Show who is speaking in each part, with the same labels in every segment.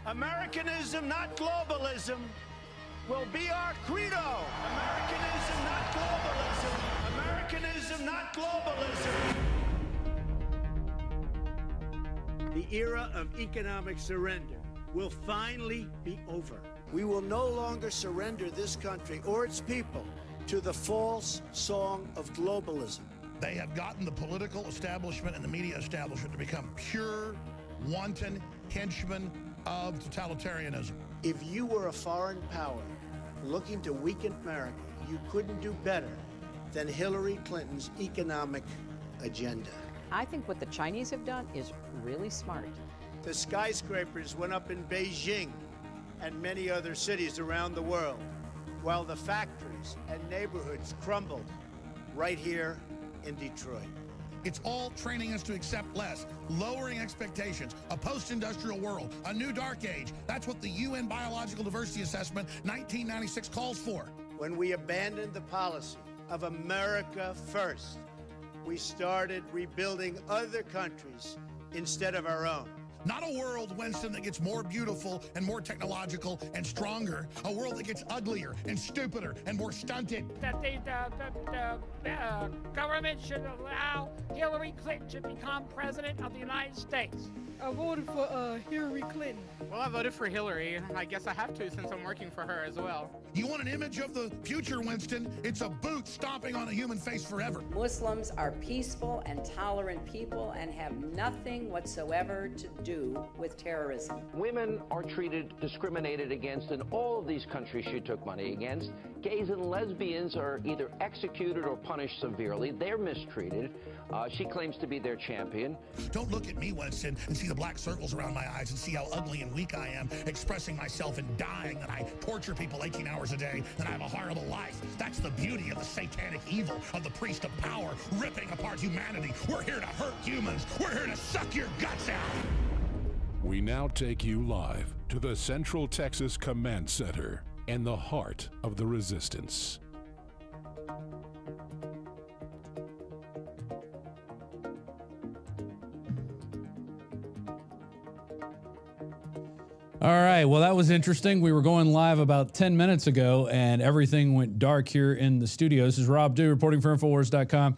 Speaker 1: Americanism, not globalism, will be our credo. Americanism, not globalism. Americanism, not globalism. The era of economic surrender will finally be over. We will no longer surrender this country or its people to the false song of globalism.
Speaker 2: They have gotten the political establishment and the media establishment to become pure, wanton henchmen of totalitarianism.
Speaker 1: If you were a foreign power looking to weaken America, you couldn't do better than Hillary Clinton's economic agenda.
Speaker 3: I think what the Chinese have done is really smart.
Speaker 1: The skyscrapers went up in Beijing and many other cities around the world, while the factories and neighborhoods crumbled right here in Detroit.
Speaker 2: It's all training us to accept less, lowering expectations, a post-industrial world, a new dark age. That's what the UN Biological Diversity Assessment 1996 calls for.
Speaker 1: When we abandoned the policy of America first, we started rebuilding other countries instead of our own.
Speaker 2: Not a world, Winston, that gets more beautiful and more technological and stronger. A world that gets uglier and stupider and more stunted.
Speaker 4: That the government should allow Hillary Clinton to become president of the United States.
Speaker 5: I voted for Hillary Clinton.
Speaker 6: Well, I voted for Hillary. I guess I have to since I'm working for her as well.
Speaker 2: You want an image of the future, Winston? It's a boot stomping on a human face forever.
Speaker 3: Muslims are peaceful and tolerant people and have nothing whatsoever to do with terrorism.
Speaker 7: Women are treated, discriminated against in all of these countries she took money against. Gays and lesbians are either executed or punished severely. They're mistreated. She claims to be their champion.
Speaker 2: Don't look at me, Winston, and see the black circles around my eyes and see how ugly and weak I am, expressing myself and dying, that I torture people 18 hours a day, that I have a horrible life. That's the beauty of the satanic evil of the priest of power, ripping apart humanity. We're here to hurt humans. We're here to suck your guts out.
Speaker 8: We now take you live to the Central Texas Command Center in the heart of the resistance.
Speaker 9: All right, well, that was interesting. We were going live about 10 minutes ago, and everything went dark here in the studio. This is Rob Dew reporting for Infowars.com.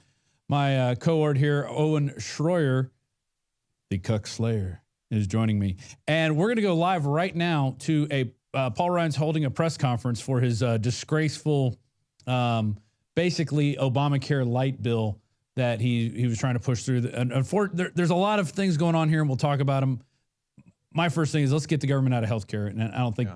Speaker 9: My cohort here, Owen Schroyer, the Cuck Slayer, is joining me. And we're going to go live right now to a Paul Ryan's holding a press conference for his disgraceful, basically Obamacare light bill that he was trying to push through. There's a lot of things going on here, and we'll talk about them. My first thing is let's get the government out of healthcare, and I don't think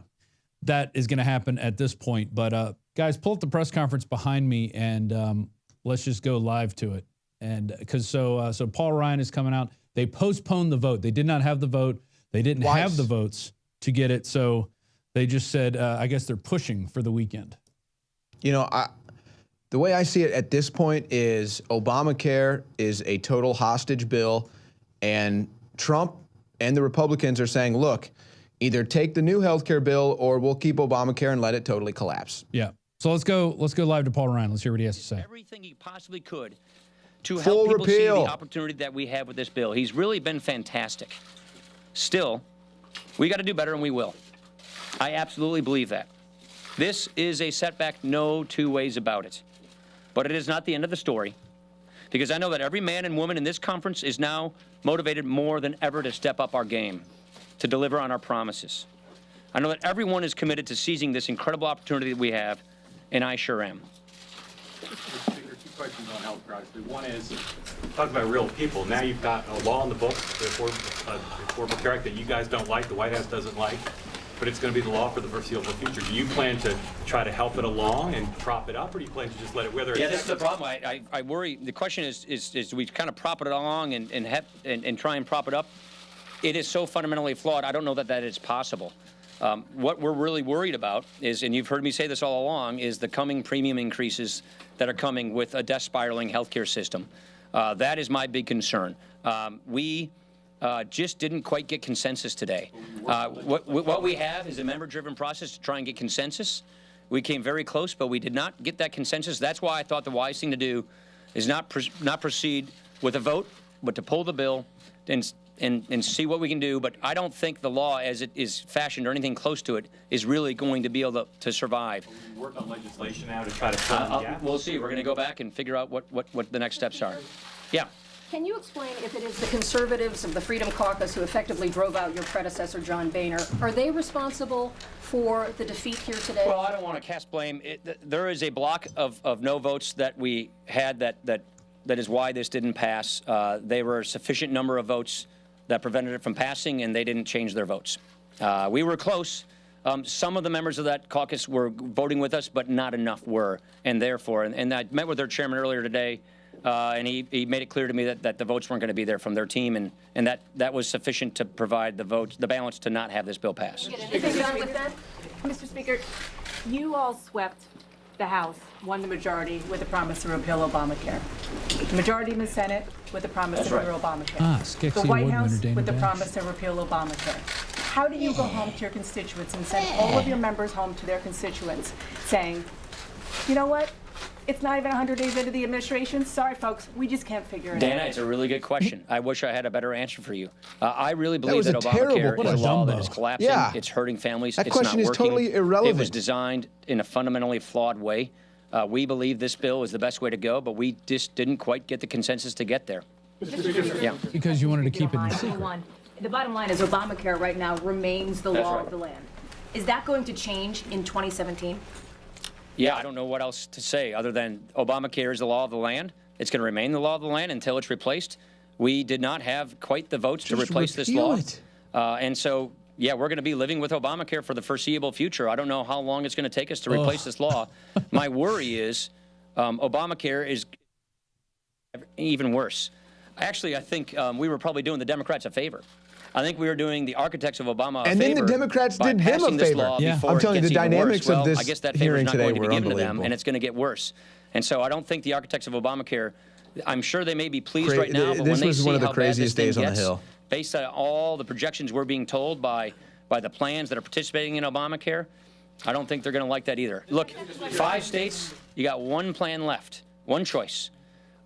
Speaker 9: that is going to happen at this point. But guys, pull up the press conference behind me, and let's just go live to it. And because so Paul Ryan is coming out. They postponed the vote. They did not have the vote. They didn't have the votes to get it, so they just said, I guess they're pushing for the weekend.
Speaker 10: You know, the way I see it at this point is Obamacare is a total hostage bill, and Trump and the Republicans are saying, look, either take the new health care bill or we'll keep Obamacare and let it totally collapse.
Speaker 9: Yeah. So let's go live to Paul Ryan. Let's hear what he has to say.
Speaker 11: Everything he possibly could to help people see the opportunity that we have with this bill. He's really been fantastic. Still, we got to do better, and we will. I absolutely believe that. This is a setback, no two ways about it. But it is not the end of the story, because I know that every man and woman in this conference is now motivated more than ever to step up our game, to deliver on our promises. I know that everyone is committed to seizing this incredible opportunity that we have, and I sure am.
Speaker 12: Mr. Speaker, two questions on health care. One is, talk about real people. Now you've got a law in the books, the Affordable Care Act, that you guys don't like, the White House doesn't like, but it's going to be the law for the foreseeable future. Do you plan to try to help it along and prop it up, or do you plan to just let it wither?
Speaker 11: Yeah, that's the problem. I worry. The question is we kind of prop it along and try and prop it up. It is so fundamentally flawed. I don't know that is possible. What we're really worried about is, and you've heard me say this all along, is the coming premium increases that are coming with a death spiraling healthcare system. That is my big concern. We just didn't quite get consensus today. What we have is a member-driven process to try and get consensus. We came very close, but we did not get that consensus. That's why I thought the wise thing to do is not proceed with a vote, but to pull the bill and see what we can do. But I don't think the law, as it is fashioned or anything close to it, is really going to be able to survive.
Speaker 12: Will you work on legislation now to try to fill in the gap?
Speaker 11: We'll see. We're going to go back and figure out what the next steps are. Yeah.
Speaker 13: Can you explain if it is the conservatives of the Freedom Caucus who effectively drove out your predecessor, John Boehner, are they responsible for the defeat here today?
Speaker 11: Well, I don't want to cast blame. There is a block of no votes that we had that is why this didn't pass. They were a sufficient number of votes that prevented it from passing, and they didn't change their votes. We were close. Some of the members of that caucus were voting with us, but not enough were, and therefore, and I met with their chairman earlier today, and he made it clear to me that the votes weren't going to be there from their team, and that was sufficient to provide the balance to not have this bill pass.
Speaker 14: Mr. Speaker, you all swept the House, won the majority with a promise to repeal Obamacare. The majority in the Senate with a promise to repeal Obamacare. The White House with the promise to repeal Obamacare. How do you go home to your constituents and send all of your members home to their constituents saying, you know what? It's not even 100 days into the administration. Sorry, folks, we just can't figure it out.
Speaker 11: Dana, it's a really good question. I wish I had a better answer for you. I really believe that Obamacare is a law that is collapsing.
Speaker 10: Yeah.
Speaker 11: It's hurting families.
Speaker 10: That
Speaker 11: it's
Speaker 10: question
Speaker 11: not
Speaker 10: is
Speaker 11: working.
Speaker 10: totally irrelevant.
Speaker 11: It was designed in a fundamentally flawed way. We believe this bill is the best way to go, but we just didn't quite get the consensus to get there. Yeah.
Speaker 9: Because you wanted to keep it in secret.
Speaker 13: The bottom line is Obamacare right now remains the law of the land. Is that going to change in 2017?
Speaker 11: Yeah, I don't know what else to say other than Obamacare is the law of the land. It's going to remain the law of the land until it's replaced. We did not have quite the votes to replace this law. And so, yeah, we're going to be living with Obamacare for the foreseeable future. I don't know how long it's going to take us to replace this law. My worry is Obamacare is even worse. Actually, I think we were probably doing the Democrats a favor. I think we were doing the architects of Obama a favor.
Speaker 10: And then the Democrats did them a favor.
Speaker 11: I'm
Speaker 10: telling you, the dynamics of this
Speaker 11: I guess that favor is
Speaker 10: hearing
Speaker 11: not
Speaker 10: today
Speaker 11: going to be
Speaker 10: were
Speaker 11: given to them,
Speaker 10: unbelievable.
Speaker 11: and it's going to get worse. And so I don't think the architects of Obamacare, I'm sure they may be pleased right now, but when they see how bad this thing gets, based on all the projections we're being told by the plans that are participating in Obamacare, I don't think they're going to like that either. Look, 5 states, you got one plan left, one choice.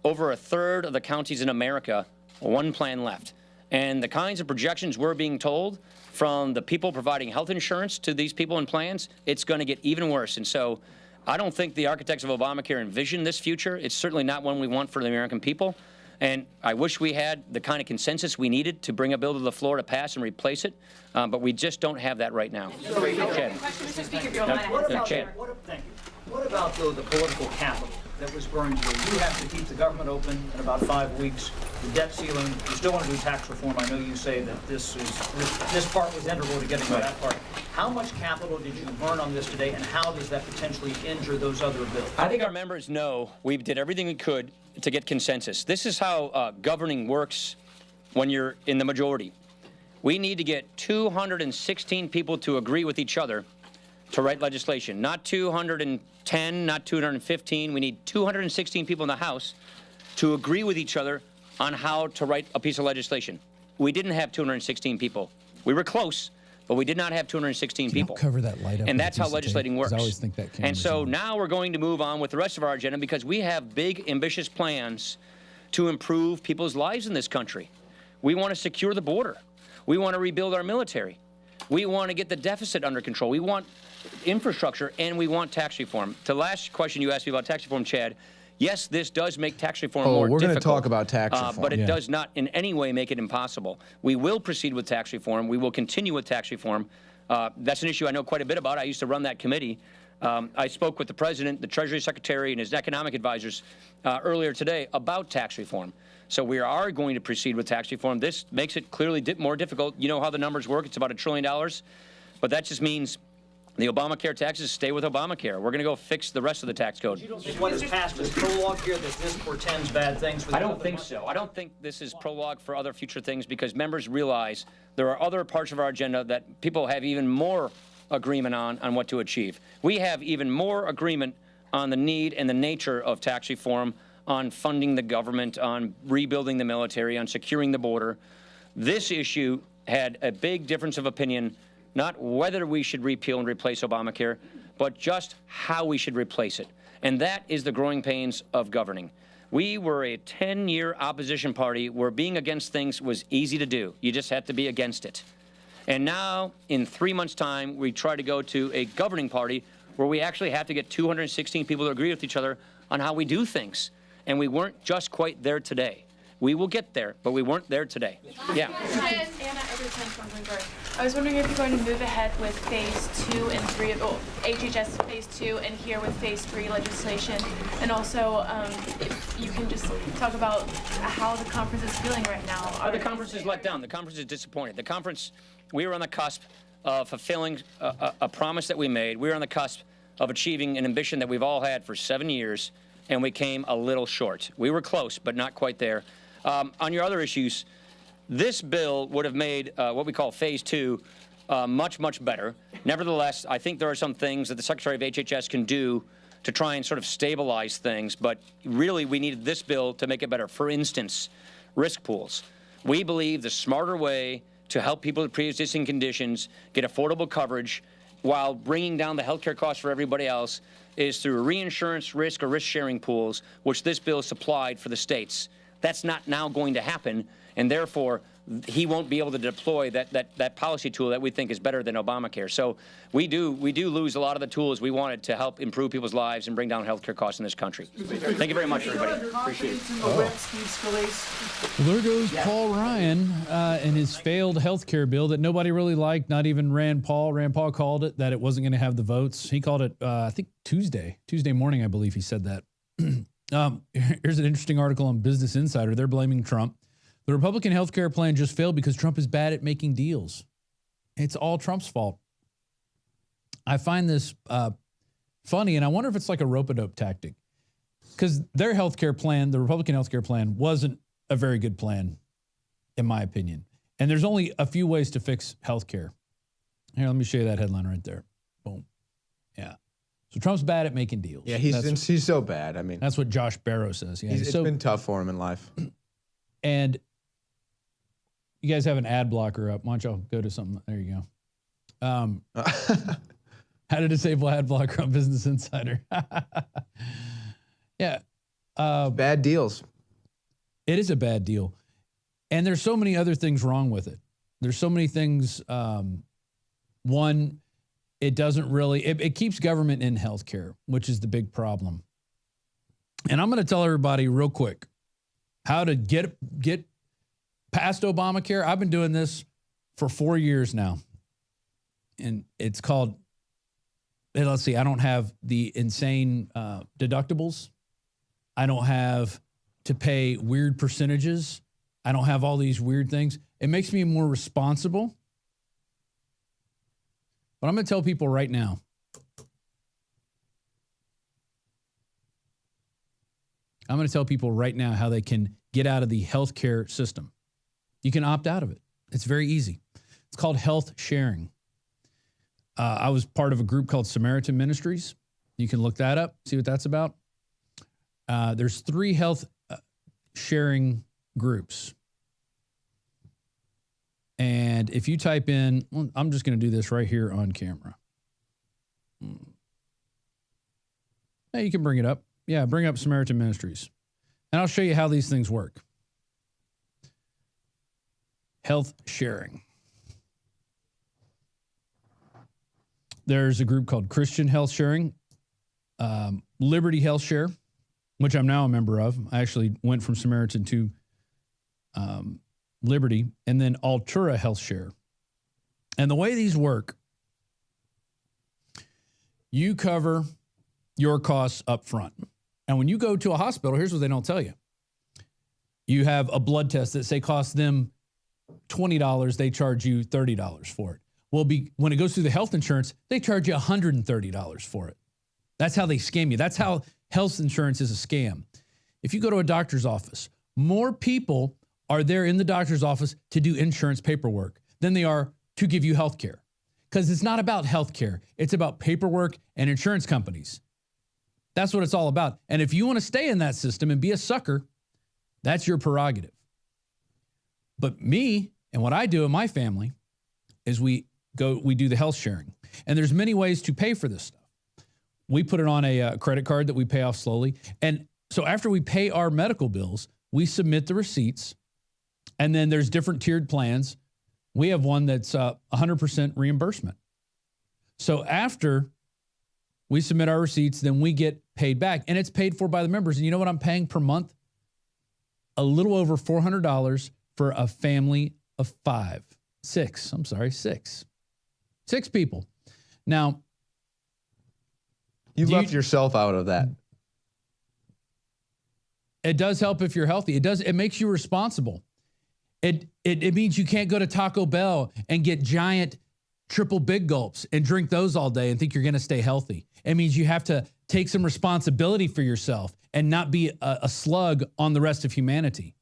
Speaker 11: Over a third of the counties in America, one plan left. And the kinds of projections we're being told from the people providing health insurance to these people in plans, it's going to get even worse. And so I don't think the architects of Obamacare envision this future. It's certainly not one we want for the American people. And I wish we had the kind of consensus we needed to bring a bill to the floor to pass and replace it, but we just don't have that right now. Chad.
Speaker 15: What about, though, the political capital that was burned here? You have to keep the government open in about 5 weeks. The debt ceiling, you still want to do tax reform. I know you say that this part was integral to getting to that part. How much capital did you burn on this today, and how does that potentially injure those other bills?
Speaker 11: I think our members know we did everything we could to get consensus. This is how governing works when you're in the majority. We need to get 216 people to agree with each other to write legislation. Not 210, not 215. We need 216 people in the House to agree with each other on how to write a piece of legislation. We didn't have 216 people. We were close, but we did not have 216 people.
Speaker 9: Cover that light up.
Speaker 11: And that's how legislating works.
Speaker 9: I always think that
Speaker 11: and so now we're going to move on with the rest of our agenda because we have big, ambitious plans to improve people's lives in this country. We want to secure the border. We want to rebuild our military. We want to get the deficit under control. We want infrastructure, and we want tax reform. To the last question you asked me about tax reform, Chad, yes, this does make tax reform more difficult.
Speaker 10: We're going to talk about tax reform.
Speaker 11: But it does not in any way make it impossible. We will proceed with tax reform. We will continue with tax reform. That's an issue I know quite a bit about. I used to run that committee. I spoke with the President, the Treasury Secretary, and his economic advisors earlier today about tax reform. So we are going to proceed with tax reform. This makes it clearly more difficult. You know how the numbers work. It's about $1 trillion. But that just means the Obamacare taxes stay with Obamacare. We're going to go fix the rest of the tax code.
Speaker 15: You don't think what is passed is prologue here, that this portends bad things for the
Speaker 11: I don't think so. I don't think this is prologue for other future things because members realize there are other parts of our agenda that people have even more agreement on what to achieve. We have even more agreement on the need and the nature of tax reform, on funding the government, on rebuilding the military, on securing the border. This issue had a big difference of opinion, not whether we should repeal and replace Obamacare, but just how we should replace it. And that is the growing pains of governing. We were a 10-year opposition party where being against things was easy to do. You just had to be against it. And now, in 3 months' time, we try to go to a governing party where we actually have to get 216 people to agree with each other on how we do things. And we weren't just quite there today. We will get there, but we weren't there today. Yeah.
Speaker 16: I was wondering if you're going to move ahead with phase 2 and 3 of HHS phase 2 and here with phase 3 legislation. And also, if you can just talk about how the conference is feeling right now.
Speaker 11: The conference is let down. The conference is disappointed. The conference, we were on the cusp of fulfilling a promise that we made. We were on the cusp of achieving an ambition that we've all had for 7 years, and we came a little short. We were close, but not quite there. On your other issues, this bill would have made what we call phase 2 much, much better. Nevertheless, I think there are some things that the Secretary of HHS can do to try and sort of stabilize things, but really we needed this bill to make it better. For instance, risk pools. We believe the smarter way to help people with pre-existing conditions get affordable coverage while bringing down the healthcare costs for everybody else is through reinsurance risk or risk-sharing pools, which this bill supplied for the states. That's not now going to happen, and therefore he won't be able to deploy that policy tool that we think is better than Obamacare. So we do lose a lot of the tools we wanted to help improve people's lives and bring down healthcare costs in this country. Thank you very much, everybody. Appreciate it.
Speaker 9: Well, there goes Paul Ryan and his failed healthcare bill that nobody really liked, not even Rand Paul. Rand Paul called it that it wasn't going to have the votes. He called it, I think, Tuesday morning, I believe he said that. Here's an interesting article on Business Insider. They're blaming Trump. The Republican health care plan just failed because Trump is bad at making deals. It's all Trump's fault. I find this funny, and I wonder if it's like a rope-a-dope tactic. Because their health care plan, the Republican health care plan, wasn't a very good plan, in my opinion. And there's only a few ways to fix health care. Here, let me show you that headline right there. Boom. Yeah. So Trump's bad at making deals.
Speaker 10: Yeah, he's so bad. I mean,
Speaker 9: that's what Josh Barrow says. Yeah,
Speaker 10: it's been tough for him in life.
Speaker 9: And you guys have an ad blocker up. Why don't y'all go to something? There you go. How to disable ad blocker on Business Insider. Yeah.
Speaker 10: Bad deals.
Speaker 9: It is a bad deal. And there's so many other things wrong with it. There's so many things. One, it doesn't really, it keeps government in healthcare, which is the big problem. And I'm going to tell everybody real quick how to get past Obamacare. I've been doing this for 4 years now. And it's called, let's see, I don't have the insane deductibles. I don't have to pay weird percentages. I don't have all these weird things. It makes me more responsible. But I'm going to tell people right now. I'm going to tell people right now how they can get out of the healthcare system. You can opt out of it. It's very easy. It's called health sharing. I was part of a group called Samaritan Ministries. You can look that up, see what that's about. There's 3 health sharing groups. And if you type in, well, I'm just going to do this right here on camera. Hey, you can bring it up. Yeah, bring up Samaritan Ministries. And I'll show you how these things work. Health sharing. There's a group called Christian Health Sharing, Liberty Health Share, which I'm now a member of. I actually went from Samaritan to Liberty, and then Altura Health Share. And the way these work, you cover your costs up front. And when you go to a hospital, here's what they don't tell you. You have a blood test that say costs them $20, they charge you $30 for it. Well, when it goes through the health insurance, they charge you $130 for it. That's how they scam you. That's how health insurance is a scam. If you go to a doctor's office, more people are there in the doctor's office to do insurance paperwork than they are to give you health care. Because it's not about health care. It's about paperwork and insurance companies. That's what it's all about. And if you want to stay in that system and be a sucker, that's your prerogative. But me and what I do in my family is we do the health sharing. And there's many ways to pay for this stuff. We put it on a credit card that we pay off slowly. And So after we pay our medical bills, we submit the receipts, and then there's different tiered plans. We have one that's 100% reimbursement. So after we submit our receipts, then we get paid back, and it's paid for by the members. And you know what I'm paying per month? A little over $400 for a family of six people. Now,
Speaker 10: you left yourself out of that.
Speaker 9: It does help if you're healthy. It makes you responsible. It means you can't go to Taco Bell and get giant triple big gulps and drink those all day and think you're going to stay healthy. It means you have to take some responsibility for yourself and not be a slug on the rest of humanity.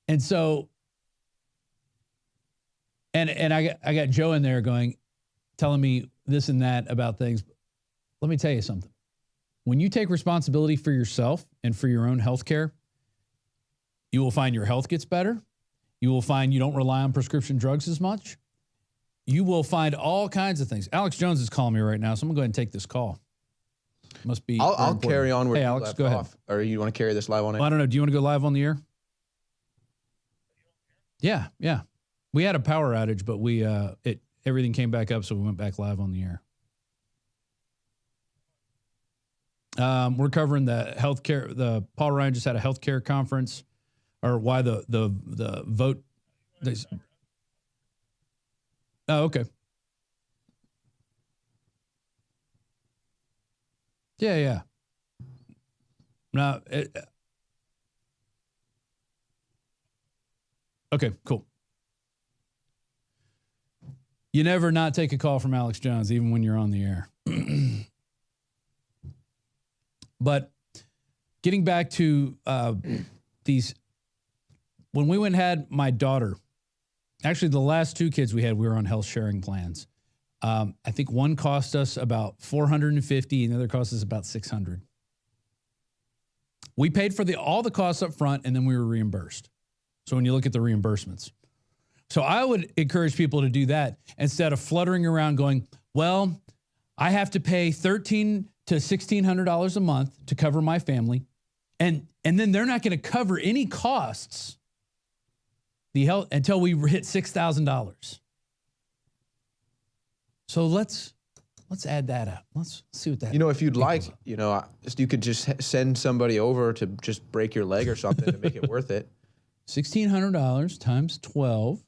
Speaker 9: And so, and I got Joe in there telling me this and that about things. Let me tell you something. When you take responsibility for yourself and for your own health care, you will find your health gets better. You will find you don't rely on prescription drugs as much. You will find all kinds of things. Alex Jones is calling me right now, so I'm going to go ahead and take this call. Must be.
Speaker 10: I'll carry on where
Speaker 9: hey,
Speaker 10: you
Speaker 9: Alex,
Speaker 10: left
Speaker 9: go ahead.
Speaker 10: off. Or you want to carry this live on air?
Speaker 9: Well, I don't know. Do you want to go live on the air? Yeah. We had a power outage, but everything came back up, so we went back live on the air. We're covering the healthcare. The Paul Ryan just had a healthcare conference, or why the vote. Oh, okay. Yeah. No. Okay, cool. You never not take a call from Alex Jones, even when you're on the air. But getting back to these, when we went and had my daughter, actually the last two kids we were on health sharing plans. I think one cost us about $450 and the other cost us about $600. We paid for all the costs up front, and then we were reimbursed. So when you look at the reimbursements. So I would encourage people to do that instead of fluttering around going, well, I have to pay $1,300 to $1,600 a month to cover my family. And then they're not going to cover any costs until we hit $6,000. So let's add that up. Let's see what that.
Speaker 10: If you'd like, you could just send somebody over to just break your leg or something to make it worth it.
Speaker 9: $1,600 times 12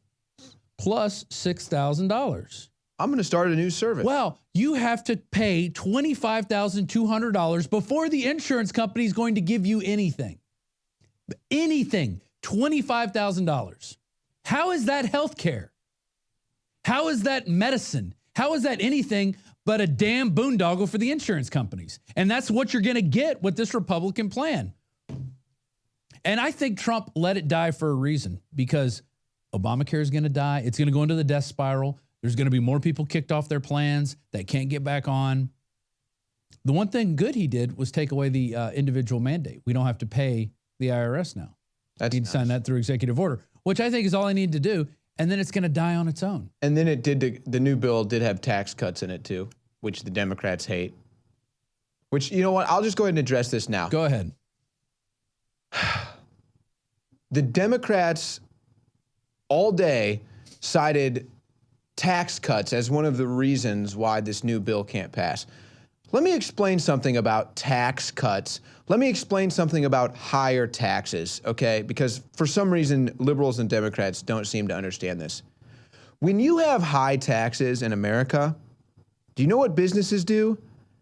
Speaker 9: plus $6,000.
Speaker 10: I'm going to start a new service.
Speaker 9: Well, you have to pay $25,200 before the insurance company is going to give you anything. Anything. $25,000. How is that health care? How is that medicine? How is that anything but a damn boondoggle for the insurance companies? And that's what you're going to get with this Republican plan. And I think Trump let it die for a reason, because Obamacare is going to die. It's going to go into the death spiral. There's going to be more people kicked off their plans that can't get back on. The one thing good he did was take away the individual mandate. We don't have to pay the IRS now. He'd sign that through executive order, which I think is all I need to do. And then it's going to die on its own.
Speaker 10: And then the new bill did have tax cuts in it too, which the Democrats hate. Which, you know what? I'll just go ahead and address this now.
Speaker 9: Go ahead.
Speaker 10: The Democrats all day cited tax cuts as one of the reasons why this new bill can't pass. Let me explain something about tax cuts. Let me explain something about higher taxes, okay? Because for some reason, liberals and Democrats don't seem to understand this. When you have high taxes in America, do you know what businesses do?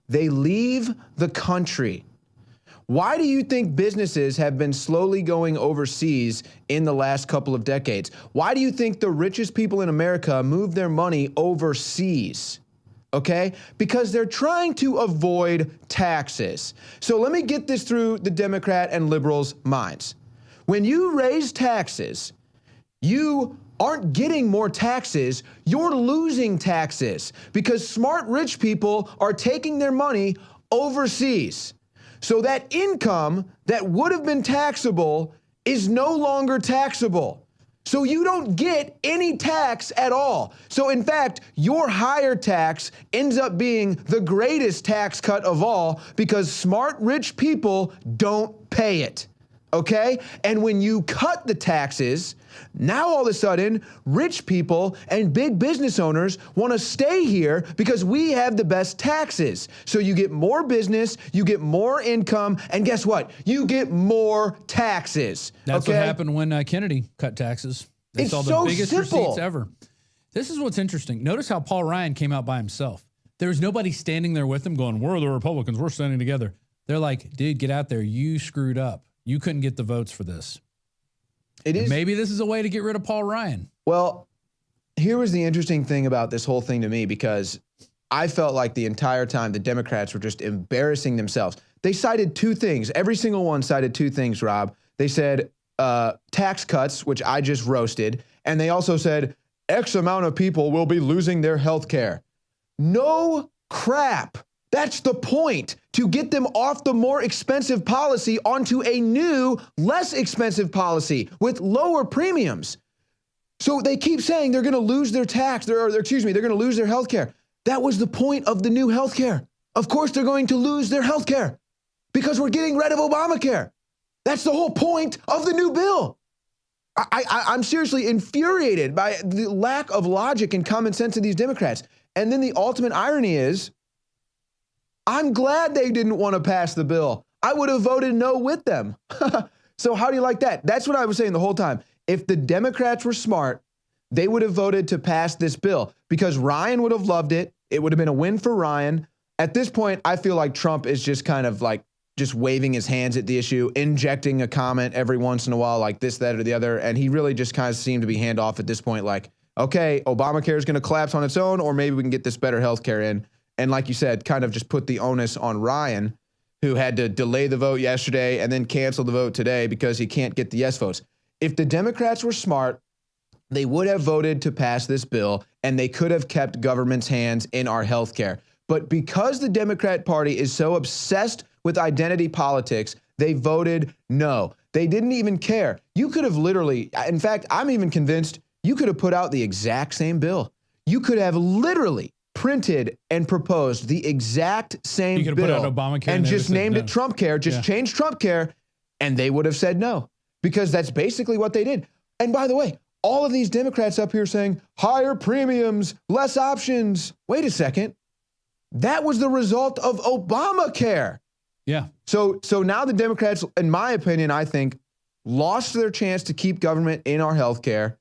Speaker 10: They leave the country. Why do you think businesses have been slowly going overseas in the last couple of decades? Why do you think the richest people in America move their money overseas? Okay? Because they're trying to avoid taxes. So let me get this through the Democrat and liberals' minds. When you raise taxes, you aren't getting more taxes, you're losing taxes because smart rich people are taking their money overseas. So that income that would have been taxable is no longer taxable. So you don't get any tax at all. So in fact, your higher tax ends up being the greatest tax cut of all because smart, rich people don't pay it. Okay? And when you cut the taxes, now all of a sudden, rich people and big business owners want to stay here because we have the best taxes. So you get more business, you get more income, and guess what? You get more taxes.
Speaker 9: That's what happened when Kennedy cut taxes. They saw the biggest receipts ever. This is what's interesting. Notice how Paul Ryan came out by himself. There was nobody standing there with him going, we're the Republicans, we're standing together. They're like, dude, get out there. You screwed up. You couldn't get the votes for this. Maybe this is a way to get rid of Paul Ryan.
Speaker 10: Well, here was the interesting thing about this whole thing to me, because I felt like the entire time the Democrats were just embarrassing themselves. They cited two things. Every single one cited two things, Rob. They said tax cuts, which I just roasted, and they also said X amount of people will be losing their health care. No crap. That's the point, to get them off the more expensive policy onto a new, less expensive policy with lower premiums. So they keep saying they're going to lose their tax, they're going to lose their health care. That was the point of the new health care. Of course, they're going to lose their health care because we're getting rid of Obamacare. That's the whole point of the new bill. I'm seriously infuriated by the lack of logic and common sense of these Democrats. And then the ultimate irony is, I'm glad they didn't want to pass the bill. I would have voted no with them. So how do you like that? That's what I was saying the whole time. If the Democrats were smart, they would have voted to pass this bill because Ryan would have loved it. It would have been a win for Ryan. At this point, I feel like Trump is just kind of like just waving his hands at the issue, injecting a comment every once in a while like this, that, or the other. And he really just kind of seemed to be handoff at this point like, okay, Obamacare is going to collapse on its own, or maybe we can get this better health care in. And like you said, kind of just put the onus on Ryan, who had to delay the vote yesterday and then cancel the vote today because he can't get the yes votes. If the Democrats were smart, they would have voted to pass this bill and they could have kept government's hands in our health care. But because the Democrat Party is so obsessed with identity politics, they voted no. They didn't even care. You could have literally, in fact, I'm even convinced you could have put out the exact same bill. You could have literally printed and proposed the exact same bill
Speaker 9: put out Obamacare
Speaker 10: and just named it Trump Care, changed Trump Care, and they would have said no, because that's basically what they did. And by the way, all of these Democrats up here saying higher premiums, less options. Wait a second. That was the result of Obamacare.
Speaker 9: Yeah.
Speaker 10: So now the Democrats, in my opinion, I think, lost their chance to keep government in our health care.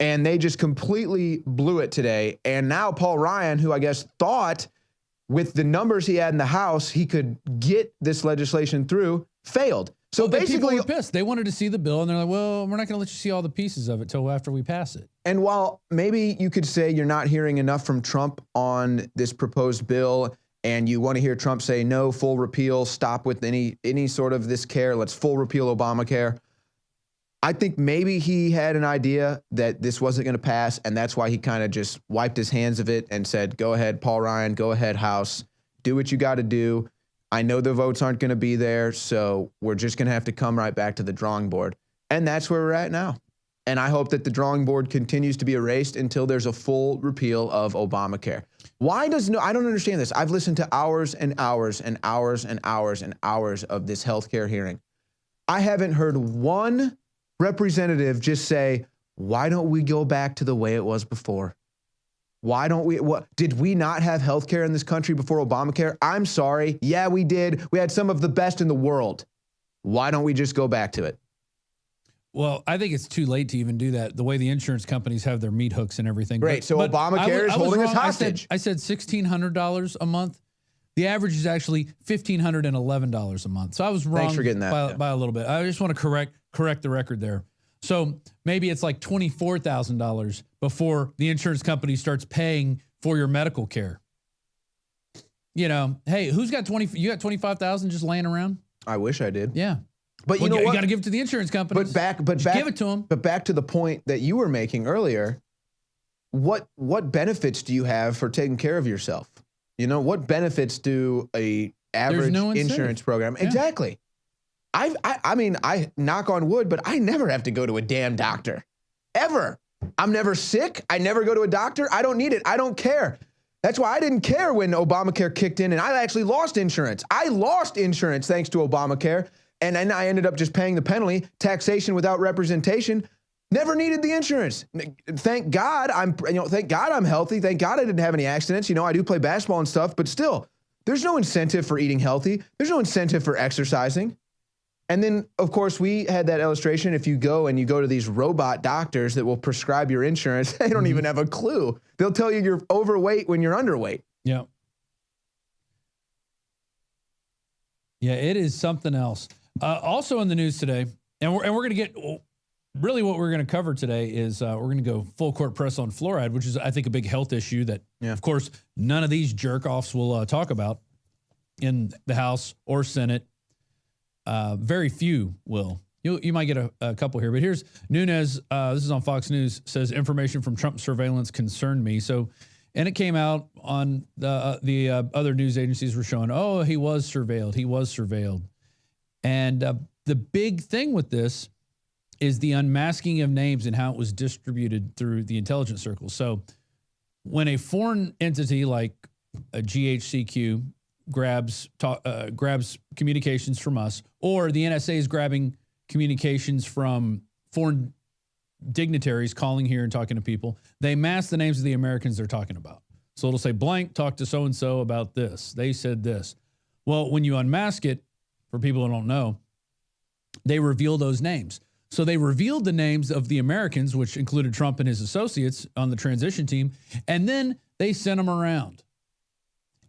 Speaker 10: And they just completely blew it today. And now Paul Ryan, who I guess thought with the numbers he had in the House, he could get this legislation through, failed. So basically,
Speaker 9: people were pissed. They wanted to see the bill, and they're like, well, we're not going to let you see all the pieces of it till after we pass it.
Speaker 10: And while maybe you could say you're not hearing enough from Trump on this proposed bill, and you want to hear Trump say, no, full repeal, stop with any sort of this care, let's full repeal Obamacare. I think maybe he had an idea that this wasn't going to pass, and that's why he kind of just wiped his hands of it and said, go ahead, Paul Ryan, go ahead, House, do what you got to do. I know the votes aren't going to be there, so we're just going to have to come right back to the drawing board. And that's where we're at now. And I hope that the drawing board continues to be erased until there's a full repeal of Obamacare. I don't understand this. I've listened to hours and hours and hours and hours and hours of this healthcare hearing. I haven't heard one representative just say, why don't we go back to the way it was before? Why don't we? Did we not have healthcare in this country before Obamacare? I'm sorry. Yeah, we did. We had some of the best in the world. Why don't we just go back to it?
Speaker 9: Well, I think it's too late to even do that. The way the insurance companies have their meat hooks and everything.
Speaker 10: Great. So Obamacare is holding us hostage.
Speaker 9: I said $1,600 a month. The average is actually $1,511 a month. So I was wrong.
Speaker 10: Thanks for getting that.
Speaker 9: By a little bit. I just want to correct the record there. So maybe it's like $24,000 before the insurance company starts paying for your medical care. You know, hey, who's got you got 25,000 just laying around?
Speaker 10: I wish I did.
Speaker 9: Yeah.
Speaker 10: But you know what?
Speaker 9: You got to give it to the insurance company.
Speaker 10: But back,
Speaker 9: give it to them.
Speaker 10: But back to the point that you were making earlier, what benefits do you have for taking care of yourself? You know, what benefits do a average insurance program? Yeah. Exactly. I mean, I knock on wood, but I never have to go to a damn doctor. ever. I'm never sick. I never go to a doctor. I don't need it. I don't care. That's why I didn't care when Obamacare kicked in and I actually lost insurance. I lost insurance thanks to Obamacare. And then I ended up just paying the penalty, taxation without representation. Never needed the insurance. Thank God thank God I'm healthy. Thank God I didn't have any accidents. I do play basketball and stuff, but still, there's no incentive for eating healthy. There's no incentive for exercising. And then, of course, we had that illustration. If you go to these robot doctors that will prescribe your insurance, they don't even have a clue. They'll tell you you're overweight when you're underweight.
Speaker 9: Yeah. Yeah, it is something else. Also in the news today, and we're going to get really what we're going to cover today is we're going to go full court press on fluoride, which is, I think, a big health issue that, of course, none of these jerk-offs will talk about in the House or Senate. Very few will. You might get a couple here, but here's Nunes. This is on Fox News. Says information from Trump surveillance concerned me. So, and it came out on the other news agencies were showing. Oh, he was surveilled. He was surveilled. And the big thing with this is the unmasking of names and how it was distributed through the intelligence circles. So, when a foreign entity like a GHCQ grabs communications from us, or the NSA is grabbing communications from foreign dignitaries calling here and talking to people, they mask the names of the Americans they're talking about. So it'll say blank talked to so-and-so about this. They said this. Well, when you unmask it, for people who don't know, they reveal those names. So they revealed the names of the Americans, which included Trump and his associates on the transition team, and then they sent them around.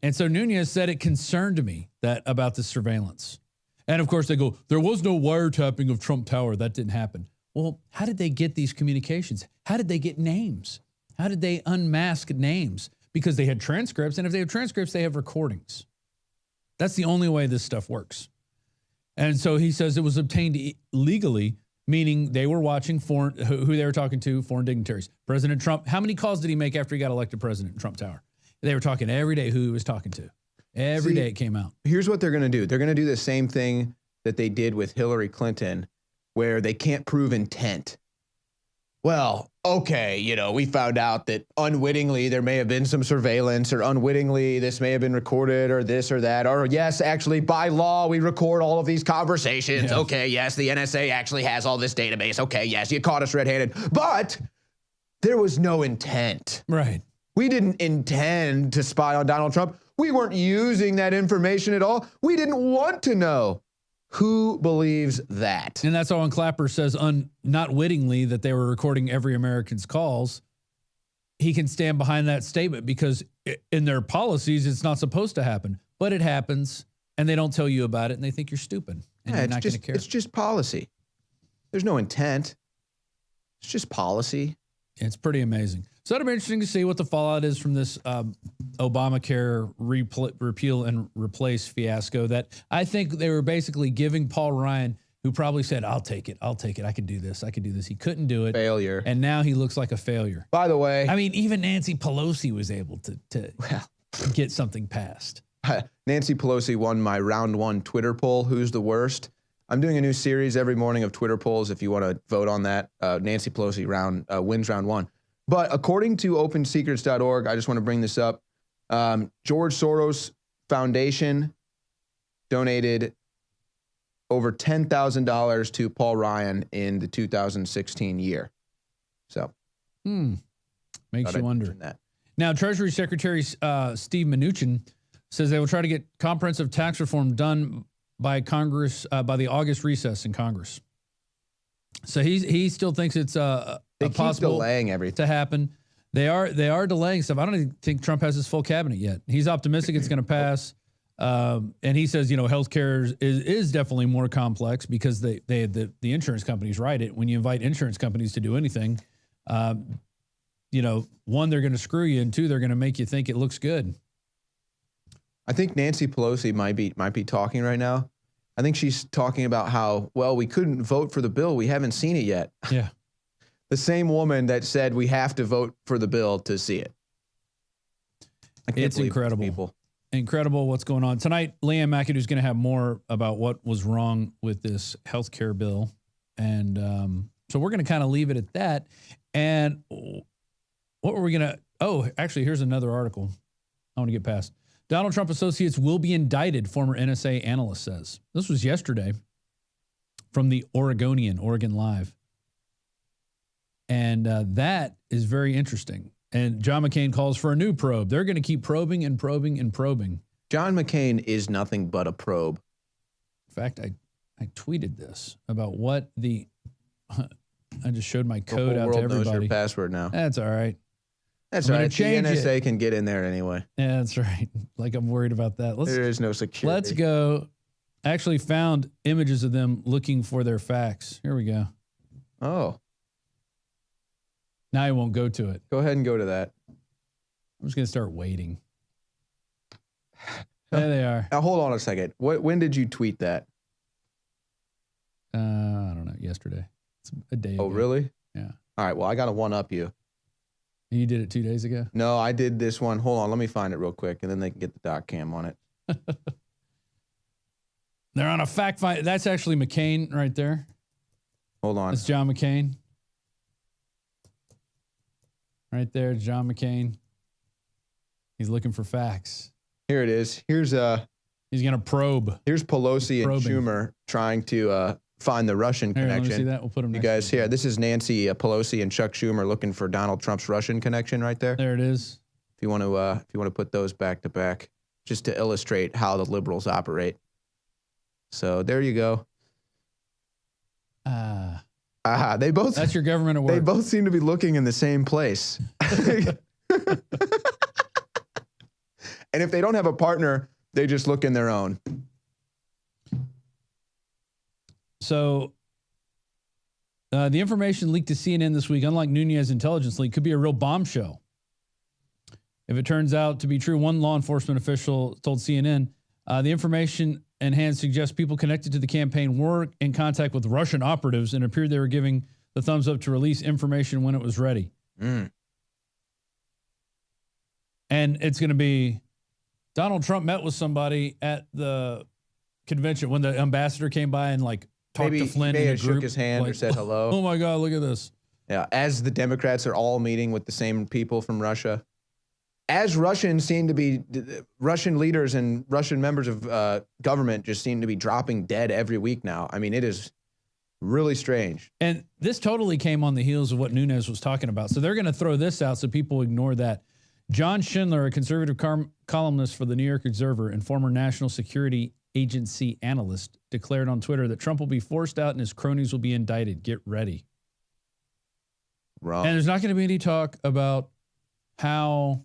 Speaker 9: And so Nunes said it concerned me about the surveillance. And of course they go, there was no wiretapping of Trump Tower. That didn't happen. Well, how did they get these communications? How did they get names? How did they unmask names? Because they had transcripts, and if they have transcripts, they have recordings. That's the only way this stuff works. And so he says it was obtained legally, meaning they were watching who they were talking to, foreign dignitaries. President Trump, how many calls did he make after he got elected president in Trump Tower? They were talking every day who he was talking to. Every day it came out. Here's
Speaker 10: what they're going to do. They're going to do the same thing that they did with Hillary Clinton, where they can't prove intent. Well, okay, we found out that unwittingly there may have been some surveillance, or unwittingly this may have been recorded, or this or that, or yes, actually by law we record all of these conversations. Yes. Okay, yes, the NSA actually has all this database. Okay, yes, you caught us red-handed, but there was no intent.
Speaker 9: Right.
Speaker 10: We didn't intend to spy on Donald Trump. We weren't using that information at all. We didn't want to know. Who believes that?
Speaker 9: And that's all when Clapper says not wittingly that they were recording every American's calls. He can stand behind that statement because in their policies, it's not supposed to happen. But it happens, and they don't tell you about it, and they think you're stupid, and you're not going to care.
Speaker 10: It's just policy. There's no intent. It's just policy.
Speaker 9: It's pretty amazing. So it'll be interesting to see what the fallout is from this Obamacare repeal and replace fiasco that I think they were basically giving Paul Ryan, who probably said, I'll take it. I can do this. He couldn't do it.
Speaker 10: Failure.
Speaker 9: And now he looks like a failure.
Speaker 10: By the way.
Speaker 9: I mean, even Nancy Pelosi was able to get something passed.
Speaker 10: Nancy Pelosi won my round one Twitter poll. Who's the worst? I'm doing a new series every morning of Twitter polls. If you want to vote on that, Nancy Pelosi wins round one. But according to OpenSecrets.org, I just want to bring this up. George Soros Foundation donated over $10,000 to Paul Ryan in the 2016 year. So,
Speaker 9: makes you wonder. Now, Treasury Secretary Steve Mnuchin says they will try to get comprehensive tax reform done by Congress by the August recess in Congress. So he still thinks it's possible
Speaker 10: delaying everything
Speaker 9: to happen. They are delaying stuff. I don't even think Trump has his full cabinet yet. He's optimistic it's going to pass, and he says healthcare is definitely more complex because the insurance companies write it. When you invite insurance companies to do anything, one, they're going to screw you, and two, they're going to make you think it looks good.
Speaker 10: I think Nancy Pelosi might be talking right now. I think she's talking about how, well, we couldn't vote for the bill. We haven't seen it yet.
Speaker 9: Yeah.
Speaker 10: The same woman that said we have to vote for the bill to see it.
Speaker 9: It's incredible. Incredible what's going on. Tonight, Leanne McAdoo is going to have more about what was wrong with this health care bill and So we're going to kind of leave it at that. And what were we going to? Oh, actually, here's another article I want to get past. Donald Trump associates will be indicted, former NSA analyst says. This was yesterday from the Oregonian, Oregon Live. And that is very interesting. And John McCain calls for a new probe. They're going to keep probing and probing and probing.
Speaker 10: John McCain is nothing but a probe.
Speaker 9: In fact, I tweeted this about what the... I just showed my code out to everybody.
Speaker 10: The whole world knows your password now.
Speaker 9: That's all right.
Speaker 10: That's all right. The NSA can get in there anyway.
Speaker 9: Yeah, that's right. Like I'm worried about that.
Speaker 10: There is no security.
Speaker 9: Let's go. Actually found images of them looking for their facts. Here we go.
Speaker 10: Oh.
Speaker 9: Now I won't go to it.
Speaker 10: Go ahead and go to that.
Speaker 9: I'm just going to start waiting. There they are.
Speaker 10: Now, hold on a second. When did you tweet that?
Speaker 9: I don't know. Yesterday. It's a day ago.
Speaker 10: Oh, really?
Speaker 9: Yeah.
Speaker 10: All right. Well, I got to one up you.
Speaker 9: You did it 2 days ago?
Speaker 10: No, I did this one. Hold on. Let me find it real quick, and then they can get the doc cam on it.
Speaker 9: They're on a fact find. That's actually McCain right there.
Speaker 10: Hold on.
Speaker 9: That's John McCain. Right there, John McCain. He's looking for facts.
Speaker 10: Here it is. He's
Speaker 9: going to probe.
Speaker 10: Here's Pelosi and Schumer trying to find the Russian connection.
Speaker 9: Let me see that. We'll put them
Speaker 10: you guys here. This is Nancy Pelosi and Chuck Schumer looking for Donald Trump's Russian connection right there.
Speaker 9: There it is.
Speaker 10: If you want to put those back to back, just to illustrate how the liberals operate. So there you go. They both.
Speaker 9: That's your government at work.
Speaker 10: They both seem to be looking in the same place. And if they don't have a partner, they just look in their own.
Speaker 9: So the information leaked to CNN this week, unlike Nunez's intelligence leak, could be a real bombshell. If it turns out to be true, one law enforcement official told CNN, the information in hand suggests people connected to the campaign were in contact with Russian operatives and appeared they were giving the thumbs up to release information when it was ready. And it's going to be Donald Trump met with somebody at the convention when the ambassador came by and like talked to Flynn in a group.
Speaker 10: Shook his hand or said hello.
Speaker 9: Oh my God, look at this.
Speaker 10: Yeah, as the Democrats are all meeting with the same people from Russia. As Russian leaders and Russian members of government just seem to be dropping dead every week now. I mean, it is really strange.
Speaker 9: And this totally came on the heels of what Nunes was talking about. So they're going to throw this out so people ignore that. John Schindler, a conservative columnist for the New York Observer and former National Security Agency analyst, declared on Twitter that Trump will be forced out and his cronies will be indicted. Get ready.
Speaker 10: Wrong.
Speaker 9: And there's not going to be any talk about how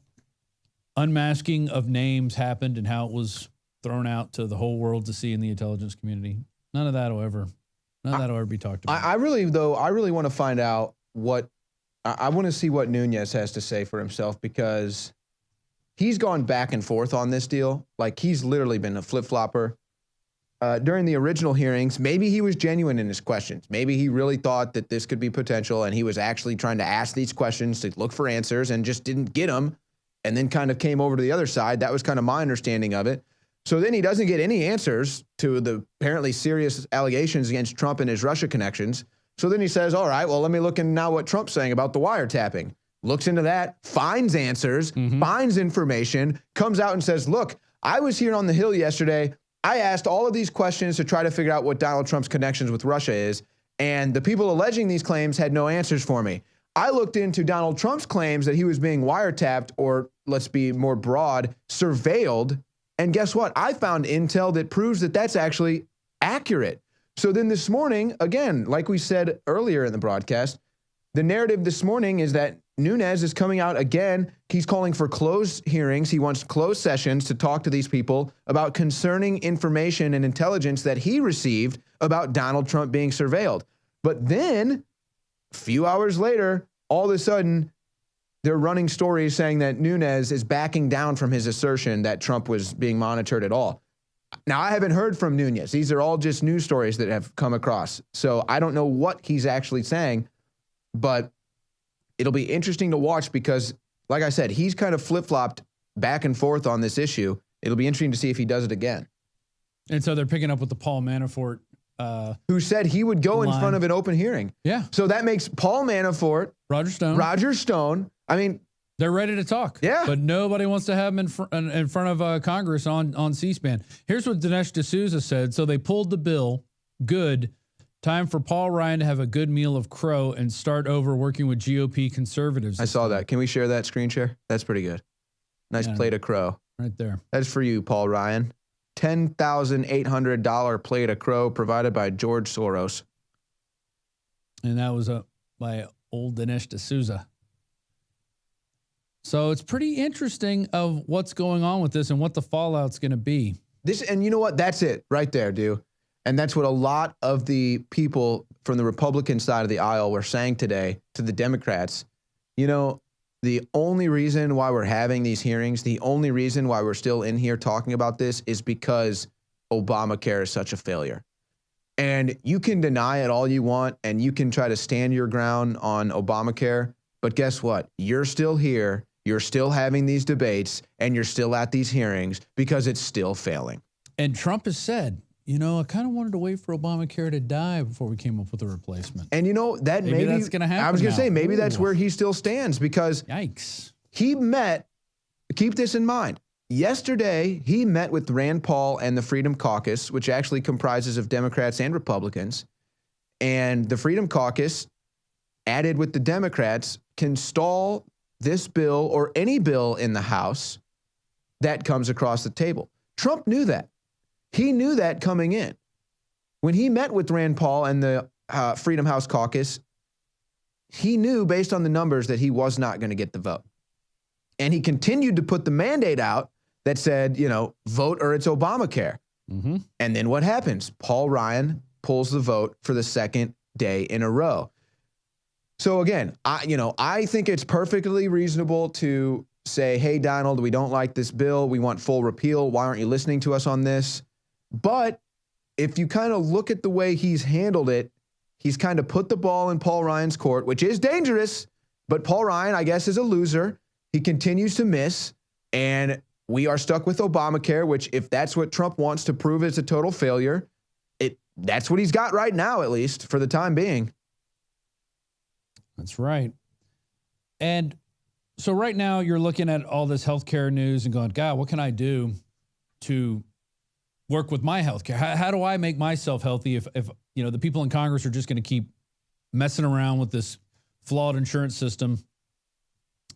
Speaker 9: unmasking of names happened and how it was thrown out to the whole world to see in the intelligence community. None of that will ever be talked about.
Speaker 10: I really want to find out what I want to see what Nunes has to say for himself, because he's gone back and forth on this deal. Like, he's literally been a flip-flopper. During the original hearings, maybe he was genuine in his questions. Maybe he really thought that this could be potential, and he was actually trying to ask these questions to look for answers and just didn't get them, and then kind of came over to the other side. That was kind of my understanding of it. So then he doesn't get any answers to the apparently serious allegations against Trump and his Russia connections. So then he says, all right, well, let me look into now what Trump's saying about the wiretapping. Looks into that, finds answers, finds information, comes out and says, look, I was here on the Hill yesterday. I asked all of these questions to try to figure out what Donald Trump's connections with Russia is, and the people alleging these claims had no answers for me. I looked into Donald Trump's claims that he was being wiretapped, or let's be more broad, surveilled, and guess what? I found intel that proves that that's actually accurate. So then this morning, again, like we said earlier in the broadcast, the narrative this morning is that Nunes is coming out again. He's calling for closed hearings. He wants closed sessions to talk to these people about concerning information and intelligence that he received about Donald Trump being surveilled. But then, a few hours later, all of a sudden, they're running stories saying that Nunes is backing down from his assertion that Trump was being monitored at all. Now, I haven't heard from Nunes. These are all just news stories that have come across. So I don't know what he's actually saying, but it'll be interesting to watch because, like I said, he's kind of flip-flopped back and forth on this issue. It'll be interesting to see if he does it again.
Speaker 9: And so they're picking up with the Paul Manafort
Speaker 10: who said he would go in front of an open hearing.
Speaker 9: Yeah.
Speaker 10: So that makes Paul Manafort, Roger Stone. I mean,
Speaker 9: they're ready to talk.
Speaker 10: Yeah.
Speaker 9: But nobody wants to have them in front of Congress on C-SPAN. Here's what Dinesh D'Souza said. So they pulled the bill. Good. Time for Paul Ryan to have a good meal of crow and start over working with GOP conservatives.
Speaker 10: I saw that. Can we share that screen share? That's pretty good. Nice plate of crow.
Speaker 9: Right there.
Speaker 10: That's for you, Paul Ryan. $10,800 plate of crow provided by George Soros.
Speaker 9: And that was by old Dinesh D'Souza. So it's pretty interesting of what's going on with this and what the fallout's going to be.
Speaker 10: And you know what? That's it right there, dude. And that's what a lot of the people from the Republican side of the aisle were saying today to the Democrats. You know, the only reason why we're having these hearings, the only reason why we're still in here talking about this is because Obamacare is such a failure. And you can deny it all you want, and you can try to stand your ground on Obamacare. But guess what? You're still here. You're still having these debates, and you're still at these hearings because it's still failing.
Speaker 9: And Trump has said, you know, I kind of wanted to wait for Obamacare to die before we came up with a replacement.
Speaker 10: And you know, that maybe
Speaker 9: that's going to happen.
Speaker 10: I was going to say, maybe
Speaker 9: Ooh.
Speaker 10: that's where he still stands because
Speaker 9: yikes.
Speaker 10: He met, keep this in mind, yesterday he met with Rand Paul and the Freedom Caucus, which actually comprises of Democrats and Republicans. And the Freedom Caucus, added with the Democrats, can stall this bill or any bill in the House that comes across the table. Trump knew that. He knew that coming in. When he met with Rand Paul and the Freedom House Caucus, he knew based on the numbers that he was not going to get the vote. And he continued to put the mandate out that said, you know, vote or it's Obamacare.
Speaker 9: Mm-hmm.
Speaker 10: And then what happens? Paul Ryan pulls the vote for the second day in a row. So again, I think it's perfectly reasonable to say, hey, Donald, we don't like this bill. We want full repeal. Why aren't you listening to us on this? But if you kind of look at the way he's handled it, he's kind of put the ball in Paul Ryan's court, which is dangerous. But Paul Ryan, I guess, is a loser. He continues to miss. And we are stuck with Obamacare, which if that's what Trump wants to prove is a total failure, that's what he's got right now, at least for the time being.
Speaker 9: That's right. And so right now you're looking at all this healthcare news and going, God, what can I do to work with my healthcare? How do I make myself healthy if you know the people in Congress are just going to keep messing around with this flawed insurance system,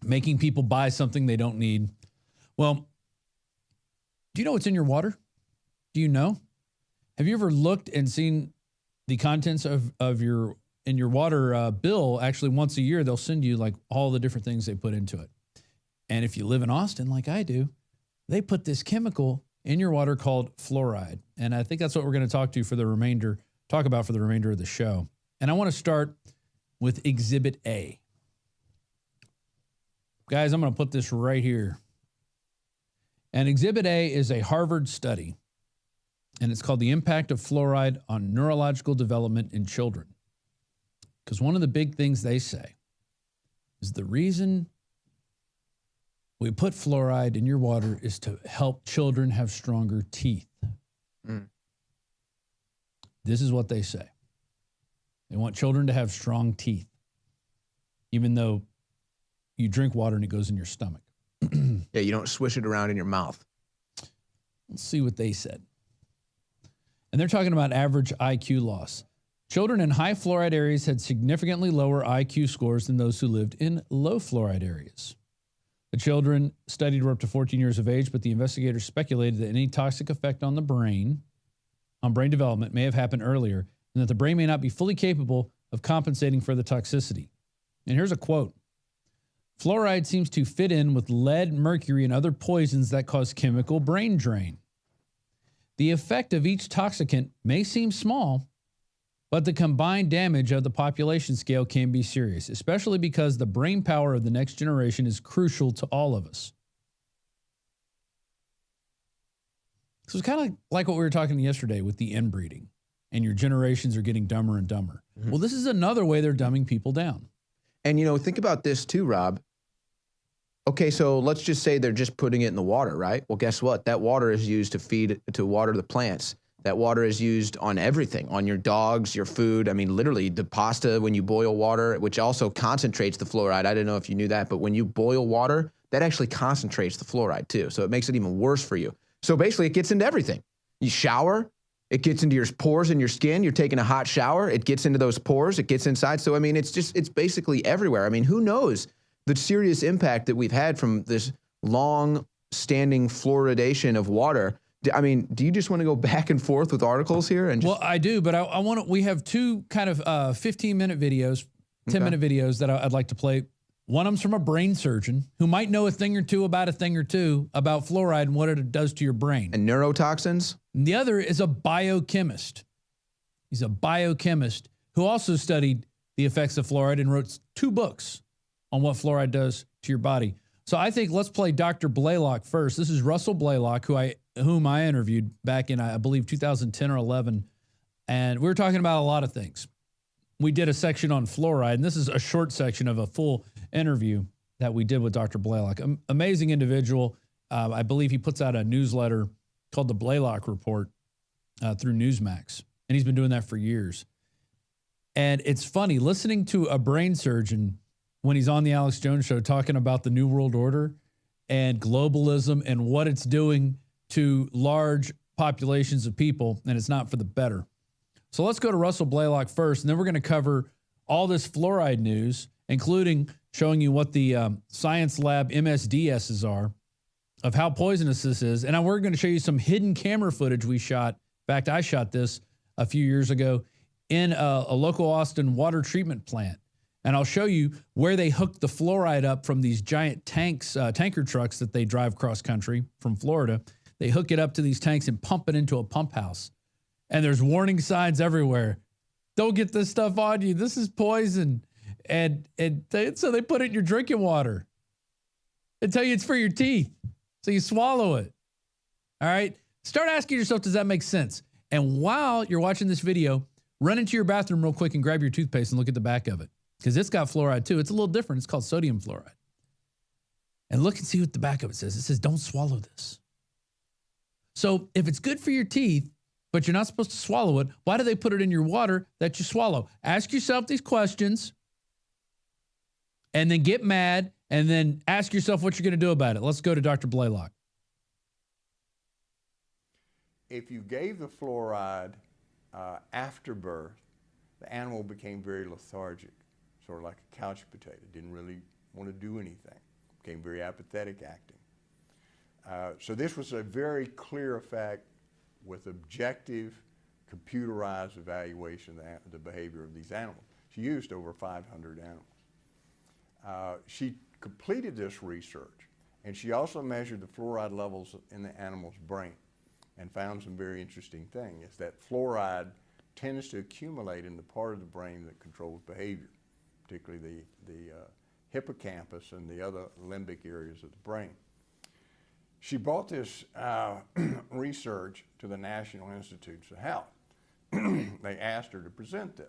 Speaker 9: making people buy something they don't need? Well, do you know what's in your water? Do you know? Have you ever looked and seen the contents of your water bill? Actually, once a year, they'll send you like all the different things they put into it. And if you live in Austin, like I do, they put this chemical in your water called fluoride. And I think that's what we're going to talk about for the remainder of the show. And I want to start with Exhibit A. Guys, I'm going to put this right here. And Exhibit A is a Harvard study, and it's called The Impact of Fluoride on Neurological Development in Children. Because one of the big things they say is the reason we put fluoride in your water is to help children have stronger teeth. This is what they say. They want children to have strong teeth, even though you drink water and it goes in your stomach.
Speaker 10: Yeah, you don't swish it around in your mouth.
Speaker 9: Let's see what they said. And they're talking about average IQ loss. Children in high fluoride areas had significantly lower IQ scores than those who lived in low fluoride areas. The children studied were up to 14 years of age, but the investigators speculated that any toxic effect on brain development may have happened earlier, and that the brain may not be fully capable of compensating for the toxicity. And here's a quote. Fluoride seems to fit in with lead, mercury, and other poisons that cause chemical brain drain. The effect of each toxicant may seem small, but the combined damage of the population scale can be serious, especially because the brain power of the next generation is crucial to all of us. So it's kind of like what we were talking yesterday with the inbreeding, and your generations are getting dumber and dumber. Mm-hmm. Well, this is another way they're dumbing people down.
Speaker 10: And, you know, think about this too, Rob. Okay, so let's just say they're just putting it in the water, right? Well, guess what? That water is used to water the plants. That water is used on everything, on your dogs, your food. I mean, literally the pasta, when you boil water, which also concentrates the fluoride. I didn't know if you knew that, but when you boil water, that actually concentrates the fluoride too. So it makes it even worse for you. So basically it gets into everything. You shower, it gets into your pores in your skin. You're taking a hot shower, it gets into those pores, it gets inside. So, I mean, it's basically everywhere. I mean, who knows the serious impact that we've had from this long-standing fluoridation of water. I mean, do you just want to go back and forth with articles here? And
Speaker 9: well, I do, but I want to. We have two kind of 15-minute videos, 10-minute videos that I'd like to play. One of them's from a brain surgeon who might know a thing or two about fluoride and what it does to your brain
Speaker 10: and neurotoxins.
Speaker 9: And the other is a biochemist. He's a biochemist who also studied the effects of fluoride and wrote 2 books on what fluoride does to your body. So I think let's play Dr. Blaylock first. This is Russell Blaylock, whom I interviewed back in, I believe, 2010 or 11. And we were talking about a lot of things. We did a section on fluoride, and this is a short section of a full interview that we did with Dr. Blaylock. Amazing individual. I believe he puts out a newsletter called the Blaylock Report through Newsmax. And he's been doing that for years. And it's funny, listening to a brain surgeon when he's on the Alex Jones Show talking about the New World Order and globalism and what it's doing to large populations of people, and it's not for the better. So let's go to Russell Blaylock first, and then we're going to cover all this fluoride news, including showing you what the Science Lab MSDSs are, of how poisonous this is. And we're going to show you some hidden camera footage we shot. In fact, I shot this a few years ago in a local Austin water treatment plant. And I'll show you where they hooked the fluoride up from these giant tanker trucks that they drive cross country from Florida. They hook it up to these tanks and pump it into a pump house. And there's warning signs everywhere. Don't get this stuff on you. This is poison. So they put it in your drinking water and tell you it's for your teeth. So you swallow it. All right. Start asking yourself, does that make sense? And while you're watching this video, run into your bathroom real quick and grab your toothpaste and look at the back of it. Because it's got fluoride too. It's a little different. It's called sodium fluoride. And look and see what the back of it says. It says, don't swallow this. So if it's good for your teeth, but you're not supposed to swallow it, why do they put it in your water that you swallow? Ask yourself these questions and then get mad and then ask yourself what you're going to do about it. Let's go to Dr. Blaylock.
Speaker 17: If you gave the fluoride after birth, the animal became very lethargic, sort of like a couch potato, didn't really want to do anything, became very apathetic acting. So this was a very clear effect with objective, computerized evaluation of the behavior of these animals. She used over 500 animals. She completed this research, and she also measured the fluoride levels in the animal's brain and found some very interesting things. It's that fluoride tends to accumulate in the part of the brain that controls behavior, particularly the hippocampus and the other limbic areas of the brain. She brought this research to the National Institutes of Health. They asked her to present this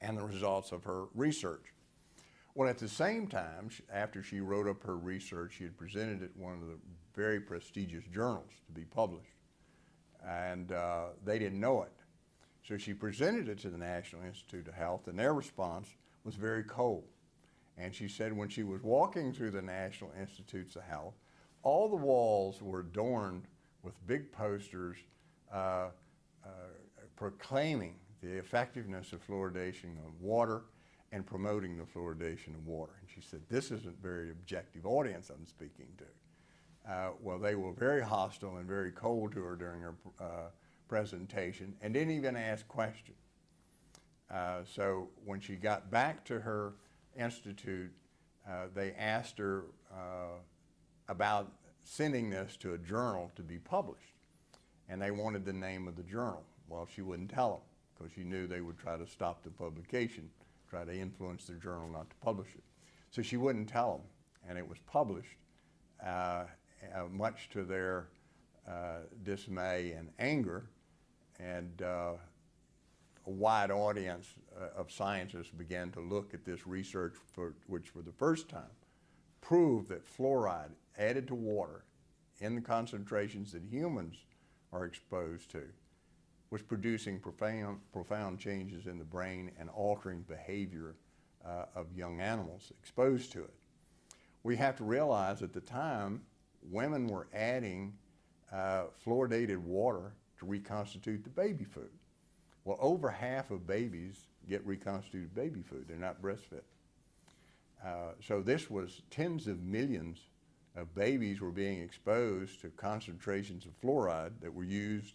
Speaker 17: and the results of her research. Well, at the same time, after she wrote up her research, she had presented it in one of the very prestigious journals to be published, and they didn't know it. So she presented it to the National Institute of Health, and their response was very cold. And she said when she was walking through the National Institutes of Health, all the walls were adorned with big posters proclaiming the effectiveness of fluoridation of water and promoting the fluoridation of water. And she said, this isn't a very objective audience I'm speaking to. Well, they were very hostile and very cold to her during her presentation and didn't even ask questions. So when she got back to her institute, they asked her about sending this to a journal to be published. And they wanted the name of the journal. Well, she wouldn't tell them because she knew they would try to stop the publication, try to influence the journal not to publish it. So she wouldn't tell them, and it was published, much to their dismay and anger, and a wide audience of scientists began to look at this research, which for the first time proved that fluoride added to water in the concentrations that humans are exposed to was producing profound changes in the brain and altering behavior of young animals exposed to it. We have to realize at the time, women were adding fluoridated water to reconstitute the baby food. Well, over half of babies get reconstituted baby food. They're not breastfed. So this was tens of millions of babies were being exposed to concentrations of fluoride that were used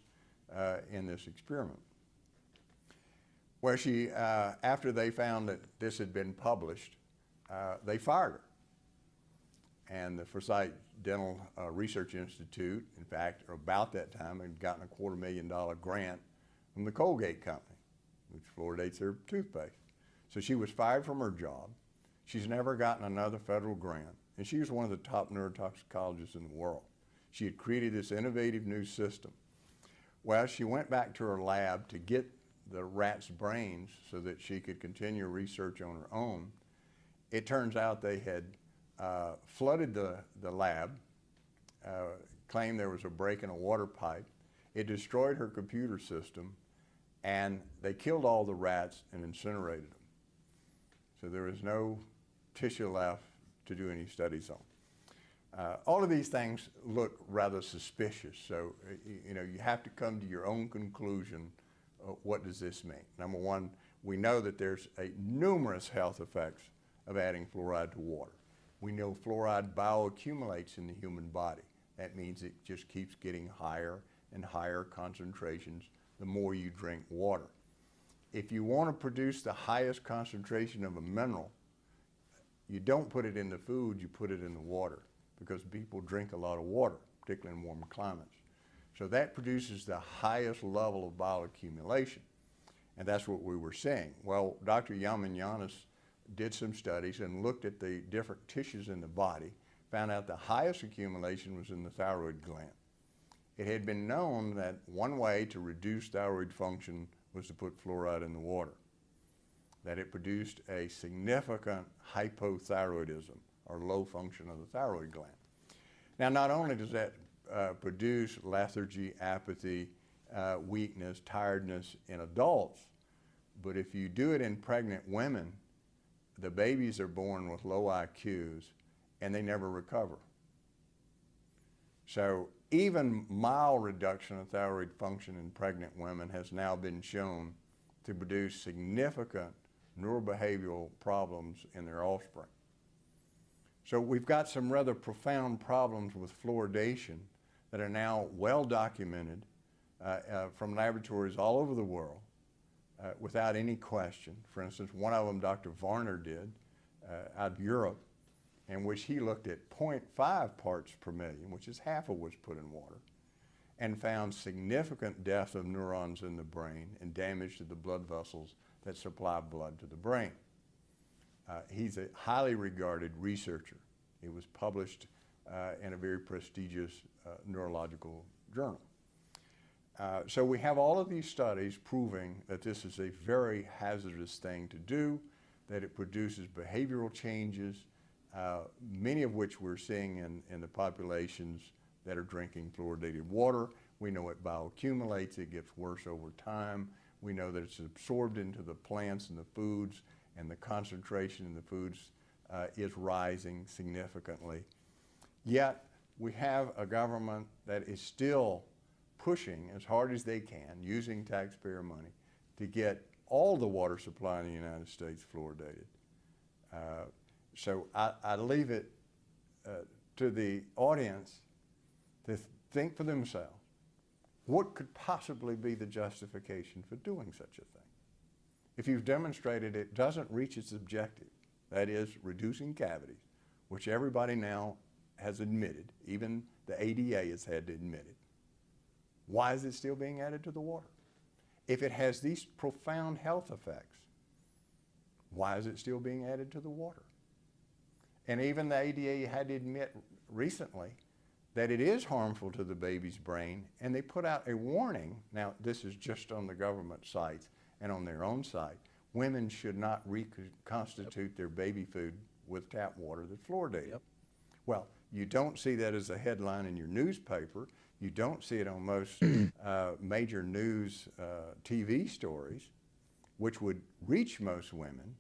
Speaker 17: in this experiment. Where she, after they found that this had been published, they fired her. And the Forsyth Dental Research Institute, in fact, about that time, had gotten a $250,000 grant from the Colgate Company, which fluoridates their toothpaste. So she was fired from her job. She's never gotten another federal grant, and she was one of the top neurotoxicologists in the world. She had created this innovative new system. Well, she went back to her lab to get the rat's brains so that she could continue research on her own. It turns out they had flooded the lab, claimed there was a break in a water pipe. It destroyed her computer system, and they killed all the rats and incinerated them. So there was no tissue left to do any studies on. All of these things look rather suspicious, so you know, you have to come to your own conclusion. What does this mean? Number one, we know that there's numerous health effects of adding fluoride to water. We know fluoride bioaccumulates in the human body. That means it just keeps getting higher and higher concentrations the more you drink water. If you want to produce the highest concentration of a mineral, you don't put it in the food, you put it in the water, because people drink a lot of water, particularly in warmer climates. So that produces the highest level of bioaccumulation, and that's what we were seeing. Well, Dr. Yamanianis did some studies and looked at the different tissues in the body, found out the highest accumulation was in the thyroid gland. It had been known that one way to reduce thyroid function was to put fluoride in the water, that it produced a significant hypothyroidism, or low function of the thyroid gland. Now, not only does that produce lethargy, apathy, weakness, tiredness in adults, but if you do it in pregnant women, the babies are born with low IQs and they never recover. So even mild reduction of thyroid function in pregnant women has now been shown to produce significant neurobehavioral problems in their offspring. So we've got some rather profound problems with fluoridation that are now well documented from laboratories all over the world without any question. For instance, one of them Dr. Varner did out of Europe, in which he looked at 0.5 parts per million, which is half of what's put in water, and found significant death of neurons in the brain and damage to the blood vessels that supply blood to the brain. He's a highly regarded researcher. It was published in a very prestigious neurological journal. So we have all of these studies proving that this is a very hazardous thing to do, that it produces behavioral changes, many of which we're seeing in the populations that are drinking fluoridated water. We know it bioaccumulates, it gets worse over time. We know that it's absorbed into the plants and the foods, and the concentration in the foods is rising significantly. Yet we have a government that is still pushing as hard as they can, using taxpayer money, to get all the water supply in the United States fluoridated. So I leave it to the audience to think for themselves, what could possibly be the justification for doing such a thing? If you've demonstrated it doesn't reach its objective, that is reducing cavities, which everybody now has admitted, even the ADA has had to admit it, why is it still being added to the water? If it has these profound health effects, why is it still being added to the water? And even the ADA had to admit recently that it is harmful to the baby's brain, and they put out a warning. Now, this is just on the government sites and on their own site. Women should not reconstitute their baby food with tap water that's fluoridated. Well, You don't see that as a headline in your newspaper. You don't see it on most major news TV stories, which would reach most women.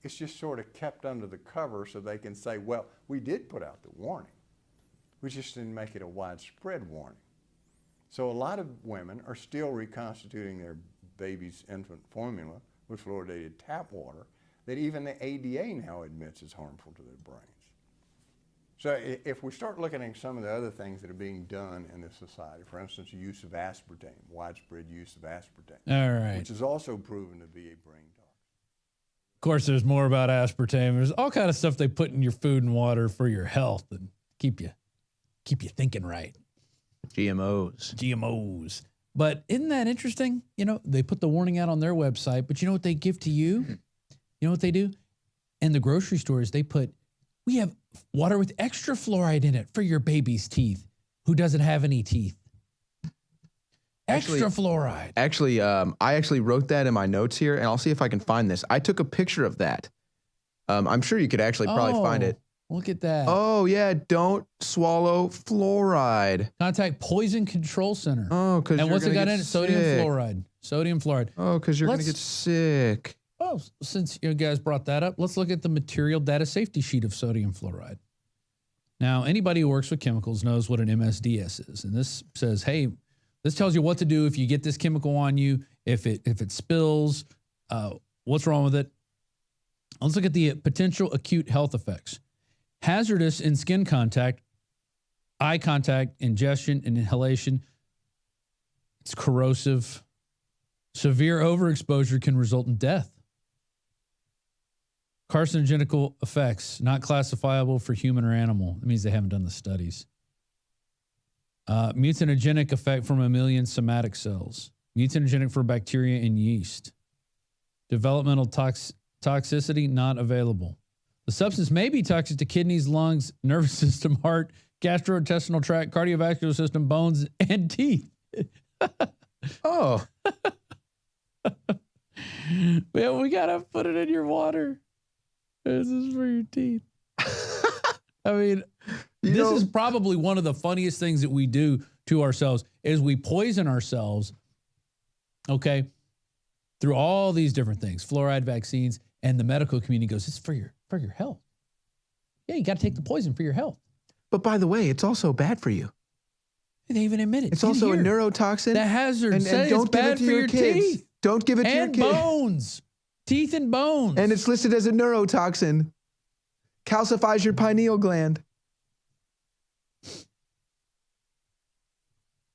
Speaker 17: It's just sort of kept under the cover so they can say, well, we did put out the warning. We just didn't make it a widespread warning. So a lot of women are still reconstituting their baby's infant formula with fluoridated tap water that even the ADA now admits is harmful to their brains. So if we start looking at some of the other things that are being done in this society, for instance, the use of aspartame, widespread use of aspartame,
Speaker 9: All right.
Speaker 17: which is also proven to be a brain toxin.
Speaker 9: Of course, there's more about aspartame. There's all kind of stuff they put in your food and water for your health and keep you thinking right. GMOs. But isn't that interesting? You know, they put the warning out on their website, but you know what they give to you? You know what they do? In the grocery stores, they put, we have water with extra fluoride in it for your baby's teeth who doesn't have any teeth. Extra fluoride.
Speaker 10: Actually, I actually wrote that in my notes here, and I'll see if I can find this. I took a picture of that. I'm sure you could actually probably find it.
Speaker 9: Look at that.
Speaker 10: Oh, yeah. Don't swallow fluoride.
Speaker 9: Contact Poison Control Center.
Speaker 10: Oh, because
Speaker 9: and
Speaker 10: you're
Speaker 9: what's it got in it?
Speaker 10: sick.
Speaker 9: Sodium fluoride. Sodium fluoride.
Speaker 10: Oh, because you're going to get sick.
Speaker 9: Oh, since you guys brought that up, let's look at the material data safety sheet of sodium fluoride. Now, anybody who works with chemicals knows what an MSDS is. And this says, hey, this tells you what to do if you get this chemical on you, if it spills, what's wrong with it. Let's look at the potential acute health effects. Hazardous in skin contact, eye contact, ingestion, and inhalation. It's corrosive. Severe overexposure can result in death. Carcinogenical effects, not classifiable for human or animal. That means they haven't done the studies. Mutagenic effect for mammalian somatic cells. Mutagenic for bacteria and yeast. Developmental toxicity not available. The substance may be toxic to kidneys, lungs, nervous system, heart, gastrointestinal tract, cardiovascular system, bones, and teeth.
Speaker 10: Oh.
Speaker 9: Man, we got to put it in your water. This is for your teeth. I mean, this is probably one of the funniest things that we do to ourselves is we poison ourselves, okay, through all these different things, fluoride, vaccines, and the medical community goes, it's for your health. Yeah, you got to take the poison for your health.
Speaker 10: But by the way, it's also bad for you.
Speaker 9: They even admit it.
Speaker 10: It's also a neurotoxin.
Speaker 9: The hazard says
Speaker 10: don't
Speaker 9: it's
Speaker 10: give
Speaker 9: bad
Speaker 10: it to
Speaker 9: for
Speaker 10: your
Speaker 9: your
Speaker 10: kids.
Speaker 9: teeth.
Speaker 10: Don't give it to your
Speaker 9: and
Speaker 10: kids.
Speaker 9: bones. Teeth and bones.
Speaker 10: And it's listed as a neurotoxin. Calcifies your pineal gland.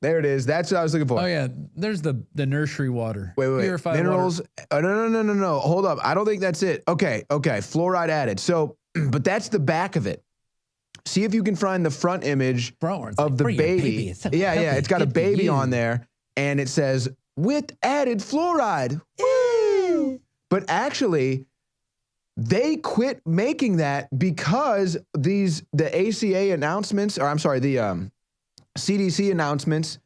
Speaker 10: There it is. That's what I was looking for.
Speaker 9: Oh, yeah. There's the nursery water.
Speaker 10: Wait.
Speaker 9: Purified
Speaker 10: Minerals.
Speaker 9: water.
Speaker 10: No. Hold up. I don't think that's it. Okay. Fluoride added. So, but that's the back of it. See if you can find the front image of the baby. Yeah. It's got a baby on there, and it says, with added fluoride. Woo! But actually, they quit making that because the ACA announcements, or I'm sorry, the CDC announcements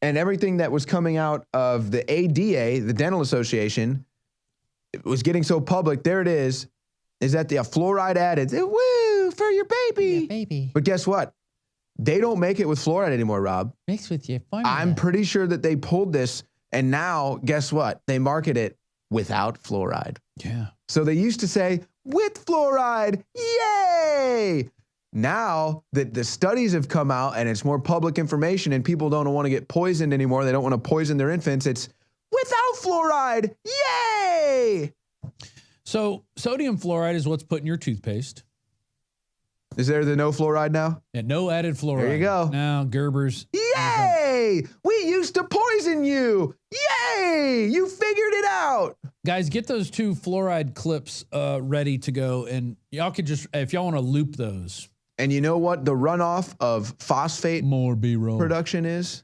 Speaker 10: and everything that was coming out of the ADA, the Dental Association, it was getting so public. There it is that the fluoride added. Woo, for your baby.
Speaker 9: Yeah, baby.
Speaker 10: But guess what? They don't make it with fluoride anymore, Rob.
Speaker 9: Mixed with your formula.
Speaker 10: I'm pretty sure that they pulled this, and now, guess what? They market it without fluoride.
Speaker 9: Yeah.
Speaker 10: So they used to say, with fluoride, yay! Now that the studies have come out and it's more public information and people don't want to get poisoned anymore, they don't want to poison their infants, it's without fluoride, yay!
Speaker 9: So sodium fluoride is what's put in your toothpaste.
Speaker 10: Is there the no fluoride now?
Speaker 9: And no added fluoride.
Speaker 10: There you go.
Speaker 9: Now, Gerber's.
Speaker 10: Yay! We used to poison you. Yay! You figured it out.
Speaker 9: Guys, get those 2 fluoride clips ready to go. And y'all could just, if y'all want to loop those.
Speaker 10: And you know what the runoff of phosphate
Speaker 9: more B-roll
Speaker 10: production is?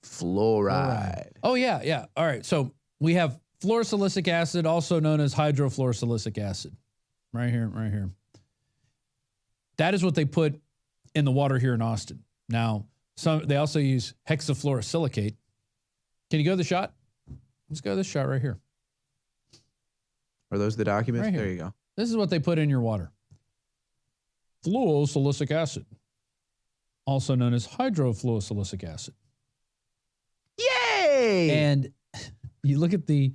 Speaker 10: Fluoride.
Speaker 9: Oh, yeah. All right. So we have fluorosilicic acid, also known as hydrofluorosilicic acid. Right here. That is what they put in the water here in Austin. Now, they also use hexafluorosilicate. Can you go to the shot? Let's go to this shot right here.
Speaker 10: Are those the documents?
Speaker 9: Right here.
Speaker 10: There you go.
Speaker 9: This is what they put in your water. Fluorosilicic acid. also known as hydrofluosilicic acid.
Speaker 10: Yay!
Speaker 9: And you look at the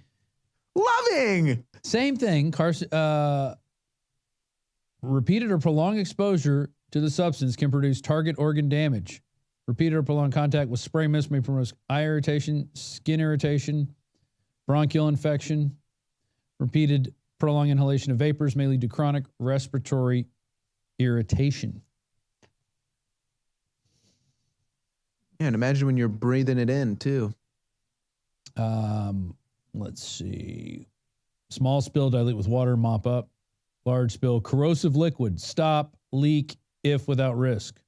Speaker 10: loving
Speaker 9: same thing. Repeated or prolonged exposure to the substance can produce target organ damage. Repeated or prolonged contact with spray mist may promote eye irritation, skin irritation, bronchial infection. Repeated prolonged inhalation of vapors may lead to chronic respiratory irritation.
Speaker 10: Yeah, and imagine when you're breathing it in too.
Speaker 9: Let's see. Small spill, dilute with water, mop up. Large spill, corrosive liquid, stop, leak if without risk.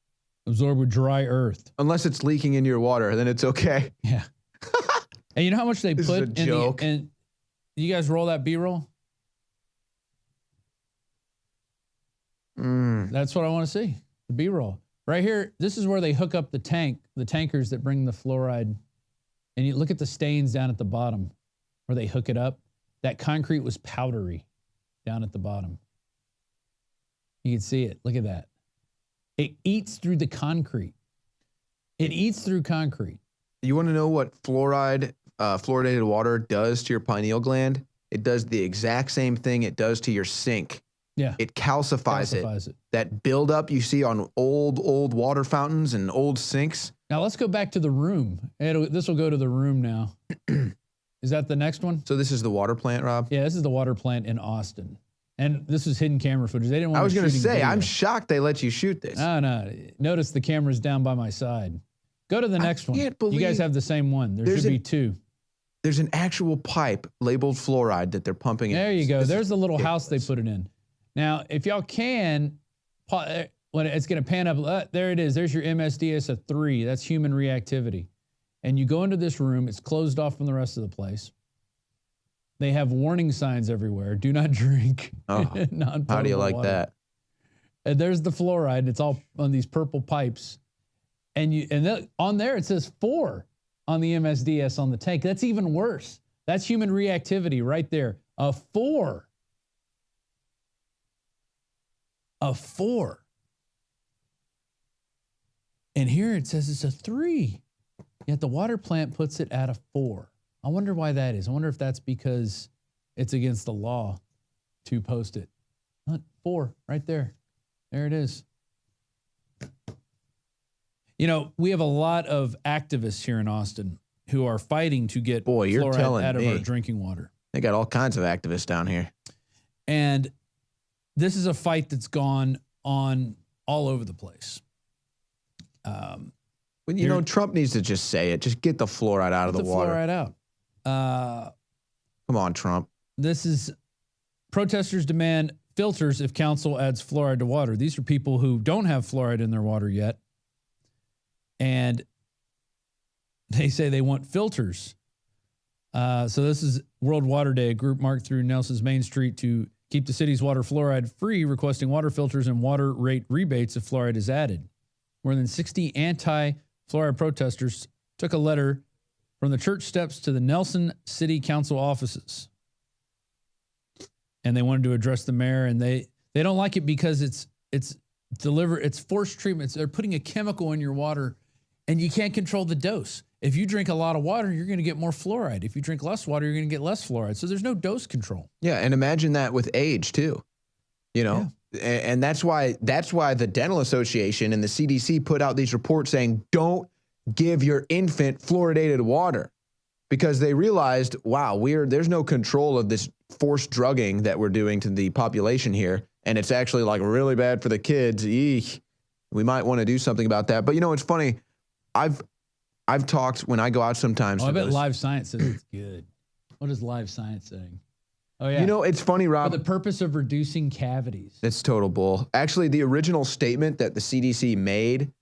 Speaker 9: Absorb with dry earth.
Speaker 10: Unless it's leaking into your water, then it's okay.
Speaker 9: Yeah. And you know how much they
Speaker 10: This
Speaker 9: put
Speaker 10: is a
Speaker 9: in
Speaker 10: joke.
Speaker 9: and you guys roll that B-roll? That's what I want to see. The B-roll. Right here, this is where they hook up the tankers that bring the fluoride. And you look at the stains down at the bottom where they hook it up. That concrete was powdery down at the bottom. You can see it. Look at that. It eats through the concrete. It eats through concrete.
Speaker 10: You want to know what fluoridated water does to your pineal gland? It does the exact same thing it does to your sink.
Speaker 9: Yeah.
Speaker 10: It calcifies it. That buildup you see on old water fountains and old sinks.
Speaker 9: Now let's go back to the room. This will go to the room now. Is that the next one?
Speaker 10: So this is the water plant, Rob?
Speaker 9: Yeah, this is the water plant in Austin. And this is hidden camera footage. They didn't want
Speaker 10: I was
Speaker 9: going to
Speaker 10: say, I'm shocked they let you shoot this.
Speaker 9: No. Notice the camera's down by my side. Go to the next one. You guys have the same one. There should be two.
Speaker 10: There's an actual pipe labeled fluoride that they're pumping in.
Speaker 9: There you go. There's the little house they put it in. Now, if y'all can, when it's going to pan up, there it is. There's your MSDS of 3. That's human reactivity. And you go into this room. It's closed off from the rest of the place. They have warning signs everywhere. Do not drink.
Speaker 10: Oh, how do you like
Speaker 9: water.
Speaker 10: that?
Speaker 9: And there's the fluoride. It's all on these purple pipes. And on there it says 4 on the MSDS on the tank. That's even worse. That's human reactivity right there. A 4. A 4. And here it says it's a 3. Yet the water plant puts it at a 4. I wonder why that is. I wonder if that's because it's against the law to post it. 4 right there. There it is. You know, we have a lot of activists here in Austin who are fighting to get fluoride out of our drinking water.
Speaker 10: They got all kinds of activists down here.
Speaker 9: And this is a fight that's gone on all over the place.
Speaker 10: Well, you know, Trump needs to just say it. Just get the fluoride out of the water.
Speaker 9: Fluoride out.
Speaker 10: Come on, Trump.
Speaker 9: This is protesters demand filters if council adds fluoride to water. These are people who don't have fluoride in their water yet. And they say they want filters. So this is World Water Day, a group marked through Nelson's Main Street to keep the city's water fluoride free, requesting water filters and water rate rebates if fluoride is added. More than 60 anti-fluoride protesters took a letter from the church steps to the Nelson City Council offices. And they wanted to address the mayor, and they don't like it because it's forced treatments. They're putting a chemical in your water, and you can't control the dose. If you drink a lot of water, you're going to get more fluoride. If you drink less water, you're going to get less fluoride. So there's no dose control.
Speaker 10: Yeah, and imagine that with age too. You know, and that's why the Dental Association and the CDC put out these reports saying don't give your infant fluoridated water, because they realized, wow, there's no control of this forced drugging that we're doing to the population here, and it's actually like really bad for the kids. Eek. We might want to do something about that. But you know, it's funny. I've talked when I go out sometimes.
Speaker 9: I bet Live Science says it's good. What is Live Science saying? Oh, yeah.
Speaker 10: You know, it's funny, Rob.
Speaker 9: For the purpose of reducing cavities.
Speaker 10: It's total bull. Actually, the original statement that the CDC made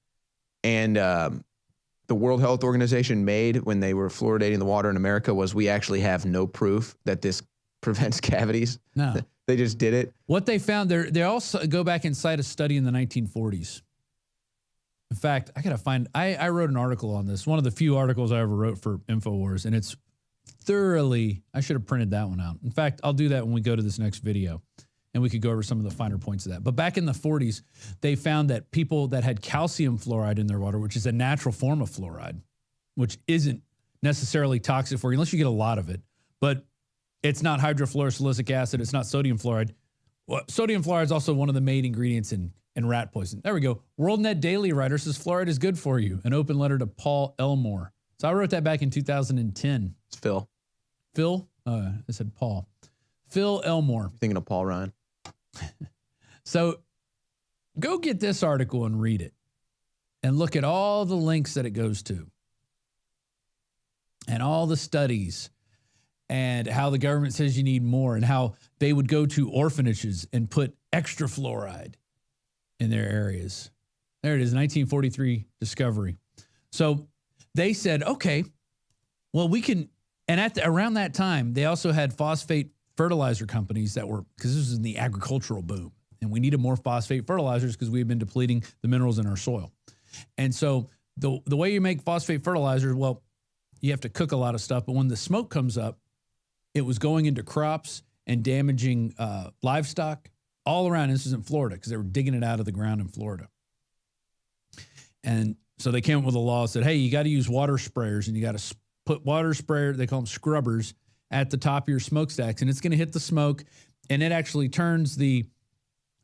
Speaker 10: and the World Health Organization made when they were fluoridating the water in America was, we actually have no proof that this prevents cavities.
Speaker 9: No.
Speaker 10: They just did it.
Speaker 9: What they found, they also go back and cite a study in the 1940s. In fact, I wrote an article on this, one of the few articles I ever wrote for InfoWars, and it's thoroughly, I should have printed that one out. In fact, I'll do that when we go to this next video. and we could go over some of the finer points of that. But back in the 40s, they found that people that had calcium fluoride in their water, which is a natural form of fluoride, which isn't necessarily toxic for you unless you get a lot of it, but it's not hydrofluorosilicic acid, it's not sodium fluoride. Well, sodium fluoride is also one of the main ingredients in rat poison. There we go. WorldNet Daily writer says fluoride is good for you. An open letter to Paul Elmore. So I wrote that back in 2010.
Speaker 10: It's Phil.
Speaker 9: Phil? I said Paul. Phil Elmore.
Speaker 10: You're thinking of Paul Ryan.
Speaker 9: So go get this article and read it and look at all the links that it goes to and all the studies and how the government says you need more and how they would go to orphanages and put extra fluoride in their areas. There it is, 1943 discovery. So they said, okay, well, we can, and around that time, they also had phosphate fertilizer companies that were, because this was in the agricultural boom, and we needed more phosphate fertilizers because we had been depleting the minerals in our soil. And so the way you make phosphate fertilizers, well, you have to cook a lot of stuff, but when the smoke comes up, it was going into crops and damaging livestock all around. This was in Florida because they were digging it out of the ground in Florida. And so they came up with a law that said, hey, you got to use water sprayers and you got to put water sprayer, they call them scrubbers, at the top of your smokestacks, and it's going to hit the smoke, and it actually turns I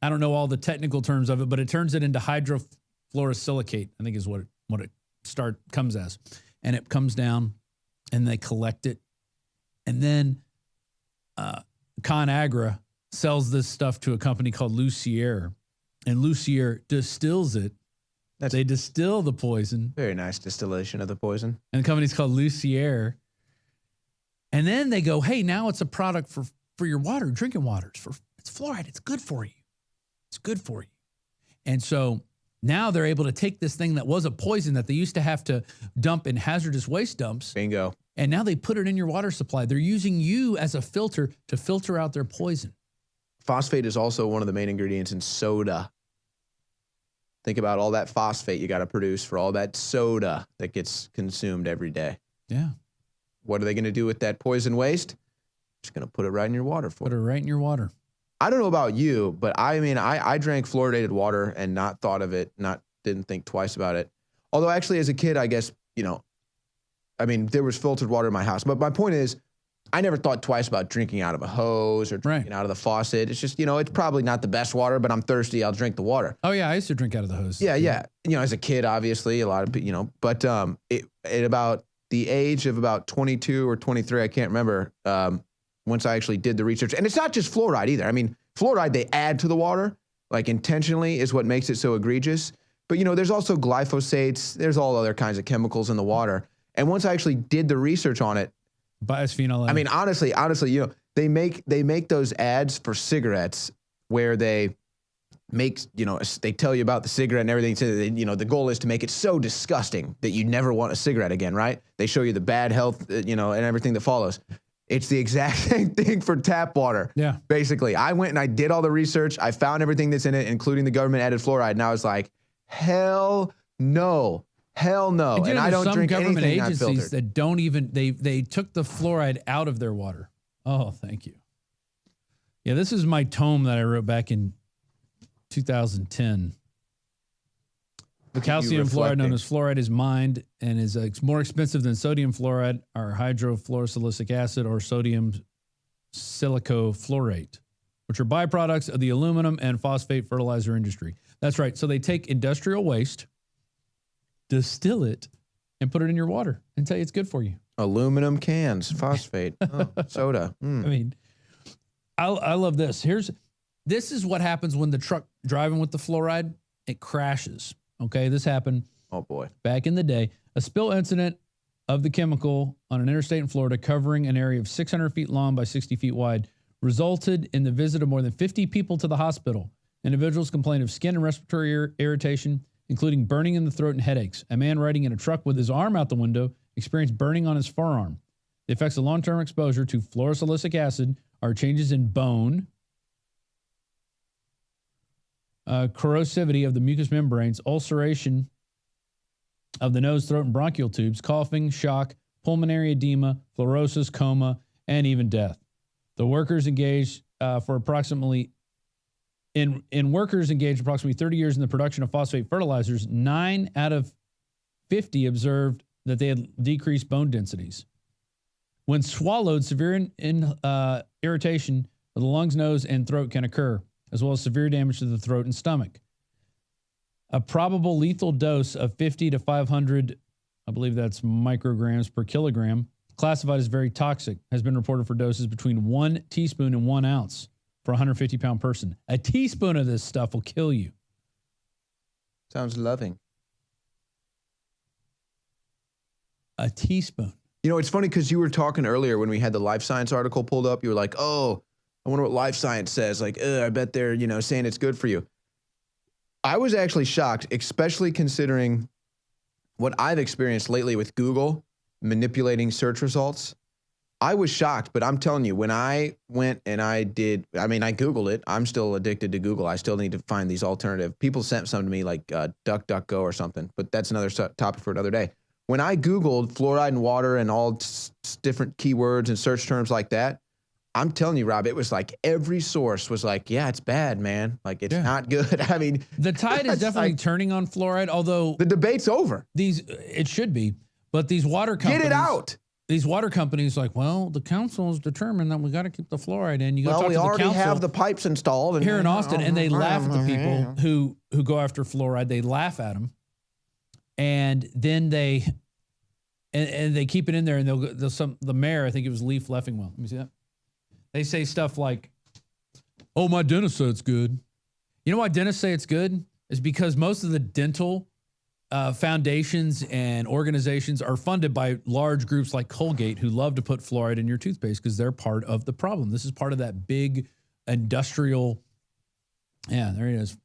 Speaker 9: don't know all the technical terms of it, but it turns it into hydrofluorosilicate, I think is what it comes as. And it comes down, and they collect it. And then ConAgra sells this stuff to a company called Lucier, and Lucier distills it. They distill the poison.
Speaker 10: Very nice distillation of the poison.
Speaker 9: And the company's called Lucier. And then they go, hey, now it's a product for your water, drinking water. It's fluoride. It's good for you. It's good for you. And so now they're able to take this thing that was a poison that they used to have to dump in hazardous waste dumps.
Speaker 10: Bingo.
Speaker 9: And now they put it in your water supply. They're using you as a filter to filter out their poison.
Speaker 10: Phosphate is also one of the main ingredients in soda. Think about all that phosphate you got to produce for all that soda that gets consumed every day.
Speaker 9: Yeah.
Speaker 10: What are they going to do with that poison waste? Just going to put it right in your water for you.
Speaker 9: Put it right in your water.
Speaker 10: I don't know about you, but I drank fluoridated water and not thought of it, didn't think twice about it. Although actually as a kid, I guess, there was filtered water in my house. But my point is, I never thought twice about drinking out of a hose or drinking out of the faucet. It's just, it's probably not the best water, but I'm thirsty, I'll drink the water.
Speaker 9: Oh yeah, I used to drink out of the hose.
Speaker 10: Yeah. As a kid, obviously, a lot of, but at about the age of about 22 or 23, I can't remember, once I actually did the research. And it's not just fluoride either. I mean, fluoride they add to the water, like intentionally is what makes it so egregious. But, there's also glyphosates. There's all other kinds of chemicals in the water. And once I actually did the research on it,
Speaker 9: bisphenol A.
Speaker 10: I mean, honestly, they make those ads for cigarettes where they make, they tell you about the cigarette and everything. So the goal is to make it so disgusting that you never want a cigarette again, right? They show you the bad health, and everything that follows. It's the exact same thing for tap water.
Speaker 9: Yeah.
Speaker 10: Basically, I went and I did all the research. I found everything that's in it, including the government added fluoride. And I was like, hell no. Hell no. And I don't drink anything not filtered.
Speaker 9: Some government agencies that don't even, they took the fluoride out of their water. Oh, thank you. Yeah, this is my tome that I wrote back in 2010. The calcium fluoride, known as fluoride, is mined and is more expensive than sodium fluoride or hydrofluorosilicic acid or sodium silicofluorate, which are byproducts of the aluminum and phosphate fertilizer industry. That's right. So they take industrial waste, distill it, and put it in your water and tell you it's good for you.
Speaker 10: Aluminum cans, phosphate, soda.
Speaker 9: I mean, I love this. This is what happens when the truck driving with the fluoride, it crashes. Okay, this happened.
Speaker 10: Oh boy.
Speaker 9: Back in the day, a spill incident of the chemical on an interstate in Florida covering an area of 600 feet long by 60 feet wide resulted in the visit of more than 50 people to the hospital. Individuals complained of skin and respiratory irritation, including burning in the throat and headaches. A man riding in a truck with his arm out the window experienced burning on his forearm. The effects of long-term exposure to fluorosilicic acid are changes in bone, corrosivity of the mucous membranes, ulceration of the nose, throat, and bronchial tubes, coughing, shock, pulmonary edema, fluorosis, coma, and even death. The workers engaged for approximately In workers engaged approximately 30 years in the production of phosphate fertilizers, 9 out of 50 observed that they had decreased bone densities. When swallowed, severe irritation of the lungs, nose, and throat can occur, as well as severe damage to the throat and stomach. A probable lethal dose of 50 to 500, I believe that's micrograms per kilogram, classified as very toxic, has been reported for doses between 1 teaspoon and 1 ounce for a 150-pound person. A teaspoon of this stuff will kill you.
Speaker 10: Sounds loving.
Speaker 9: A teaspoon.
Speaker 10: You know, it's funny because you were talking earlier when we had the Life Science article pulled up. You were like, oh, I wonder what Life Science says. Like, I bet they're, saying it's good for you. I was actually shocked, especially considering what I've experienced lately with Google manipulating search results. I was shocked, but I'm telling you, when I went and I Googled it. I'm still addicted to Google. I still need to find these alternative. People sent some to me like DuckDuckGo or something, but that's another topic for another day. When I Googled fluoride in water and all different keywords and search terms like that, I'm telling you, Rob, it was like every source was like, yeah, it's bad, man. Like, it's not good. I mean,
Speaker 9: the tide is definitely turning on fluoride, although
Speaker 10: the debate's over.
Speaker 9: It should be, but these water companies.
Speaker 10: Get it out.
Speaker 9: These water companies like, well, the council has determined that we got to keep the fluoride in. You go talk to the council.
Speaker 10: We already have the pipes installed.
Speaker 9: Here in Austin, and they laugh at the people who go after fluoride. They laugh at them. And then they keep it in there, and the mayor, I think it was Leaf Leffingwell. Let me see that. They say stuff like, oh, my dentist said it's good. You know why dentists say it's good? Is because most of the dental foundations and organizations are funded by large groups like Colgate, who love to put fluoride in your toothpaste because they're part of the problem. This is part of that big industrial. Yeah, there it is.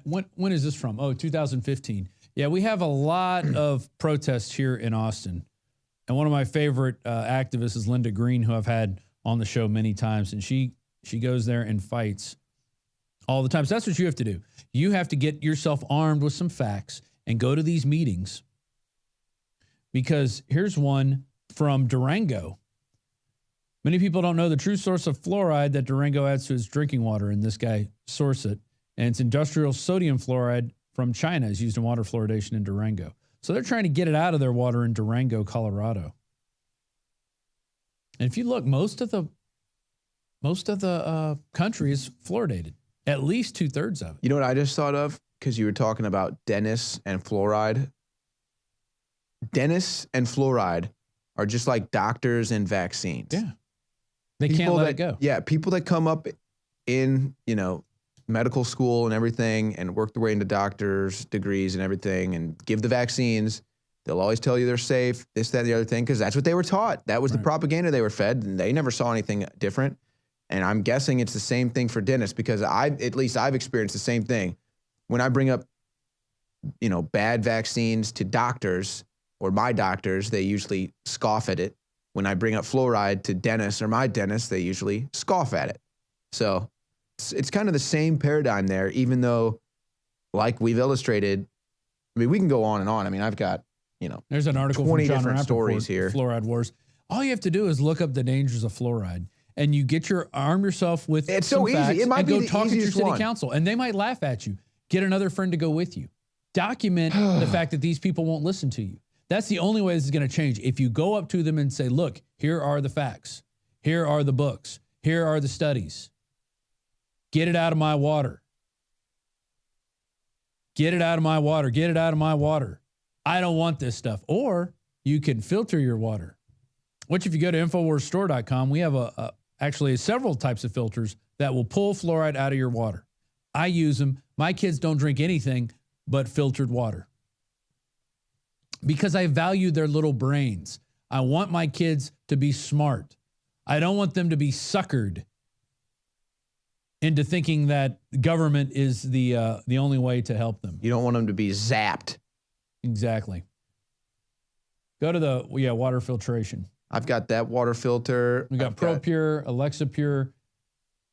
Speaker 9: When is this from? Oh, 2015. Yeah, we have a lot of protests here in Austin. And one of my favorite activists is Linda Green, who I've had on the show many times. And she goes there and fights all the time. So that's what you have to do. You have to get yourself armed with some facts and go to these meetings. Because here's one from Durango. Many people don't know the true source of fluoride that Durango adds to its drinking water, and this guy sourced it. And it's industrial sodium fluoride from China is used in water fluoridation in Durango. So they're trying to get it out of their water in Durango, Colorado. And if you look, most of the country is fluoridated, at least 2/3 of it.
Speaker 10: You know what I just thought of? Because you were talking about dentists and fluoride. Dentists and fluoride are just like doctors and vaccines.
Speaker 9: Yeah. They can't let it go.
Speaker 10: Yeah, people that come up in, medical school and everything and work their way into doctors' degrees and everything and give the vaccines, they'll always tell you they're safe, this, that, and the other thing, because that's what they were taught. That was the propaganda they were fed, and they never saw anything different. And I'm guessing it's the same thing for dentists, because I've experienced the same thing. When I bring up, bad vaccines to doctors or my doctors, they usually scoff at it. When I bring up fluoride to dentists or my dentists, they usually scoff at it. So it's kind of the same paradigm there, even though, like we've illustrated, we can go on and on. I've got,
Speaker 9: there's an article
Speaker 10: 20
Speaker 9: from John
Speaker 10: different
Speaker 9: Rappaport,
Speaker 10: stories here.
Speaker 9: Fluoride Wars. All you have to do is look up the dangers of fluoride, and you arm yourself with
Speaker 10: it's
Speaker 9: some
Speaker 10: so easy.
Speaker 9: facts
Speaker 10: It might
Speaker 9: and
Speaker 10: be
Speaker 9: go
Speaker 10: the
Speaker 9: talk at your
Speaker 10: easiest
Speaker 9: city
Speaker 10: one.
Speaker 9: council, and they might laugh at you. Get another friend to go with you. Document the fact that these people won't listen to you. That's the only way this is going to change. If you go up to them and say, look, here are the facts. Here are the books. Here are the studies. Get it out of my water. Get it out of my water. Get it out of my water. I don't want this stuff. Or you can filter your water, which if you go to InfoWarsStore.com, we have actually several types of filters that will pull fluoride out of your water. I use them. My kids don't drink anything but filtered water because I value their little brains. I want my kids to be smart. I don't want them to be suckered into thinking that government is the only way to help them.
Speaker 10: You don't want them to be zapped.
Speaker 9: Exactly. Go to the water filtration.
Speaker 10: I've got that water filter.
Speaker 9: We got ProPure, Alexa Pure.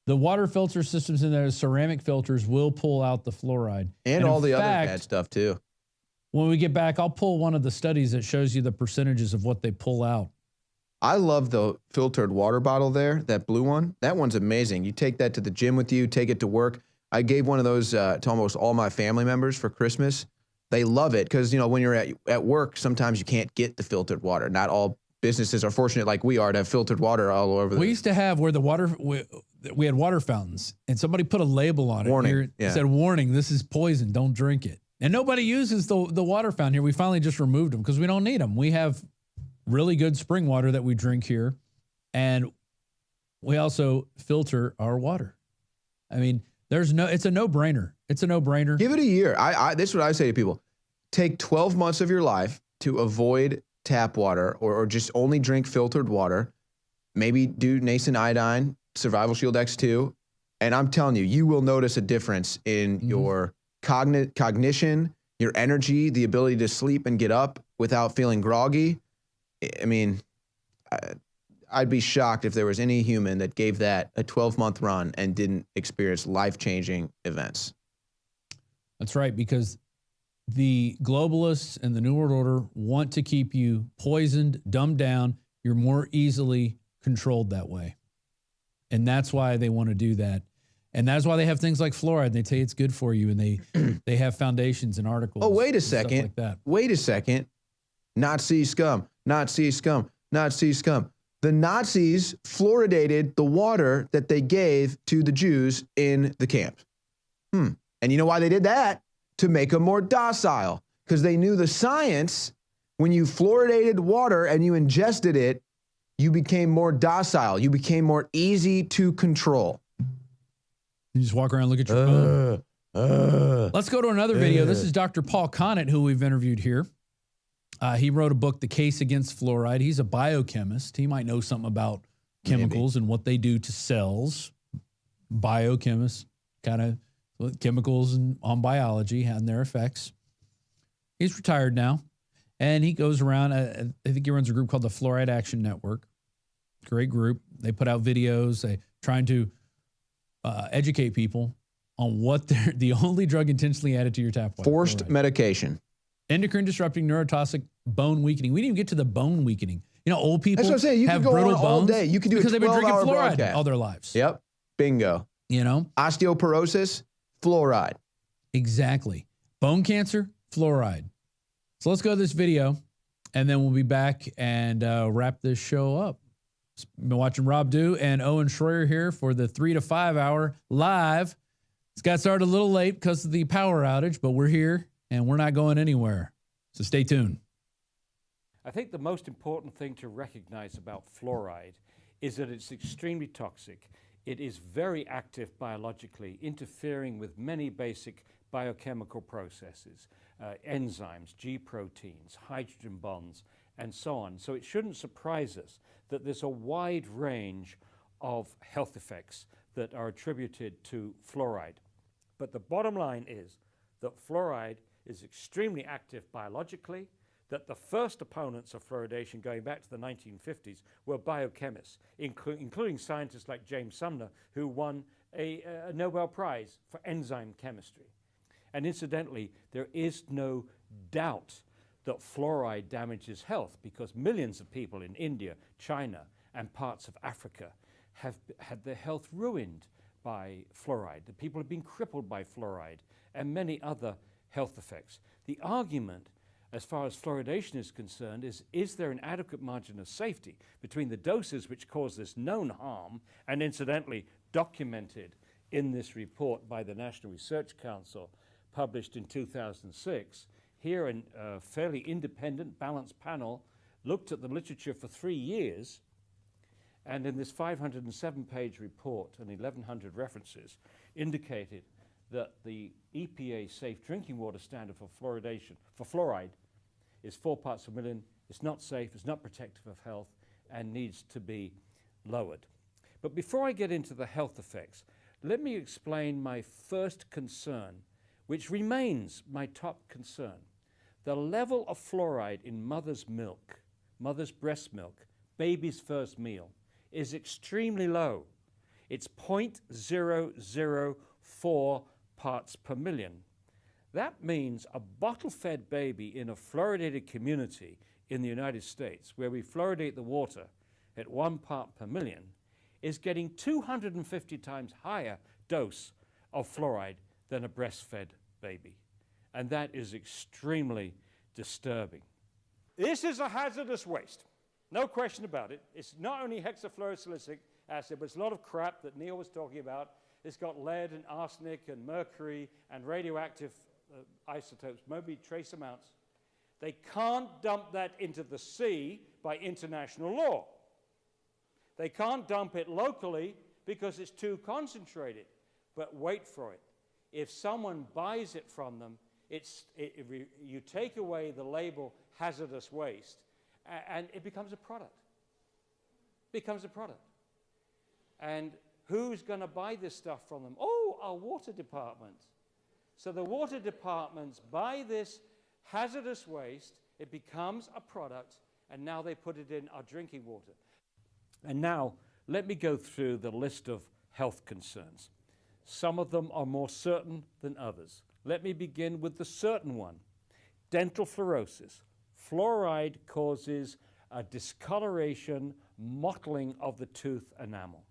Speaker 9: The water filter systems in there, ceramic filters, will pull out the fluoride.
Speaker 10: And all the other bad stuff too.
Speaker 9: When we get back, I'll pull one of the studies that shows you the percentages of what they pull out.
Speaker 10: I love the filtered water bottle there, that blue one. That one's amazing. You take that to the gym with you, take it to work. I gave one of those to almost all my family members for Christmas. They love it because, you know, when you're at work, sometimes you can't get the filtered water. Not all businesses are fortunate like we are to have filtered water all over.
Speaker 9: We used to have where the water, we had water fountains, and somebody put a label on it.
Speaker 10: Warning.
Speaker 9: Here,
Speaker 10: Yeah.
Speaker 9: It said, warning, this is poison, don't drink it. And nobody uses the water fountain here. We finally just removed them because we don't need them. We have really good spring water that we drink here, and we also filter our water. I mean, it's a no-brainer. It's a no-brainer.
Speaker 10: Give it a year. This is what I say to people. Take 12 months of your life to avoid tap water or just only drink filtered water. Maybe do Nascent Iodine, Survival Shield X2. And I'm telling you, you will notice a difference in your cognition, your energy, the ability to sleep and get up without feeling groggy. I mean, I'd be shocked if there was any human that gave that a 12-month run and didn't experience life-changing events.
Speaker 9: That's right, because the globalists and the New World Order want to keep you poisoned, dumbed down. You're more easily controlled that way. And that's why they want to do that. And that's why they have things like fluoride. They tell you it's good for you, and they have foundations and articles.
Speaker 10: Oh, wait a second.
Speaker 9: Like that.
Speaker 10: Wait a second. Nazi scum, Nazi scum, Nazi scum. The Nazis fluoridated the water that they gave to the Jews in the camp. And you know why they did that? To make them more docile. Because they knew the science, when you fluoridated water and you ingested it, you became more docile. You became more easy to control.
Speaker 9: You just walk around and look at your phone. Let's go to another video. This is Dr. Paul Connett, who we've interviewed here. He wrote a book, The Case Against Fluoride. He's a biochemist. He might know something about chemicals and what they do to cells. Biochemists, kind of chemicals and on biology and their effects. He's retired now, and he goes around. I think he runs a group called the Fluoride Action Network. Great group. They put out videos. They trying to educate people on what the only drug intentionally added to your tap water.
Speaker 10: Forced medication.
Speaker 9: Endocrine disrupting, neurotoxic, bone weakening. We didn't even get to the bone weakening. You know, old people
Speaker 10: That's what I'm saying. You
Speaker 9: have
Speaker 10: could go
Speaker 9: brittle
Speaker 10: on
Speaker 9: bones
Speaker 10: all day. You could do
Speaker 9: because
Speaker 10: a
Speaker 9: they've been drinking
Speaker 10: 12-hour
Speaker 9: fluoride
Speaker 10: broadcast
Speaker 9: all their lives.
Speaker 10: Yep. Bingo.
Speaker 9: You know?
Speaker 10: Osteoporosis, fluoride.
Speaker 9: Exactly. Bone cancer, fluoride. So let's go to this video, and then we'll be back and wrap this show up. Been watching Rob Dew and Owen Schroyer here for the 3 to 5 hour live. It's got started a little late because of the power outage, but we're here and we're not going anywhere. So stay tuned.
Speaker 18: I think the most important thing to recognize about fluoride is that it's extremely toxic. It is very active biologically, interfering with many basic biochemical processes, enzymes, G proteins, hydrogen bonds, and so on. So it shouldn't surprise us that there's a wide range of health effects that are attributed to fluoride. But the bottom line is that fluoride is extremely active biologically, that the first opponents of fluoridation going back to the 1950s were biochemists, including scientists like James Sumner, who won a Nobel Prize for enzyme chemistry. And incidentally, there is no doubt that fluoride damages health because millions of people in India, China, and parts of Africa have had their health ruined by fluoride. The people have been crippled by fluoride and many other health effects. The argument, as far as fluoridation is concerned, is there an adequate margin of safety between the doses which cause this known harm and incidentally documented in this report by the National Research Council published in 2006. Here a fairly independent, balanced panel looked at the literature for 3 years, and in this 507-page report and 1,100 references indicated that the EPA safe drinking water standard for fluoride is 4 parts per million. It's not safe, it's not protective of health, and needs to be lowered. But before I get into the health effects, let me explain my first concern, which remains my top concern. The level of fluoride in mother's milk, mother's breast milk, baby's first meal, is extremely low. It's 0.004 parts per million. That means a bottle-fed baby in a fluoridated community in the United States, where we fluoridate the water at 1 part per million, is getting 250 times higher dose of fluoride than a breastfed baby. And that is extremely disturbing. This is a hazardous waste. No question about it. It's not only hexafluorosilicic acid, but it's a lot of crap that Neil was talking about. It's got lead and arsenic and mercury and radioactive isotopes, maybe trace amounts. They can't dump that into the sea by international law. They can't dump it locally because it's too concentrated. But wait for it. If someone buys it from them, you take away the label hazardous waste, and it becomes a product. Becomes a product. And who's going to buy this stuff from them? Oh, our water departments. So the water departments buy this hazardous waste, it becomes a product, and now they put it in our drinking water. And now, let me go through the list of health concerns. Some of them are more certain than others. Let me begin with the certain one. Dental fluorosis. Fluoride causes a discoloration, mottling of the tooth enamel.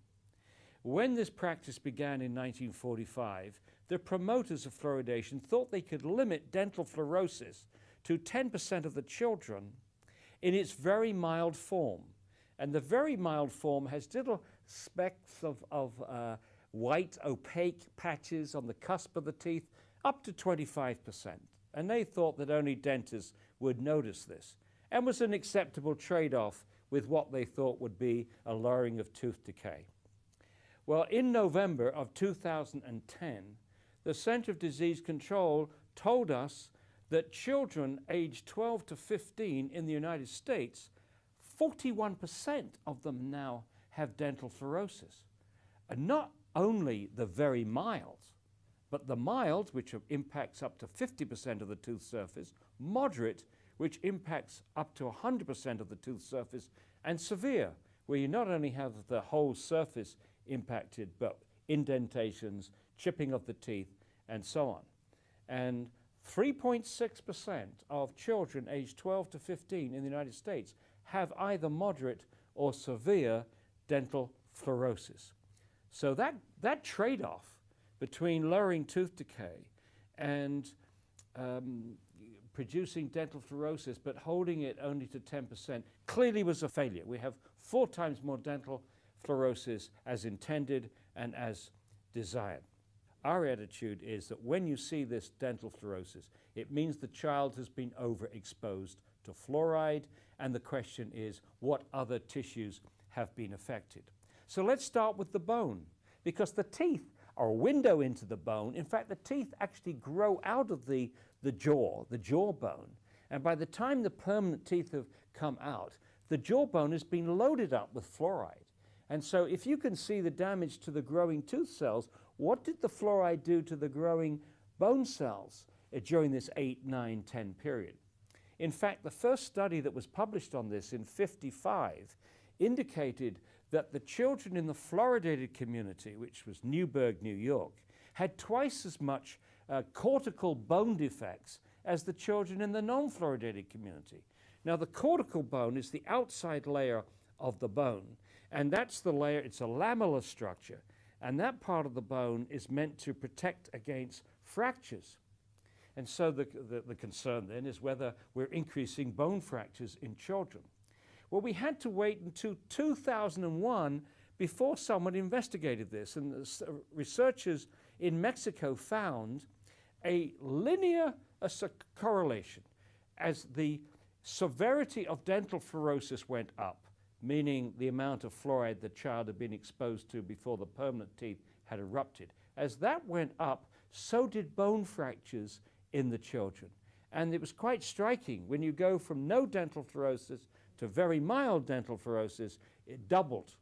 Speaker 18: When this practice began in 1945, the promoters of fluoridation thought they could limit dental fluorosis to 10% of the children in its very mild form. And the very mild form has little specks of white opaque patches on the cusp of the teeth, up to 25%. And they thought that only dentists would notice this, and was an acceptable trade-off with what they thought would be a lowering of tooth decay. Well, in November of 2010, the Center of Disease Control told us that children aged 12 to 15 in the United States, 41% of them now have dental fluorosis. And not only the very mild, but the mild, which impacts up to 50% of the tooth surface, moderate, which impacts up to 100% of the tooth surface, and severe, where you not only have the whole surface impacted, but indentations, chipping of the teeth, and so on. And 3.6% of children aged 12 to 15 in the United States have either moderate or severe dental fluorosis. So that trade-off between lowering tooth decay and producing dental fluorosis, but holding it only to 10%, clearly was a failure. We have 4 times more dental fluorosis as intended and as desired. Our attitude is that when you see this dental fluorosis, it means the child has been overexposed to fluoride, and the question is, what other tissues have bone affected? So let's start with the bone, because the teeth are a window into the bone. In fact, the teeth actually grow out of the jawbone, and by the time the permanent teeth have come out, the jawbone has been loaded up with fluoride. And so if you can see the damage to the growing tooth cells, what did the fluoride do to the growing bone cells during this 8, 9, 10 period? In fact, the first study that was published on this in 1955 indicated that the children in the fluoridated community, which was Newburgh, New York, had twice as much cortical bone defects as the children in the non-fluoridated community. Now, the cortical bone is the outside layer of the bone, and that's the layer, it's a lamellar structure, and that part of the bone is meant to protect against fractures. And so the concern then is whether we're increasing bone fractures in children. Well, we had to wait until 2001 before someone investigated this, and the researchers in Mexico found a linear correlation. As the severity of dental fluorosis went up, meaning the amount of fluoride the child had been exposed to before the permanent teeth had erupted, as that went up, so did bone fractures in the children. And it was quite striking. When you go from no dental fluorosis to very mild dental fluorosis, it doubled.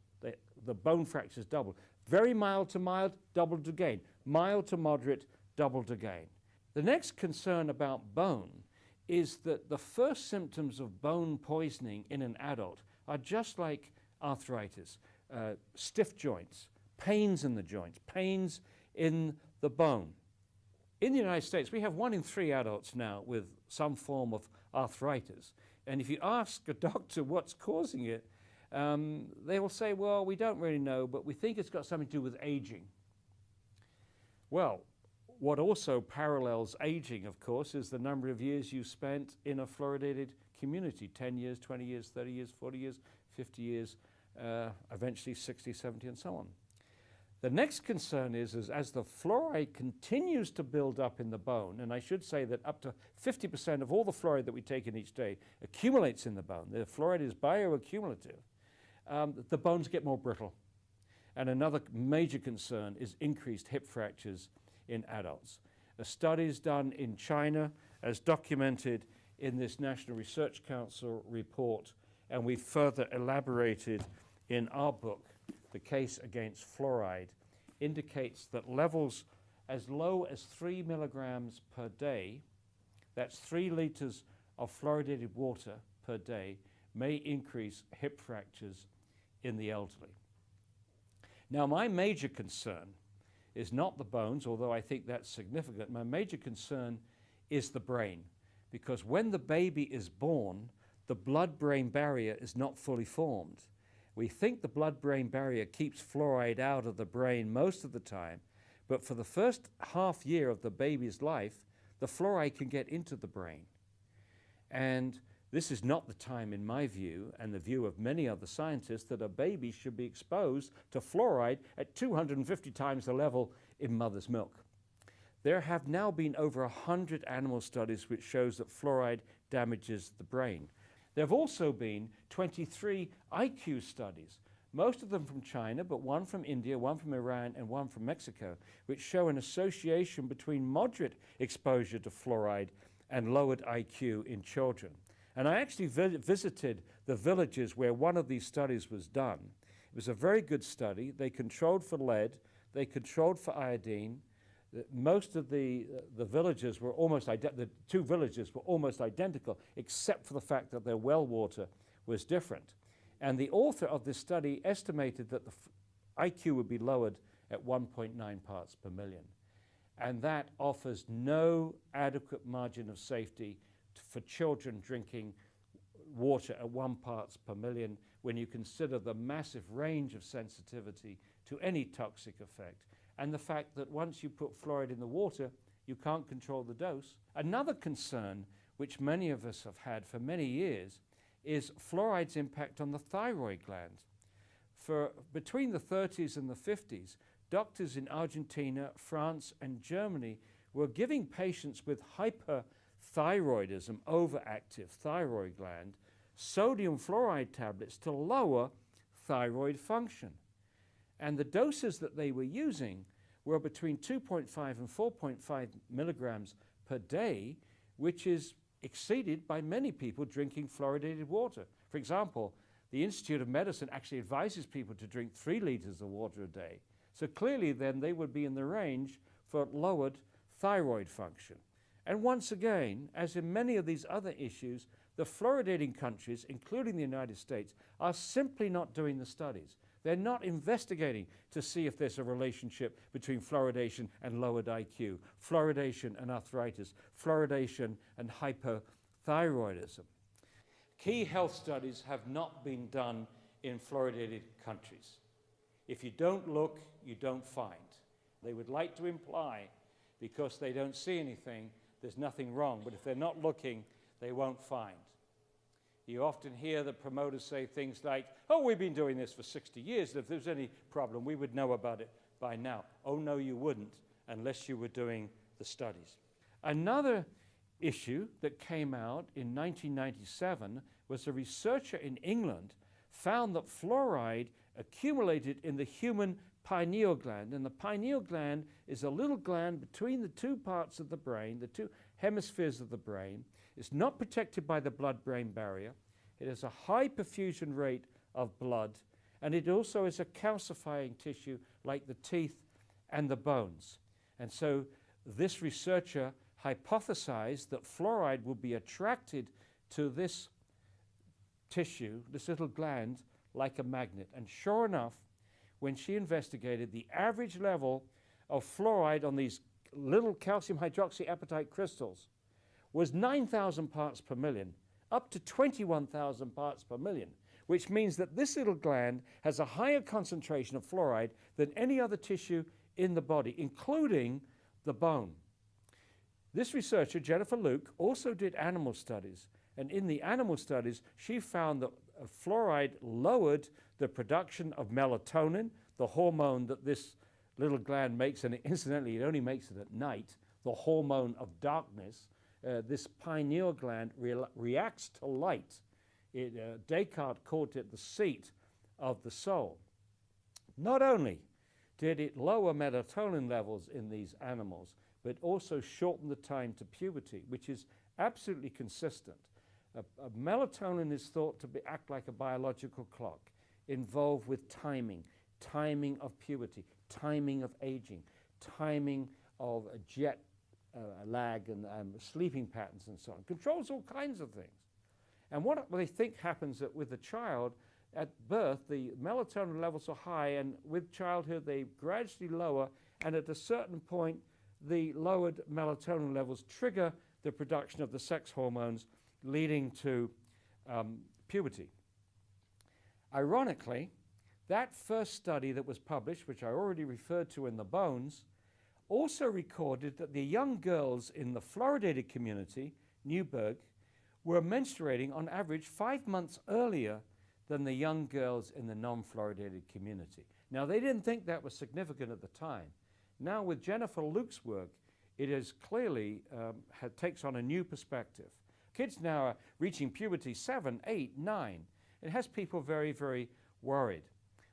Speaker 18: The bone fractures doubled. Very mild to mild, doubled again. Mild to moderate, doubled again. The next concern about bone is that the first symptoms of bone poisoning in an adult are just like arthritis, stiff joints, pains in the joints, pains in the bone. In the United States, we have 1 in 3 adults now with some form of arthritis. And if you ask a doctor what's causing it, they will say, well, we don't really know, but we think it's got something to do with aging. Well, what also parallels aging, of course, is the number of years you spent in a fluoridated community, 10 years, 20 years, 30 years, 40 years, 50 years, eventually 60, 70, and so on. The next concern is as the fluoride continues to build up in the bone, and I should say that up to 50% of all the fluoride that we take in each day accumulates in the bone. The fluoride is bioaccumulative. The bones get more brittle. And another major concern is increased hip fractures in adults. A studies done in China, as documented in this National Research Council report, and we further elaborated in our book, The Case Against Fluoride, indicates that levels as low as 3 milligrams per day, that's 3 liters of fluoridated water per day, may increase hip fractures in the elderly. Now, my major concern is not the bones, although I think that's significant. My major concern is the brain, because when the baby is born, the blood-brain barrier is not fully formed. We think the blood-brain barrier keeps fluoride out of the brain most of the time, but for the first half year of the baby's life, the fluoride can get into the brain. And this is not the time, in my view, and the view of many other scientists, that a baby should be exposed to fluoride at 250 times the level in mother's milk. There have now been over 100 animal studies which shows that fluoride damages the brain. There have also been 23 IQ studies, most of them from China, but one from India, one from Iran, and one from Mexico, which show an association between moderate exposure to fluoride and lowered IQ in children. And I actually visited the villages where one of these studies was done. It was a very good study. They controlled for lead, they controlled for iodine. Most of the villages were almost the 2 villages were almost identical, except for the fact that their well water was different. And the author of this study estimated that the IQ would be lowered at 1.9 parts per million. And that offers no adequate margin of safety for children drinking water at 1 parts per million when you consider the massive range of sensitivity to any toxic effect, and the fact that once you put fluoride in the water, you can't control the dose. Another concern, which many of us have had for many years, is fluoride's impact on the thyroid gland. For between the 30s and the 50s, doctors in Argentina, France, and Germany were giving patients with hyperthyroidism, overactive thyroid gland, sodium fluoride tablets to lower thyroid function. And the doses that they were using were between 2.5 and 4.5 milligrams per day, which is exceeded by many people drinking fluoridated water. For example, the Institute of Medicine actually advises people to drink 3 liters of water a day. So clearly then they would be in the range for lowered thyroid function. And once again, as in many of these other issues, the fluoridating countries, including the United States, are simply not doing the studies. They're not investigating to see if there's a relationship between fluoridation and lowered IQ, fluoridation and arthritis, fluoridation and hypothyroidism. Key health studies have not been done in fluoridated countries. If you don't look, you don't find. They would like to imply, because they don't see anything, there's nothing wrong. But if they're not looking, they won't find. You often hear the promoters say things like, oh, we've been doing this for 60 years. If there's any problem, we would know about it by now. Oh, no, you wouldn't, unless you were doing the studies. Another issue that came out in 1997 was a researcher in England found that fluoride accumulated in the human pineal gland. And the pineal gland is a little gland between the 2 parts of the brain, the 2 hemispheres of the brain. It's not protected by the blood-brain barrier. It has a high perfusion rate of blood, and it also is a calcifying tissue like the teeth and the bones. And so this researcher hypothesized that fluoride would be attracted to this tissue, this little gland, like a magnet. And sure enough, when she investigated, the average level of fluoride on these little calcium hydroxyapatite crystals was 9,000 parts per million, up to 21,000 parts per million, which means that this little gland has a higher concentration of fluoride than any other tissue in the body, including the bone. This researcher, Jennifer Luke, also did animal studies. And in the animal studies, she found that fluoride lowered the production of melatonin, the hormone that this little gland makes, and incidentally, it only makes it at night, the hormone of darkness. This pineal gland reacts to light. Descartes called it the seat of the soul. Not only did it lower melatonin levels in these animals, but also shorten the time to puberty, which is absolutely consistent. Melatonin is thought to act like a biological clock, involved with timing of puberty, timing of aging, timing of jet lag and sleeping patterns and so on. Controls all kinds of things. And what they think happens with a child, at birth, the melatonin levels are high, and with childhood, they gradually lower, and at a certain point, the lowered melatonin levels trigger the production of the sex hormones, leading to puberty. Ironically, that first study that was published, which I already referred to in the bones, also recorded that the young girls in the fluoridated community, Newburgh, were menstruating on average 5 months earlier than the young girls in the non-fluoridated community. Now, they didn't think that was significant at the time. Now, with Jennifer Luke's work, it is clearly takes on a new perspective. Kids now are reaching puberty 7, 8, 9. It has people very, very worried.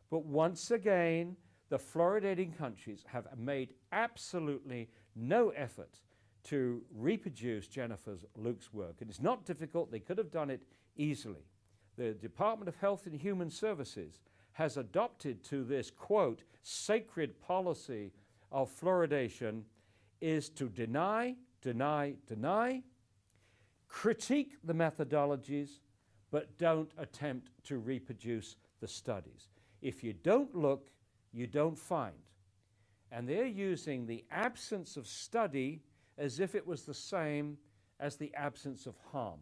Speaker 18: But once again, the fluoridating countries have made absolutely no effort to reproduce Jennifer Luke's work. And it's not difficult. They could have done it easily. The Department of Health and Human Services has adopted to this, quote, sacred policy of fluoridation is to deny, critique the methodologies, but don't attempt to reproduce the studies. If you don't look, you don't find. And they're using the absence of study as if it was the same as the absence of harm,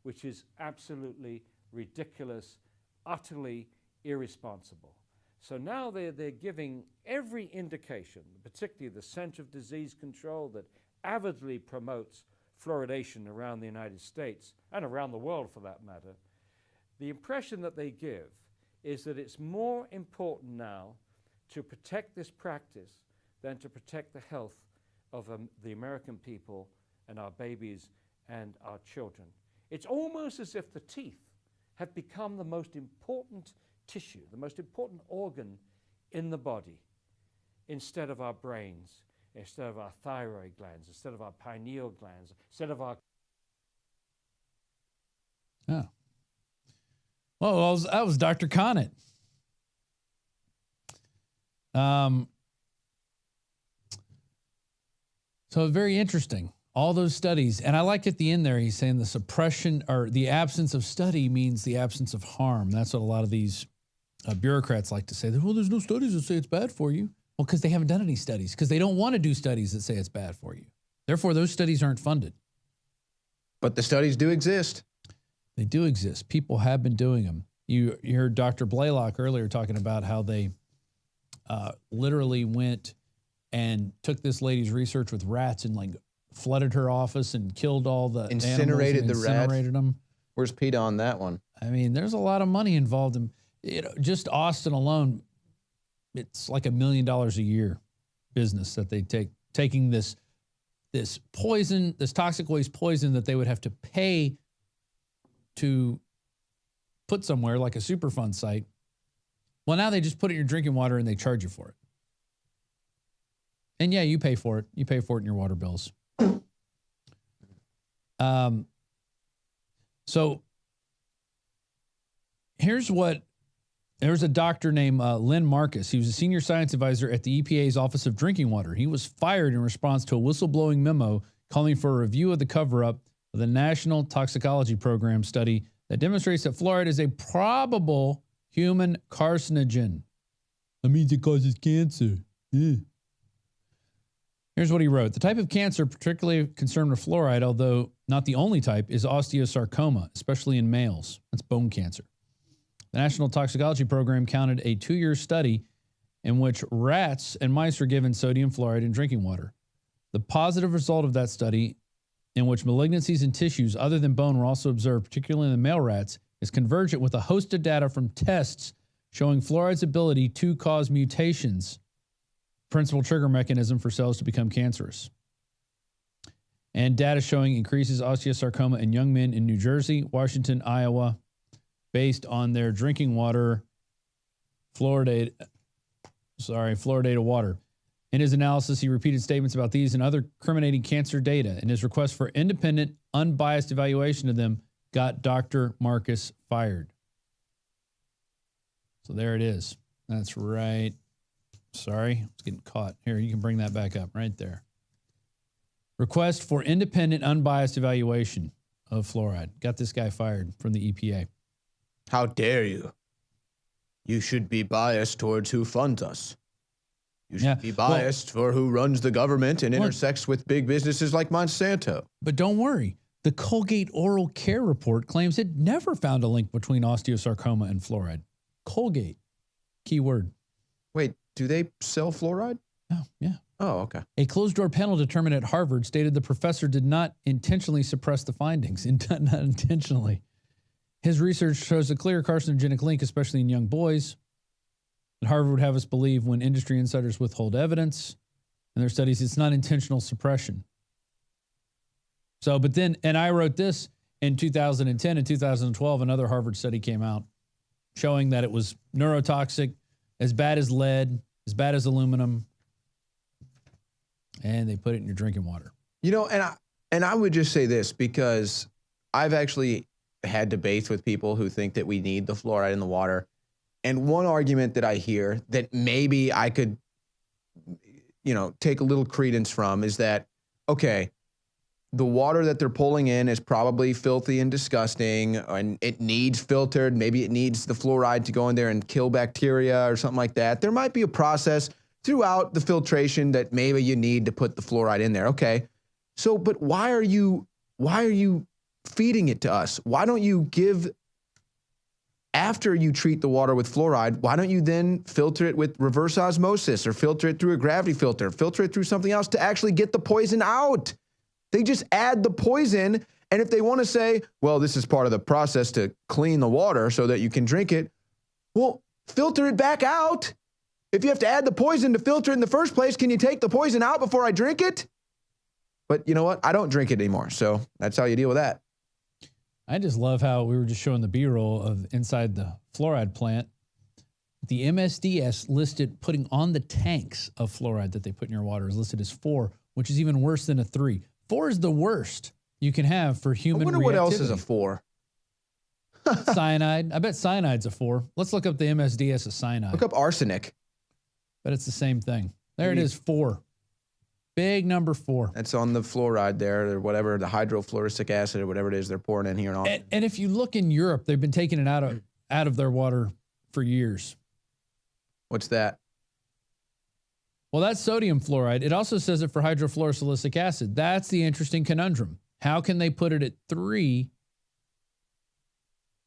Speaker 18: which is absolutely ridiculous, utterly irresponsible. So now they're giving every indication, particularly the Center of Disease Control that avidly promotes fluoridation around the United States and around the world for that matter. The impression that they give is that it's more important now to protect this practice than to protect the health of the American people and our babies and our children. It's almost as if the teeth have become the most important tissue, the most important organ in the body, instead of our brains, instead of our thyroid glands, instead of our pineal glands, instead of our...
Speaker 9: Oh. Well, that was Dr. Conant. So very interesting. All those studies. And I like at the end there, he's saying the suppression or the absence of study means the absence of harm. That's what a lot of these bureaucrats like to say. Well, there's no studies that say it's bad for you. Well, because they haven't done any studies, because they don't want to do studies that say it's bad for you. Therefore, those studies aren't funded.
Speaker 10: But the studies do exist.
Speaker 9: They do exist. People have been doing them. You heard Dr. Blaylock earlier talking about how they literally went and took this lady's research with rats and like flooded her office and killed all the
Speaker 10: incinerated
Speaker 9: animals
Speaker 10: the
Speaker 9: and incinerated them.
Speaker 10: Where's PETA on that one?
Speaker 9: I mean, there's a lot of money involved in just Austin alone. It's like $1 million a year business that they taking this poison, this toxic waste poison that they would have to pay to put somewhere like a Superfund site. Well, now they just put it in your drinking water and they charge you for it. And yeah, you pay for it. You pay for it in your water bills. So here's what, there's a doctor named Lynn Marcus. He was a senior science advisor at the EPA's Office of Drinking Water. He was fired in response to a whistleblowing memo calling for a review of the cover-up of the National Toxicology Program study that demonstrates that fluoride is a probable human carcinogen. That means it causes cancer. Yeah. Here's what he wrote. The type of cancer particularly concerned with fluoride, although not the only type, is osteosarcoma, especially in males. That's bone cancer. The National Toxicology Program counted a 2-year study in which rats and mice are given sodium fluoride in drinking water. The positive result of that study, in which malignancies in tissues other than bone were also observed, particularly in the male rats, is convergent with a host of data from tests showing fluoride's ability to cause mutations, principal trigger mechanism for cells to become cancerous. And data showing increases osteosarcoma in young men in New Jersey, Washington, Iowa, based on their drinking water fluoridated water. In his analysis, he repeated statements about these and other incriminating cancer data, and his request for independent, unbiased evaluation of them got Dr. Marcus fired. So there it is. That's right. Sorry, I was getting caught. Here, you can bring that back up right there. Request for independent, unbiased evaluation of fluoride. Got this guy fired from the EPA.
Speaker 10: How dare you? You should be biased towards who funds us. You should be biased for who runs the government and intersects with big businesses like Monsanto.
Speaker 9: But don't worry. The Colgate Oral Care Report claims it never found a link between osteosarcoma and fluoride. Colgate. Key word.
Speaker 10: Wait, do they sell fluoride?
Speaker 9: Oh, yeah.
Speaker 10: Oh, okay.
Speaker 9: A closed-door panel determined at Harvard stated the professor did not intentionally suppress the findings. Not intentionally. His research shows a clear carcinogenic link, especially in young boys. And Harvard would have us believe when industry insiders withhold evidence in their studies, it's not intentional suppression. So, but then, and I wrote this in 2010 and 2012, another Harvard study came out showing that it was neurotoxic, as bad as lead, as bad as aluminum, and they put it in your drinking water.
Speaker 10: You know, and I would just say this, because I've actually had debates with people who think that we need the fluoride in the water. And one argument that I hear that maybe I could, take a little credence from is that, okay, the water that they're pulling in is probably filthy and disgusting, and it needs filtered. Maybe it needs the fluoride to go in there and kill bacteria or something like that. There might be a process throughout the filtration that maybe you need to put the fluoride in there. Okay. So, but why are you feeding it to us? Why don't you give, after you treat the water with fluoride, why don't you then filter it with reverse osmosis or filter it through a gravity filter, filter it through something else to actually get the poison out? They just add the poison. And if they want to say, well, this is part of the process to clean the water so that you can drink it, well, filter it back out. If you have to add the poison to filter it in the first place, can you take the poison out before I drink it? But you know what? I don't drink it anymore. So that's how you deal with that.
Speaker 9: I just love how we were just showing the B-roll of inside the fluoride plant. The MSDS listed putting on the tanks of fluoride that they put in your water is listed as 4, which is even worse than a 3. 4 is the worst you can have for human reactivity.
Speaker 10: I wonder what else is a 4.
Speaker 9: Cyanide. I bet cyanide's a 4. Let's look up the MSDS of cyanide.
Speaker 10: Look up arsenic.
Speaker 9: But it's the same thing. There it is, 4. Big number 4.
Speaker 10: That's on the fluoride there, or whatever, the hydrofluoric acid or whatever it is they're pouring in here. And all.
Speaker 9: And if you look in Europe, they've been taking it out of their water for years.
Speaker 10: What's that?
Speaker 9: Well, that's sodium fluoride. It also says it for hydrofluorosilicic acid. That's the interesting conundrum. How can they put it at 3?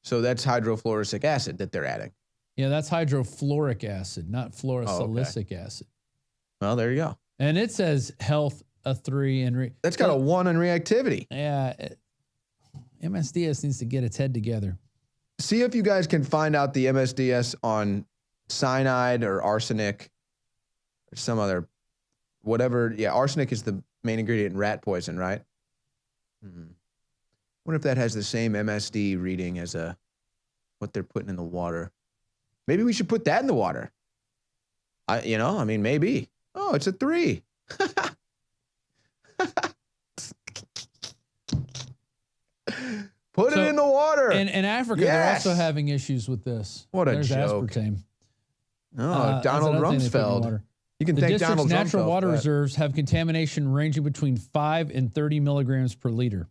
Speaker 10: So that's hydrofluoric acid that they're adding.
Speaker 9: Yeah, that's hydrofluoric acid, not fluorosilicic acid.
Speaker 10: Well, there you go.
Speaker 9: And it says health a 3 and
Speaker 10: that's got a 1 in reactivity.
Speaker 9: Yeah, MSDS needs to get its head together.
Speaker 10: See if you guys can find out the MSDS on cyanide or arsenic or some other, whatever. Yeah, arsenic is the main ingredient in rat poison, right? Wonder if that has the same MSD reading as what they're putting in the water. Maybe we should put that in the water. Maybe. Oh, it's a 3. Put it in the water.
Speaker 9: In Africa, they're also having issues with this.
Speaker 10: What a
Speaker 9: There's
Speaker 10: joke.
Speaker 9: aspartame.
Speaker 10: Oh, Donald Rumsfeld. You can thank Donald Rumsfeld.
Speaker 9: The district's natural water reserves have contamination ranging between 5 and 30 milligrams per liter.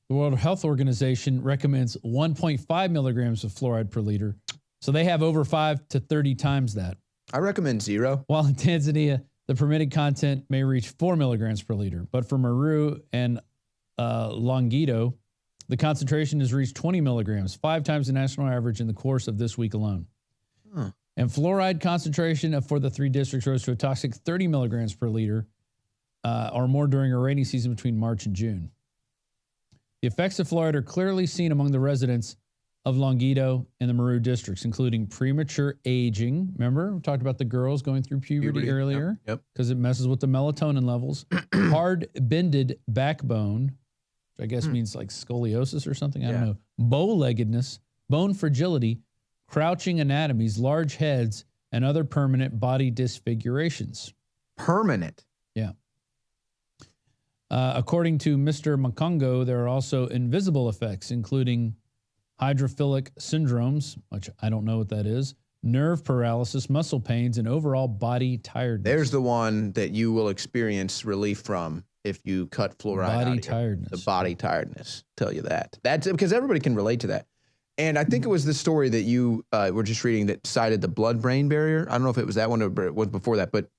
Speaker 9: The World Health Organization recommends 1.5 milligrams of fluoride per liter. So they have over 5 to 30 times that.
Speaker 10: I recommend 0.
Speaker 9: While in Tanzania, the permitted content may reach 4 milligrams per liter. But for Meru and Longido, the concentration has reached 20 milligrams, 5 times the national average in the course of this week alone. And fluoride concentration for the 3 districts rose to a toxic 30 milligrams per liter or more during a rainy season between March and June. The effects of fluoride are clearly seen among the residents of Longido and the Meru districts, including premature aging. Remember, we talked about the girls going through puberty earlier?
Speaker 10: Yep.
Speaker 9: Because it messes with the melatonin levels. Hard bended backbone, which I guess means like scoliosis or something. I don't know. Bow-leggedness, bone fragility, crouching anatomies, large heads, and other permanent body disfigurations.
Speaker 10: Permanent?
Speaker 9: Yeah. According to Mr. Makongo, there are also invisible effects, including hydrophilic syndromes, which I don't know what that is, nerve paralysis, muscle pains, and overall body tiredness.
Speaker 10: There's the one that you will experience relief from if you cut fluoride out of
Speaker 9: Body tiredness.
Speaker 10: The body tiredness. Tell you that. That's because everybody can relate to that. And I think it was the story that you were just reading that cited the blood-brain barrier. I don't know if it was that one or it was before that, but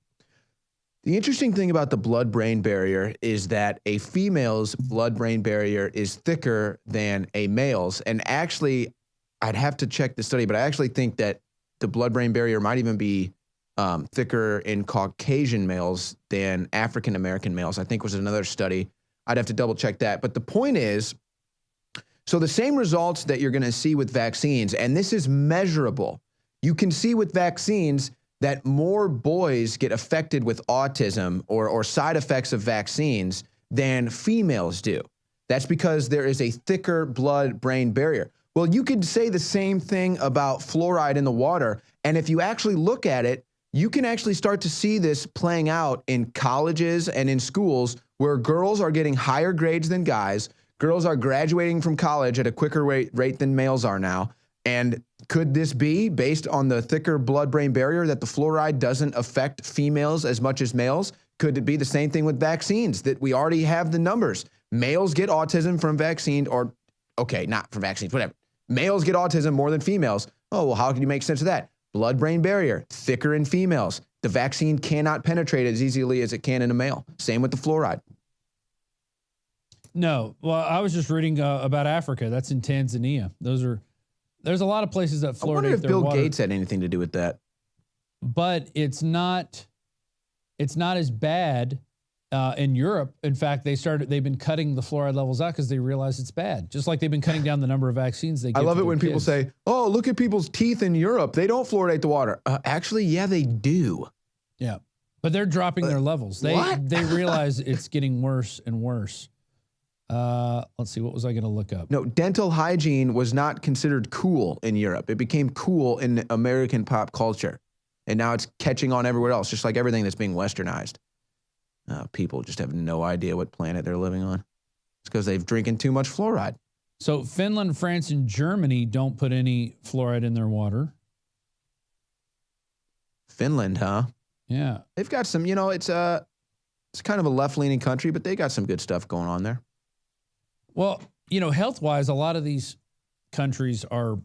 Speaker 10: the interesting thing about the blood-brain barrier is that a female's blood-brain barrier is thicker than a male's. And actually, I'd have to check the study, but I actually think that the blood-brain barrier might even be thicker in Caucasian males than African-American males, I think was another study. I'd have to double-check that. But the point is, so the same results that you're going to see with vaccines, and this is measurable. You can see with vaccines that more boys get affected with autism or side effects of vaccines than females do. That's because there is a thicker blood-brain barrier. Well, you could say the same thing about fluoride in the water, and if you actually look at it, you can actually start to see this playing out in colleges and in schools where girls are getting higher grades than guys. Girls are graduating from college at a quicker rate than males are now. And could this be based on the thicker blood-brain barrier that the fluoride doesn't affect females as much as males? Could it be the same thing with vaccines, that we already have the numbers? Males get autism from vaccines, or, okay, not from vaccines, whatever. Males get autism more than females. Oh, well, how can you make sense of that? Blood-brain barrier, thicker in females. The vaccine cannot penetrate as easily as it can in a male. Same with the fluoride.
Speaker 9: No, well, I was just reading about Africa. That's in Tanzania. There's a lot of places that fluoridate
Speaker 10: I wonder if
Speaker 9: their
Speaker 10: Bill
Speaker 9: water,
Speaker 10: Gates had anything to do with that.
Speaker 9: but it's not as bad in Europe. In fact, they've been cutting the fluoride levels out because they realize it's bad. Just like they've been cutting down the number of vaccines they give.
Speaker 10: I love
Speaker 9: to
Speaker 10: it when
Speaker 9: their
Speaker 10: people
Speaker 9: kids.
Speaker 10: say, oh, look at people's teeth in Europe. They don't fluoridate the water. Actually, yeah, they do.
Speaker 9: Yeah, but they're dropping their levels. They realize it's getting worse and worse. Let's see, what was I going to look up?
Speaker 10: No, dental hygiene was not considered cool in Europe. It became cool in American pop culture. And now it's catching on everywhere else, just like everything that's being westernized. People just have no idea what planet they're living on. It's because they've drinking too much fluoride.
Speaker 9: So Finland, France, and Germany don't put any fluoride in their water.
Speaker 10: Finland, huh?
Speaker 9: Yeah.
Speaker 10: They've got some, it's kind of a left-leaning country, but they got some good stuff going on there.
Speaker 9: Well, health-wise, a lot of these countries are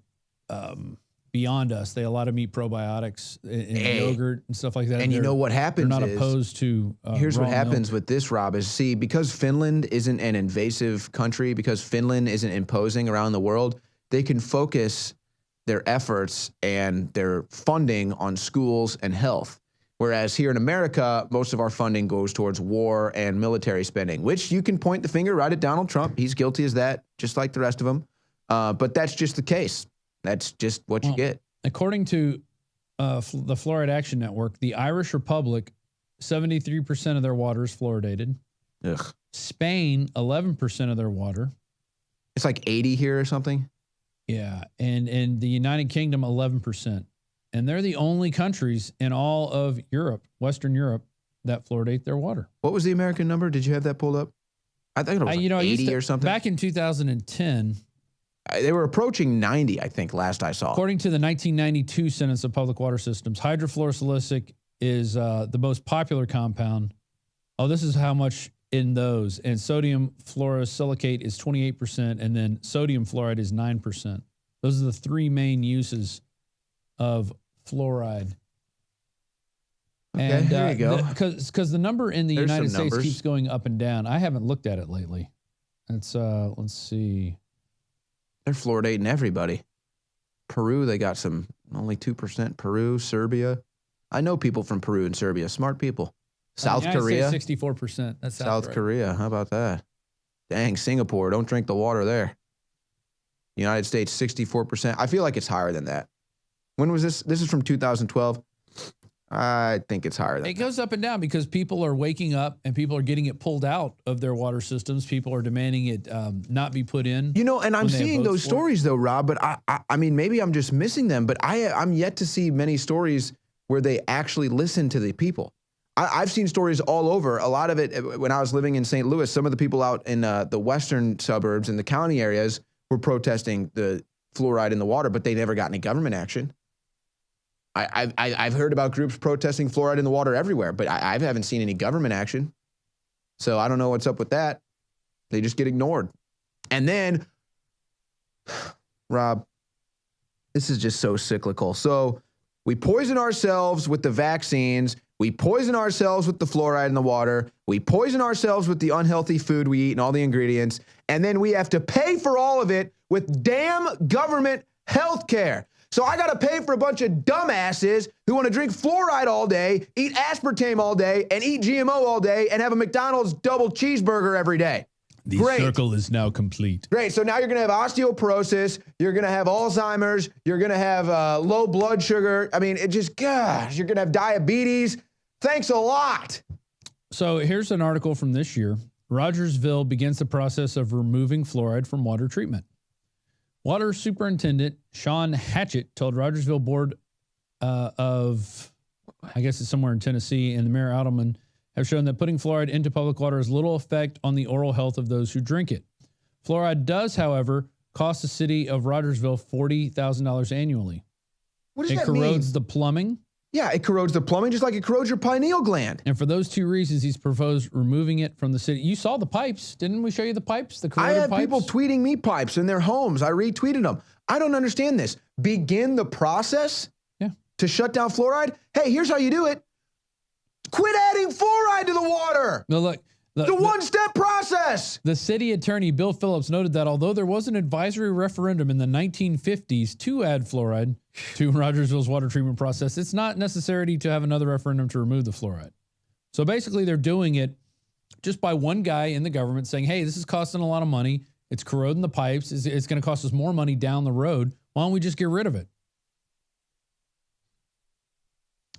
Speaker 9: beyond us. They a lot of meat probiotics in yogurt and stuff like that.
Speaker 10: And you know what happens
Speaker 9: They're not
Speaker 10: is,
Speaker 9: opposed to
Speaker 10: here's what
Speaker 9: raw
Speaker 10: happens
Speaker 9: milk.
Speaker 10: with this, Rob, is because Finland isn't an invasive country, because Finland isn't imposing around the world, they can focus their efforts and their funding on schools and health. Whereas here in America, most of our funding goes towards war and military spending, which you can point the finger right at Donald Trump. He's guilty as that, just like the rest of them. But that's just the case. That's just what you get.
Speaker 9: According to the Fluoride Action Network, the Irish Republic, 73% of their water is fluoridated.
Speaker 10: Ugh.
Speaker 9: Spain, 11% of their water.
Speaker 10: It's like 80 here or something?
Speaker 9: Yeah. And in the United Kingdom, 11%. And they're the only countries in all of Europe, Western Europe, that fluoridate their water.
Speaker 10: What was the American number? Did you have that pulled up? I think it was 80 or something.
Speaker 9: Back in 2010.
Speaker 10: They were approaching 90, I think, last I saw.
Speaker 9: According to the 1992 Census of Public Water Systems, hydrofluorosilicic is the most popular compound. Oh, this is how much in those. And sodium fluorosilicate is 28%, and then sodium fluoride is 9%. Those are the three main uses of fluoride.
Speaker 10: Okay,
Speaker 9: and
Speaker 10: there you go.
Speaker 9: Because the number in the
Speaker 10: There's
Speaker 9: United
Speaker 10: some
Speaker 9: States
Speaker 10: numbers.
Speaker 9: keeps going up and down. I haven't looked at it lately. It's let's see.
Speaker 10: They're fluoridating everybody. Peru, they got some Only 2% Peru, Serbia. I know people from Peru and Serbia, smart people. South Korea.
Speaker 9: 64%. That's
Speaker 10: South
Speaker 9: right.
Speaker 10: Korea. How about that? Dang, Singapore. Don't drink the water there. United States, 64%. I feel like it's higher than that. When was this? This is from 2012. I think it's higher than
Speaker 9: It goes up and down because people are waking up and people are getting it pulled out of their water systems. People are demanding it not be put in.
Speaker 10: You know, and I'm seeing those stories though, Rob, but I mean, maybe I'm just missing them, but I'm yet to see many stories where they actually listen to the people. I've seen stories all over. A lot of it, when I was living in St. Louis, some of the people out in the western suburbs and the county areas were protesting the fluoride in the water, but they never got any government action. I've heard about groups protesting fluoride in the water everywhere, but I haven't seen any government action. So I don't know what's up with that. They just get ignored. And then, Rob, this is just so cyclical. So we poison ourselves with the vaccines. We poison ourselves with the fluoride in the water. We poison ourselves with the unhealthy food we eat and all the ingredients. And then we have to pay for all of it with damn government health care. So I got to pay for a bunch of dumbasses who want to drink fluoride all day, eat aspartame all day, and eat GMO all day, and have a McDonald's double cheeseburger every day.
Speaker 9: The
Speaker 10: Great.
Speaker 9: circle is now complete.
Speaker 10: Great. So now you're going to have osteoporosis. You're going to have Alzheimer's. You're going to have low blood sugar. I mean, it just, gosh, you're going to have diabetes. Thanks a lot.
Speaker 9: So here's an article from this year. Rogersville begins the process of removing fluoride from water treatment. Water Superintendent Sean Hatchett told Rogersville Board of, I guess it's somewhere in Tennessee, and the Mayor Adelman have shown that putting fluoride into public water has little effect on the oral health of those who drink it. Fluoride does, however, cost the city of Rogersville $40,000 annually.
Speaker 10: What does
Speaker 9: it
Speaker 10: that mean?
Speaker 9: corrodes the plumbing.
Speaker 10: Yeah, it corrodes the plumbing just like it corrodes your pineal gland.
Speaker 9: And for those two reasons, he's proposed removing it from the city. You saw the pipes. Didn't we show you the pipes? The corroded
Speaker 10: I had
Speaker 9: pipes?
Speaker 10: people tweeting me pipes in their homes. I retweeted them. I don't understand this. Begin the process to shut down fluoride? Hey, here's how you do it. Quit adding fluoride to the water.
Speaker 9: No, look.
Speaker 10: The one-step process.
Speaker 9: The city attorney, Bill Phillips, noted that although there was an advisory referendum in the 1950s to add fluoride to Rogersville's water treatment process, it's not necessary to have another referendum to remove the fluoride. So basically, they're doing it just by one guy in the government saying, hey, this is costing a lot of money. It's corroding the pipes. It's going to cost us more money down the road. Why don't we just get rid of it?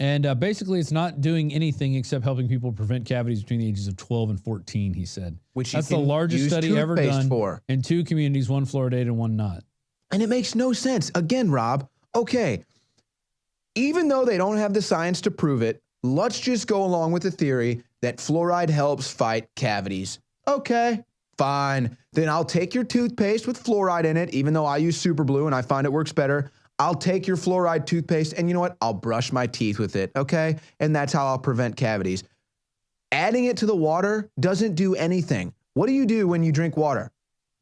Speaker 9: And basically, it's not doing anything except helping people prevent cavities between the ages of 12 and 14, he said. That's the largest study ever done in two communities, one fluoridated and one not.
Speaker 10: And it makes no sense. Again, Rob, okay, even though they don't have the science to prove it, let's just go along with the theory that fluoride helps fight cavities. Okay, fine. Then I'll take your toothpaste with fluoride in it, even though I use Super Blue and I find it works better. I'll take your fluoride toothpaste and you know what? I'll brush my teeth with it, okay? And that's how I'll prevent cavities. Adding it to the water doesn't do anything. What do you do when you drink water?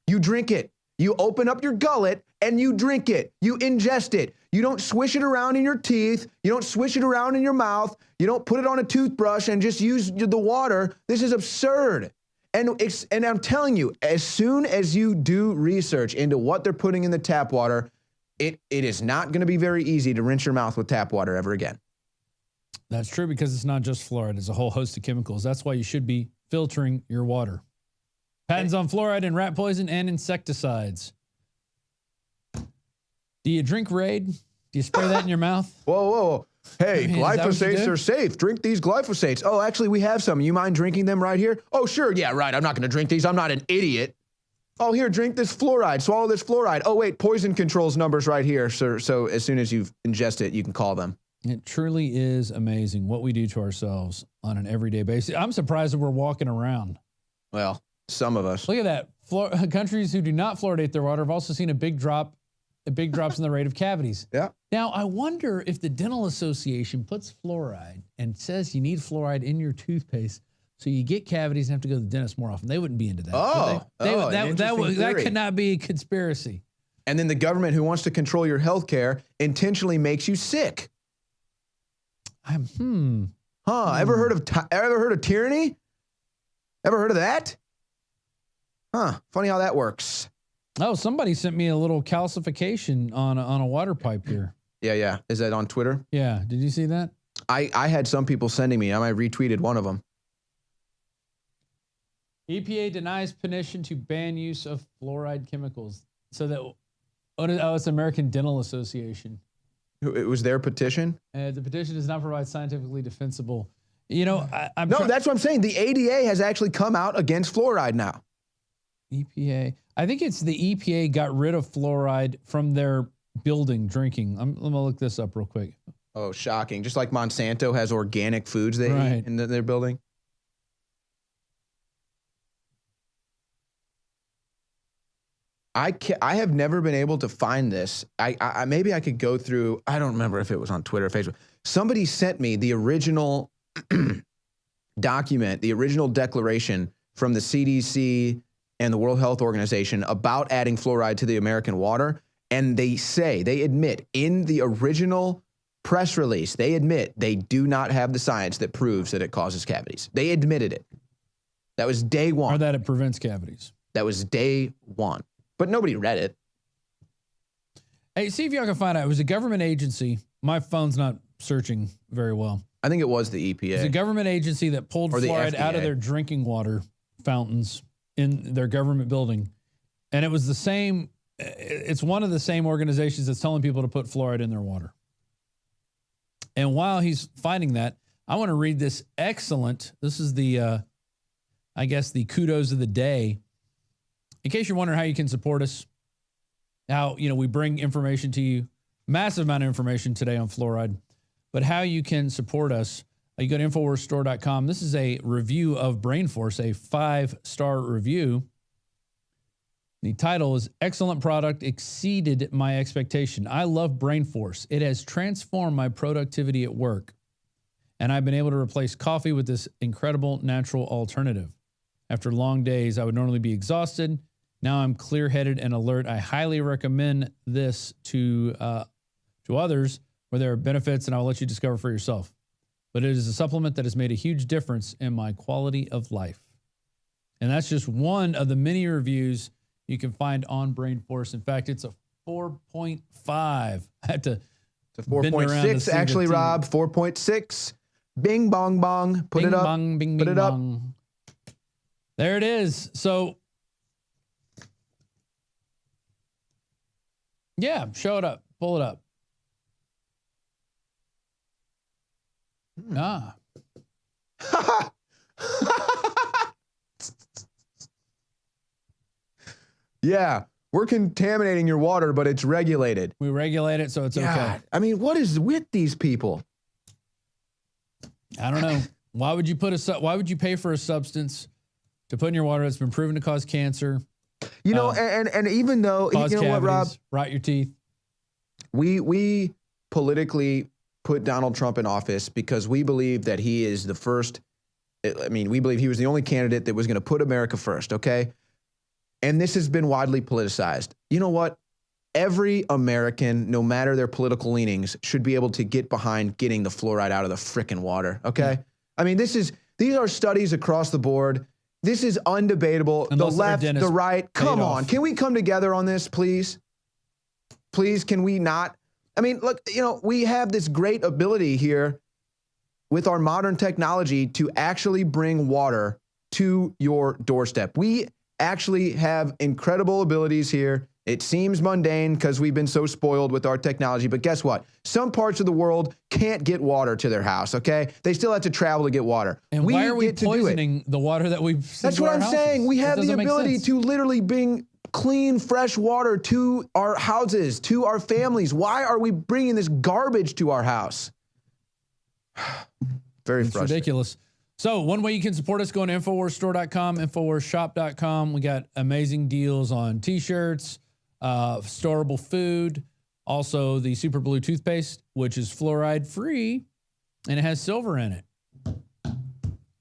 Speaker 10: You drink it. You open up your gullet and you drink it. You ingest it. You don't swish it around in your teeth. You don't swish it around in your mouth. You don't put it on a toothbrush and just use the water. This is absurd. And I'm telling you, as soon as you do research into what they're putting in the tap water, it is not going to be very easy to rinse your mouth with tap water ever again.
Speaker 9: That's true because it's not just fluoride. It's a whole host of chemicals. That's why you should be filtering your water. Patents on fluoride and rat poison and insecticides. Do you drink Raid? Do you spray that in your mouth?
Speaker 10: Whoa, whoa. Hey,
Speaker 9: I mean,
Speaker 10: glyphosates are safe. Drink these glyphosates. Oh, actually, we have some. You mind drinking them right here? Oh, sure. Yeah, right. I'm not going to drink these. I'm not an idiot. Oh, here, drink this fluoride. Swallow this fluoride. Oh, wait, poison controls numbers right here, sir. So as soon as you ingest it, you can call them.
Speaker 9: It truly is amazing what we do to ourselves on an everyday basis. I'm surprised that we're walking around.
Speaker 10: Well, some of us.
Speaker 9: Look at that. Countries who do not fluoridate their water have also seen big drops in the rate of cavities.
Speaker 10: Yeah.
Speaker 9: Now, I wonder if the Dental Association puts fluoride and says you need fluoride in your toothpaste so you get cavities and have to go to the dentist more often. They wouldn't be into that. That could not be a conspiracy.
Speaker 10: And then the government who wants to control your health care intentionally makes you sick. Ever heard of tyranny? Ever heard of that? Funny how that works.
Speaker 9: Oh, somebody sent me a little calcification on a water pipe here.
Speaker 10: Yeah. Is that on Twitter?
Speaker 9: Yeah. Did you see that?
Speaker 10: I had some people sending me. I retweeted one of them.
Speaker 9: EPA denies petition to ban use of fluoride chemicals. So that, oh, it's American Dental Association.
Speaker 10: It was their petition?
Speaker 9: The petition does not provide scientifically defensible. You know,
Speaker 10: No, that's what I'm saying. The ADA has actually come out against fluoride now.
Speaker 9: EPA. I think it's the EPA got rid of fluoride from their building drinking. Let me look this up real quick.
Speaker 10: Oh, shocking. Just like Monsanto has organic foods they eat in their building. I have never been able to find this. I maybe I could go through. I don't remember if it was on Twitter or Facebook. Somebody sent me the original document, the original declaration from the CDC and the World Health Organization about adding fluoride to the American water. And they admit in the original press release, they admit they do not have the science that proves that it causes cavities. They admitted it. That was day one.
Speaker 9: Or that it prevents cavities.
Speaker 10: That was day one. But nobody read it.
Speaker 9: Hey, see if y'all can find out. It was a government agency. My phone's not searching very well.
Speaker 10: I think it was the EPA.
Speaker 9: It's a government agency that pulled fluoride out of their drinking water fountains in their government building. And it was the same, it's one of the same organizations that's telling people to put fluoride in their water. And while he's finding that, I want to read this excellent, this is the, I guess, the kudos of the day. In case you're wondering how you can support us, how, we bring information to you, massive amount of information today on fluoride, but how you can support us, you go to InfoWarsStore.com. This is a review of BrainForce, a 5-star review. The title is Excellent Product Exceeded My Expectation. I love BrainForce. It has transformed my productivity at work, and I've been able to replace coffee with this incredible natural alternative. After long days, I would normally be exhausted. Now I'm clear-headed and alert. I highly recommend this to others where there are benefits, and I'll let you discover for yourself. But it is a supplement that has made a huge difference in my quality of life. And that's just one of the many reviews you can find on BrainForce. In fact, it's a 4.5. I had to
Speaker 10: It's a 4.6 actually, Rob. 4.6. Bing, bong, bong. Put it up.
Speaker 9: Bong, bing,
Speaker 10: Put
Speaker 9: bing,
Speaker 10: it up.
Speaker 9: bong. There it is. So, yeah, show it up. Pull it up. Ah.
Speaker 10: Yeah, we're contaminating your water, but it's regulated.
Speaker 9: We regulate it, so it's okay.
Speaker 10: I mean, what is with these people?
Speaker 9: I don't know. Why would you pay for a substance to put in your water that's been proven to cause cancer?
Speaker 10: You know, and even though, you know
Speaker 9: cavities,
Speaker 10: what, Rob?
Speaker 9: Rot your teeth.
Speaker 10: We politically put Donald Trump in office because we believe that he is the first. I mean, we believe he was the only candidate that was going to put America first, okay? And this has been widely politicized. You know what? Every American, no matter their political leanings, should be able to get behind getting the fluoride out of the frickin' water, okay? I mean, these are studies across the board. This is undebatable. The left, the right, come on. Can we come together on this, please? Please, can we not? I mean, look, you know, we have this great ability here with our modern technology to actually bring water to your doorstep. We actually have incredible abilities here. It seems mundane because we've been so spoiled with our technology, but guess what? Some parts of the world can't get water to their house, okay? They still have to travel to get water.
Speaker 9: And why are we poisoning the water that we've sent
Speaker 10: That's
Speaker 9: to
Speaker 10: what
Speaker 9: our
Speaker 10: I'm
Speaker 9: houses?
Speaker 10: saying. We have
Speaker 9: That
Speaker 10: the
Speaker 9: doesn't make
Speaker 10: ability
Speaker 9: sense.
Speaker 10: to literally bring clean, fresh water to our houses, to our families. Why are we bringing this garbage to our house? Very
Speaker 9: It's
Speaker 10: frustrating.
Speaker 9: ridiculous. So one way you can support us, go to InfoWarsStore.com, InfoWarsShop.com. We got amazing deals on T-shirts, storable food, also the Super Blue toothpaste, which is fluoride free, and it has silver in it,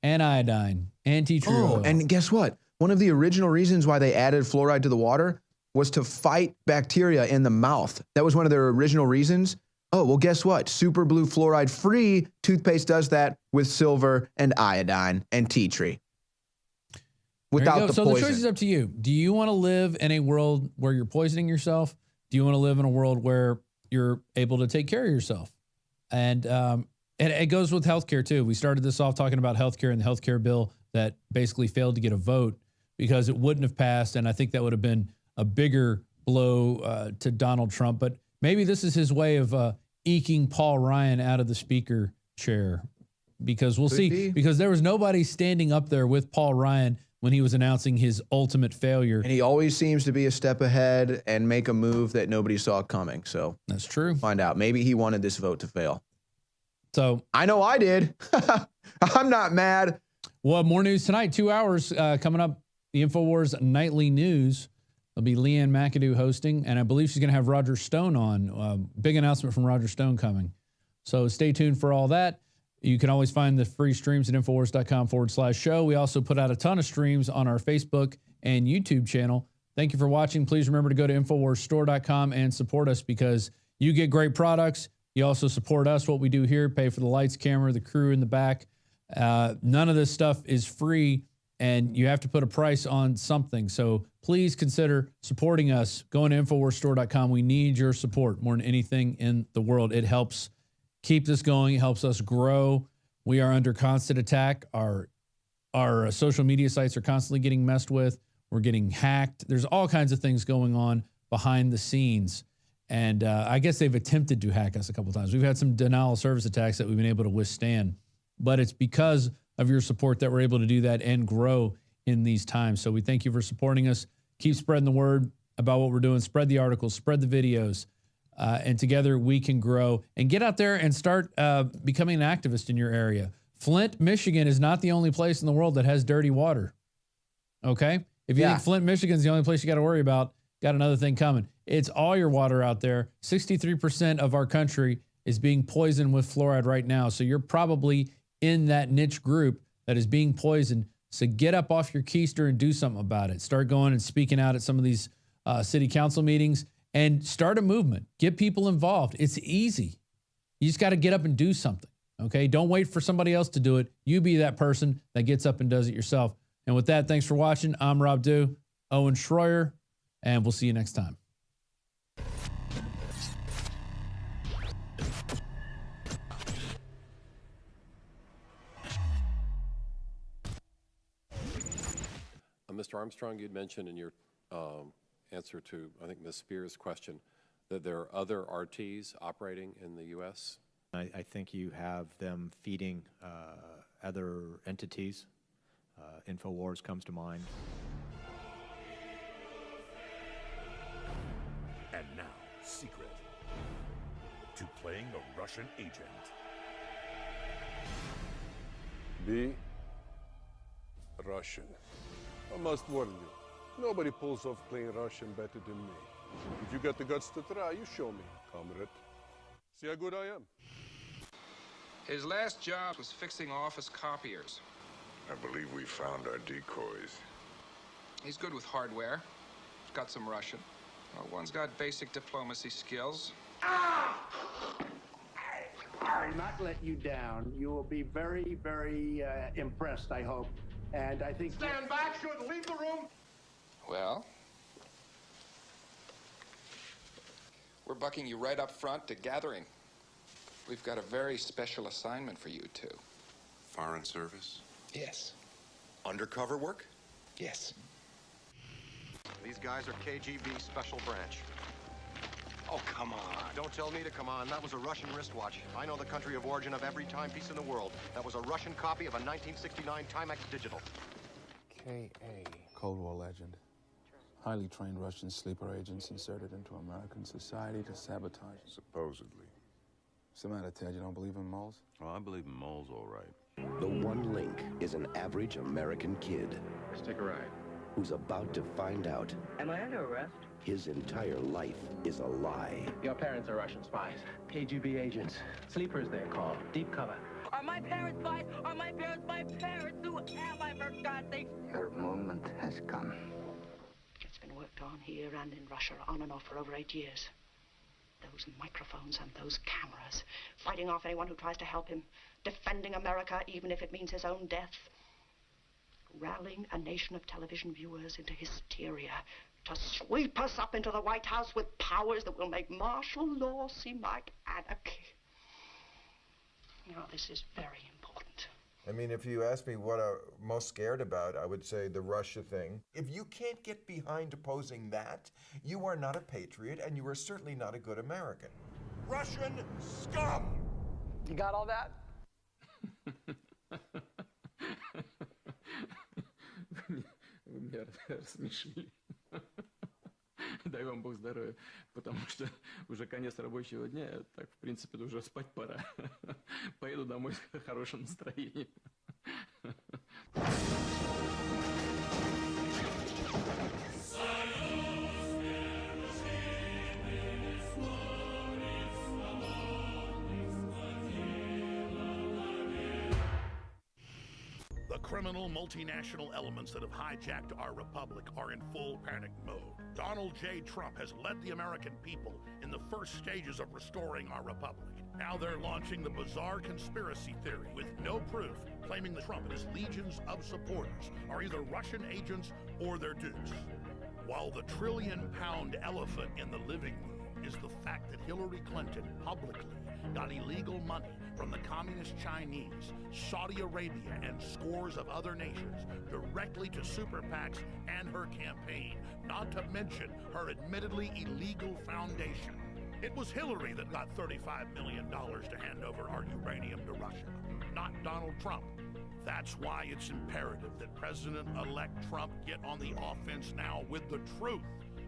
Speaker 9: and iodine, and tea tree oil.
Speaker 10: And guess what? One of the original reasons why they added fluoride to the water was to fight bacteria in the mouth. That was one of their original reasons. Oh, well, guess what? Super Blue fluoride-free toothpaste does that with silver and iodine and tea tree. Without the
Speaker 9: so
Speaker 10: poison.
Speaker 9: the choice is up to you. Do you want to live in a world where you're poisoning yourself? Do you want to live in a world where you're able to take care of yourself. And it goes with healthcare too. We started this off talking about healthcare and the healthcare bill that basically failed to get a vote because it wouldn't have passed. And I think that would have been a bigger blow to Donald Trump. But maybe this is his way of eking Paul Ryan out of the speaker chair, because we'll see. Because there was nobody standing up there with Paul Ryan when he was announcing his ultimate failure.
Speaker 10: And he always seems to be a step ahead and make a move that nobody saw coming. So
Speaker 9: that's true.
Speaker 10: Find out. Maybe he wanted this vote to fail.
Speaker 9: So
Speaker 10: I know I did. I'm not mad.
Speaker 9: Well, more news tonight. 2 hours coming up. The InfoWars Nightly News. There'll be Leanne McAdoo hosting, and I believe she's going to have Roger Stone on. Big announcement from Roger Stone coming. So stay tuned for all that. You can always find the free streams at Infowars.com/show. We also put out a ton of streams on our Facebook and YouTube channel. Thank you for watching. Please remember to go to InfoWarsStore.com and support us, because you get great products. You also support us, what we do here, pay for the lights, camera, the crew in the back. None of this stuff is free, and you have to put a price on something. So please consider supporting us. Going to InfoWarsStore.com. We need your support more than anything in the world. It helps keep this going. It helps us grow. We are under constant attack. Our social media sites are constantly getting messed with. We're getting hacked. There's all kinds of things going on behind the scenes. And I guess they've attempted to hack us a couple of times. We've had some denial of service attacks that we've been able to withstand. But it's because of your support that we're able to do that and grow in these times. So we thank you for supporting us. Keep spreading the word about what we're doing. Spread the articles, spread the videos. And together we can grow and get out there and start becoming an activist in your area. Flint, Michigan is not the only place in the world that has dirty water. Okay? If you think Flint, Michigan is the only place you got to worry about, got another thing coming. It's all your water out there. 63% of our country is being poisoned with fluoride right now. So you're probably in that niche group that is being poisoned. So get up off your keister and do something about it. Start going and speaking out at some of these city council meetings and start a movement. Get people involved. It's easy. You just got to get up and do something. Okay? Don't wait for somebody else to do it. You be that person that gets up and does it yourself. And with that, thanks for watching. I'm Rob Dew, Owen Schroyer, and we'll see you next time.
Speaker 19: Mr. Armstrong, you'd mentioned in your answer to, I think, Ms. Spears' question, that there are other RTs operating in the U.S.?
Speaker 20: I think you have them feeding other entities. InfoWars comes to mind.
Speaker 21: And now, secret to playing a Russian agent.
Speaker 22: Be Russian. I must warn you, nobody pulls off playing Russian better than me. If you got the guts to try, you show me, comrade. See how good I am.
Speaker 23: His last job was fixing office copiers.
Speaker 24: I believe we found our decoys.
Speaker 23: He's good with hardware. He's got some Russian. One's got basic diplomacy skills.
Speaker 1: I will not let you down. You will be very, very impressed, I hope. And I think...
Speaker 23: Stand back, should leave the room. Well, we're bucking you right up front to gathering. We've got a very special assignment for you two.
Speaker 24: Foreign service?
Speaker 23: Yes.
Speaker 24: Undercover work?
Speaker 23: Yes.
Speaker 25: These guys are KGB Special Branch.
Speaker 24: Oh, come on.
Speaker 25: Don't tell me to come on. That was a Russian wristwatch. I know the country of origin of every timepiece in the world. That was a Russian copy of a 1969 Timex Digital.
Speaker 26: K.A. Cold War legend. Highly trained Russian sleeper agents inserted into American society to sabotage.
Speaker 24: Supposedly.
Speaker 26: What's the matter, Ted? You don't believe in moles?
Speaker 24: Oh, I believe in moles, all right.
Speaker 27: The one link is an average American kid.
Speaker 23: Let's take a ride.
Speaker 27: Who's about to find out.
Speaker 28: Am I under arrest?
Speaker 27: His entire life is a lie.
Speaker 28: Your parents are Russian spies. KGB agents. Sleepers, they're called. Deep cover.
Speaker 29: Are my parents spies? Are my parents my parents? Who am I, for God's sake?
Speaker 28: Your moment has come.
Speaker 29: It's been worked on here and in Russia on and off for over 8 years. Those microphones and those cameras. Fighting off anyone who tries to help him. Defending America, even if it means his own death. Rallying a nation of television viewers into hysteria to sweep us up into the White House with powers that will make martial law seem like anarchy. You know, this is very important.
Speaker 2: I mean, if you ask me what I'm most scared about, I would say the Russia thing. If you can't get behind opposing that, you are not a patriot, and you are certainly not a good American. Russian scum!
Speaker 3: You got all that?
Speaker 4: Вы меня рассмешили. Дай вам Бог здоровья, потому что уже конец рабочего дня, так, в принципе, уже спать пора. Поеду домой с хорошим настроением.
Speaker 5: The criminal multinational elements that have hijacked our republic are in full panic mode. Donald J. Trump has led the American people in the first stages of restoring our republic. Now they're launching the bizarre conspiracy theory with no proof, claiming that Trump and his legions of supporters are either Russian agents or their dupes. While the trillion-pound elephant in the living room is the fact that Hillary Clinton publicly got illegal money from the Communist Chinese, Saudi Arabia, and scores of other nations directly to super PACs and her campaign, not to mention her admittedly illegal foundation. It was Hillary that got $35 million to hand over our uranium to Russia, not Donald Trump. That's why it's imperative that President-elect Trump get on the offense now with the truth.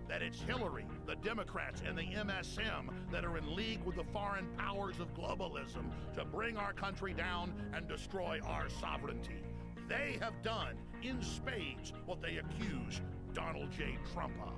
Speaker 5: That it's Hillary, the Democrats, and the MSM that are in league with the foreign powers of globalism to bring our country down and destroy our sovereignty. They have done, in spades, what they accuse Donald J. Trump of.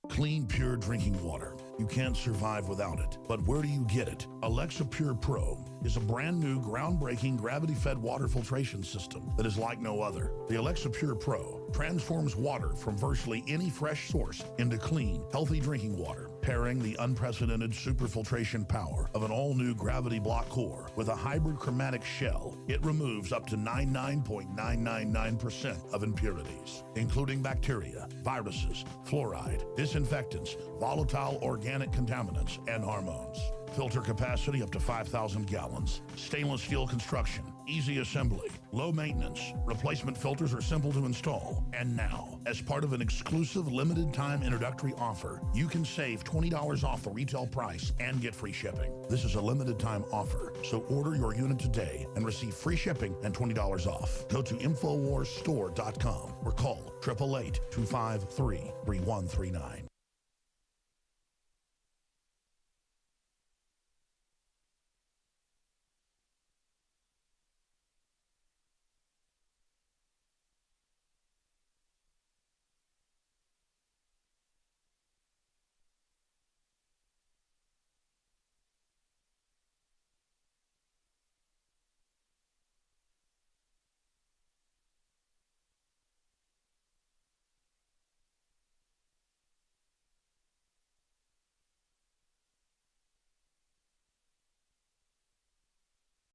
Speaker 6: Clean, pure drinking water. You can't survive without it. But where do you get it? Alexa Pure Pro is a brand new, groundbreaking, gravity-fed water filtration system that is like no other. The Alexa Pure Pro transforms water from virtually any fresh source into clean, healthy drinking water, pairing the unprecedented superfiltration power of an all-new gravity block core with a hybrid chromatic shell. It removes up to 99.999% of impurities, including bacteria, viruses, fluoride, disinfectants, volatile organic contaminants, and hormones. Filter capacity up to 5,000 gallons. Stainless steel construction. Easy assembly. Low maintenance. Replacement filters are simple to install. And now, as part of an exclusive limited time introductory offer, you can save $20 off the retail price and get free shipping. This is a limited time offer, so order your unit today and receive free shipping and $20 off. Go to InfoWarsStore.com or call 888-253-3139.